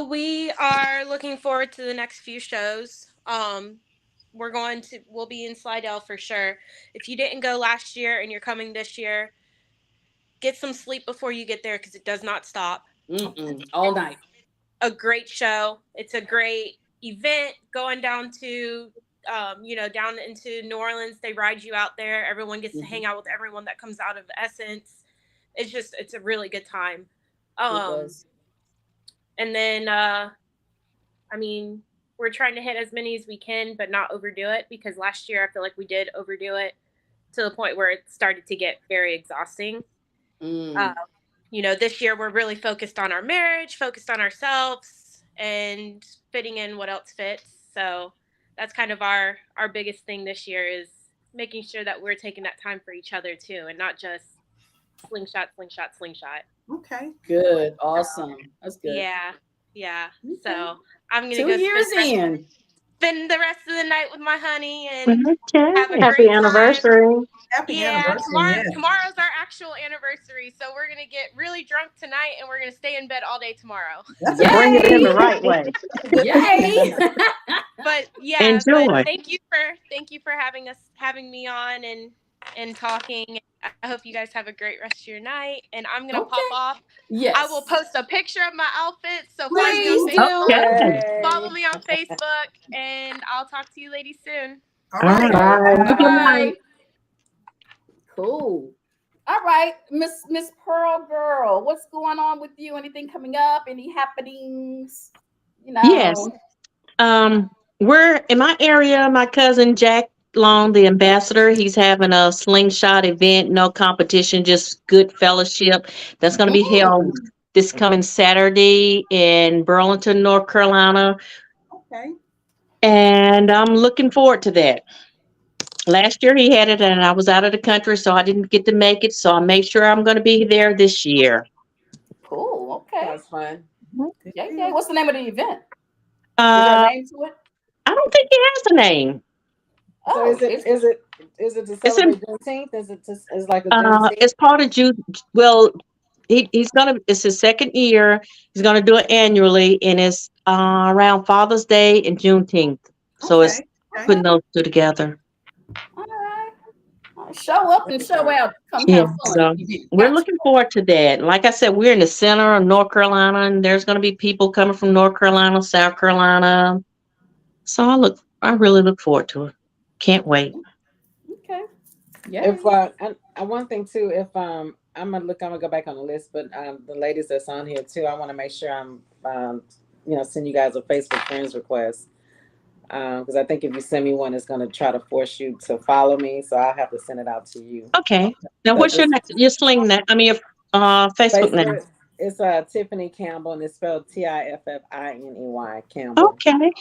we are looking forward to the next few shows. We'll be in Slidell for sure. If you didn't go last year and you're coming this year, get some sleep before you get there because it does not stop. All night. A great show. It's a great event going down to down into New Orleans. They ride you out there. Everyone gets to hang out with everyone that comes out of Essence. It's a really good time. And then, we're trying to hit as many as we can, but not overdo it because last year I feel like we did overdo it to the point where it started to get very exhausting. This year we're really focused on our marriage, focused on ourselves, and fitting in what else fits. So that's kind of our biggest thing this year is making sure that we're taking that time for each other too, and not just slingshot. Okay. Good. Awesome. That's good. Yeah. So I'm gonna 2 go years spend the rest of the night with my honey and have a Happy great anniversary. time. Happy anniversary. Tomorrow's our actual anniversary, so we're gonna get really drunk tonight and we're gonna stay in bed all day tomorrow. Bring it in the right way. Yay! But yeah, enjoy. Thank you for having me on and talking. I hope you guys have a great rest of your night. And I'm gonna pop off. Yes. I will post a picture of my outfit. So follow me on Facebook, and I'll talk to you ladies soon. All right. Bye. Cool. All right, Miss Pearl Girl, what's going on with you? Anything coming up? Any happenings? Yes. We're in my area. My cousin Jack Long, the ambassador, he's having a slingshot event, no competition, just good fellowship. That's going to be held this coming Saturday in Burlington, North Carolina. Okay. And I'm looking forward to that. Last year he had it and I was out of the country, so I didn't get to make it. So I made sure I'm going to be there this year. Cool. Okay. That's fun. Yeah. What's the name of the event? Is there a name to it? I don't think it has a name. So is it to celebrate Juneteenth? Is like a Juneteenth? It's part of June. Well, it's his second year. He's gonna do it annually, and it's around Father's Day and Juneteenth. So it's putting those two together. All right. Show up and show out. Come have fun. So we're looking forward to that. Like I said, we're in the center of North Carolina, and there's going to be people coming from North Carolina, South Carolina. So I really look forward to it. Can't wait. Okay. Yeah. And one thing too, if I'm gonna go back on the list, but the ladies that's on here too, I want to make sure I'm send you guys a Facebook friends request. Because I think if you send me one, it's going to try to force you to follow me. So I'll have to send it out to you. Okay. Now, But what's your sling name? I mean, your Facebook name. Facebook, it's Tiffany Campbell, and it's spelled Tiffiny Campbell. Okay.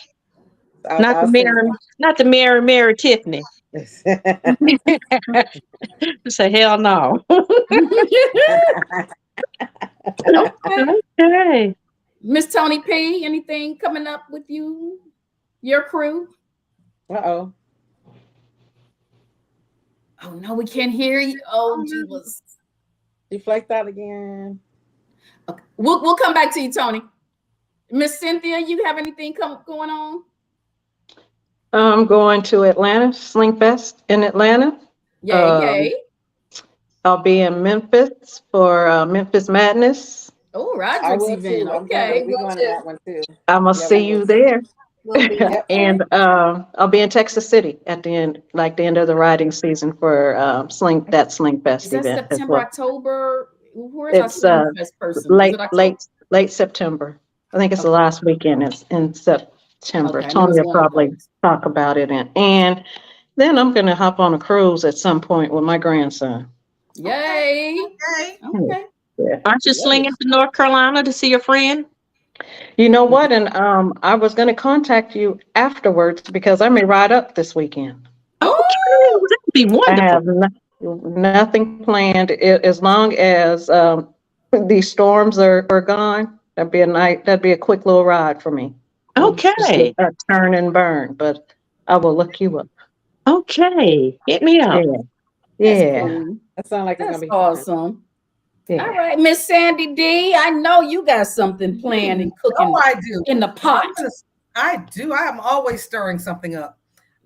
So Not the Mary Tiffany. Say hell no. Okay. Miss Tony P, anything coming up with you? Your crew? Uh-oh. Oh no, we can't hear you. Oh, Jesus. Deflect out again. Okay. We'll come back to you, Tony. Miss Cynthia, you have anything going on? I'm going to Atlanta, Slingfest in Atlanta. Yay. I'll be in Memphis for Memphis Madness. Oh, Roderick's event. Okay. We're going to that one too. I'm going to see you there. And I'll be in Texas City at the end of the riding season for Slingfest Is that event. September, October? Where is it's our Slingfest person? late September. I think it's the last weekend. It's in September. Okay, Tony will probably talk about it. And then I'm going to hop on a cruise at some point with my grandson. Yay. Okay. Yeah. Aren't you slinging to North Carolina to see your friend? You know what? And I was going to contact you afterwards because I may ride up this weekend. Okay, that would be wonderful. I have nothing planned. As long as these storms are gone, that'd be a quick little ride for me. Okay. A turn and burn, but I will look you up. Okay, hit me up. Yeah. Cool. That sounds like it's That's gonna be awesome. Yeah. All right, Miss Sandy D, I know you got something planned and cooking. Oh, I do. In the pot. I do. I am always stirring something up.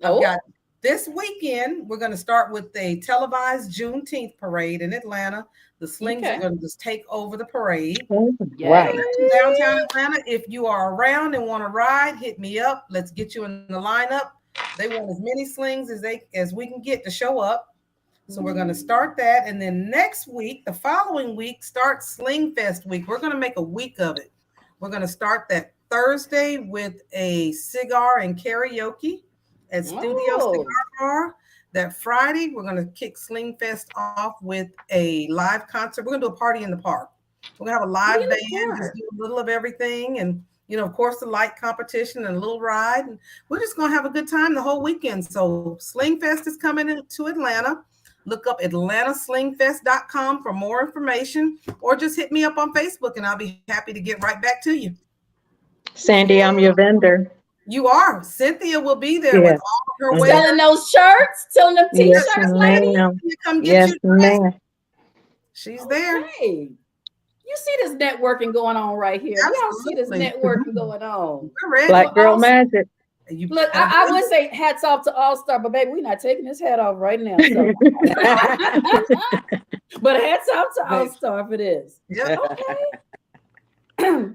I've got this weekend, we're going to start with a televised Juneteenth parade in Atlanta. The Slings are going to just take over the parade. Right. Downtown Atlanta. If you are around and want to ride, hit me up. Let's get you in the lineup. They want as many slings as we can get to show up. So we're going to start that. And then next week, the following week, start Sling Fest week. We're going to make a week of it. We're going to start that Thursday with a cigar and karaoke at Studio Cigar Bar. That Friday, we're going to kick Sling Fest off with a live concert. We're going to do a party in the park. We're going to have a live band, just do a little of everything. And, of course, the light competition and a little ride. And we're just going to have a good time the whole weekend. So Sling Fest is coming to Atlanta. Look up atlantaslingfest.com for more information, or just hit me up on Facebook and I'll be happy to get right back to you. Sandy, I'm your vendor. You are. Cynthia will be there with all of her wares. Selling those shirts, selling them t-shirts, lady. Come get you. Ma'am. She's there. Hey, you see this networking going on right here. Y'all see this networking going on. We're ready. Black Girl Magic. Look, I would say hats off to All Star, but baby, we're not taking this hat off right now. So. But hats off to All Star for this. Yeah. Okay.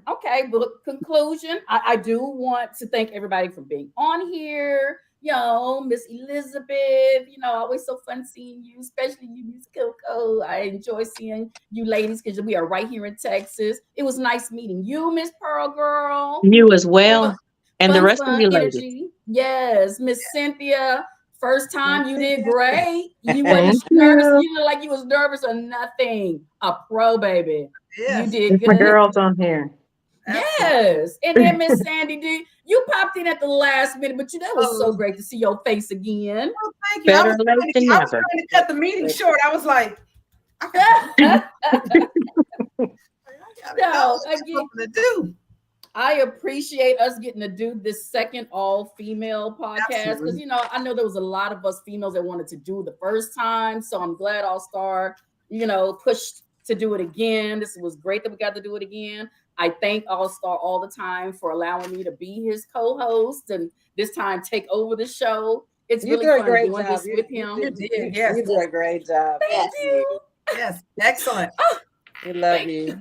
Okay, but conclusion, I do want to thank everybody for being on here. Miss Elizabeth, always so fun seeing you, especially you, Miss Coco. I enjoy seeing you ladies because we are right here in Texas. It was nice meeting you, Miss Pearl Girl. You as well. And the rest of you ladies. Yes, Miss Cynthia. First time you did great. You weren't nervous. You look like you was nervous or nothing. A pro, baby. Yes. You did good. My girls on here. Yes. And then Miss Sandy D, you popped in at the last minute, but that was so great to see your face again. Well, thank you. I was trying to cut the meeting short. I was like, I appreciate us getting to do this second all-female podcast because, I know there was a lot of us females that wanted to do the first time. So I'm glad All Star, pushed to do it again. This was great that we got to do it again. I thank All Star all the time for allowing me to be his co-host and this time take over the show. It's really fun doing this with him. You did. Yes. You did a great job. Thank you. Yes, excellent. We love you.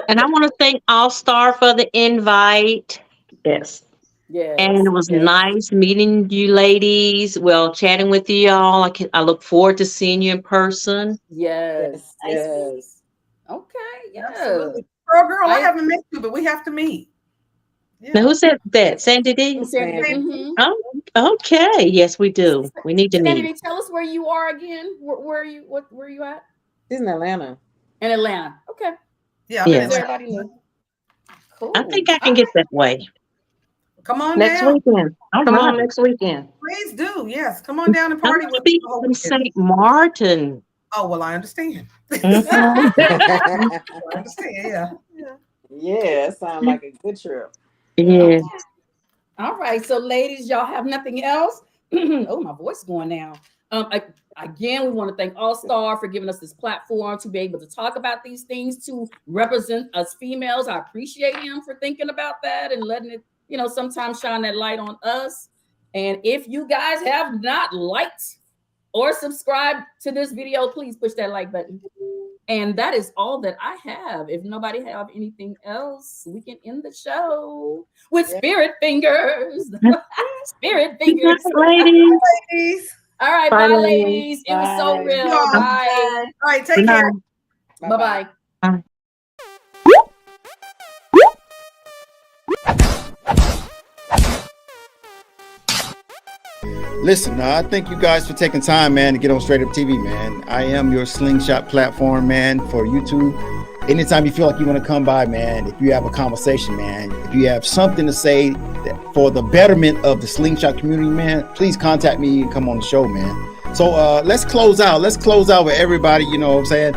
And I want to thank All Star for the invite. Yes. Yes. And it was nice meeting you ladies. Well, chatting with you all. I look forward to seeing you in person. Yes. Nice Yes. Okay. Yeah. Absolutely. Girl, I haven't met you, but we have to meet. Now, Yeah. who said that? Sandy D? Sandy, Oh, okay. Yes, we do. We need to Sandy meet. D, tell us where you are again. Where are you? Where are you at? She's in Atlanta. In Atlanta. Okay. Yeah. I'm in Yes. Atlanta. Everybody knew. Cool. I think I can get that way. Come on Next down. weekend. All Come on right. next weekend. Please do. Yes. Come on down and I'm party gonna with be us. in St. Martin. Oh, well, I understand. Mhm. I understand. Yeah. Yeah, it sounds like a good trip. Yes. All right. So, ladies, y'all have nothing else? Oh, my voice is going down. Again, we want to thank All Star for giving us this platform to be able to talk about these things, to represent us females. I appreciate him for thinking about that and letting it, sometimes shine that light on us. And if you guys have not liked or subscribed to this video, please push that like button. And that is all that I have. If nobody have anything else, we can end the show with spirit fingers. Spirit fingers. Ladies. All right, bye, ladies. It was so real. Bye. All right, take care. Bye-bye. Bye. Listen, I thank you guys for taking time, man, to get on Straight Up TV, man. I am your Slingshot platform, man, for YouTube. Anytime you feel like you want to come by, man, if you have a conversation, man, if you have something to say for the betterment of the Slingshot community, man, please contact me and come on the show, man. So let's close out. Let's close out with everybody, you know what I'm saying?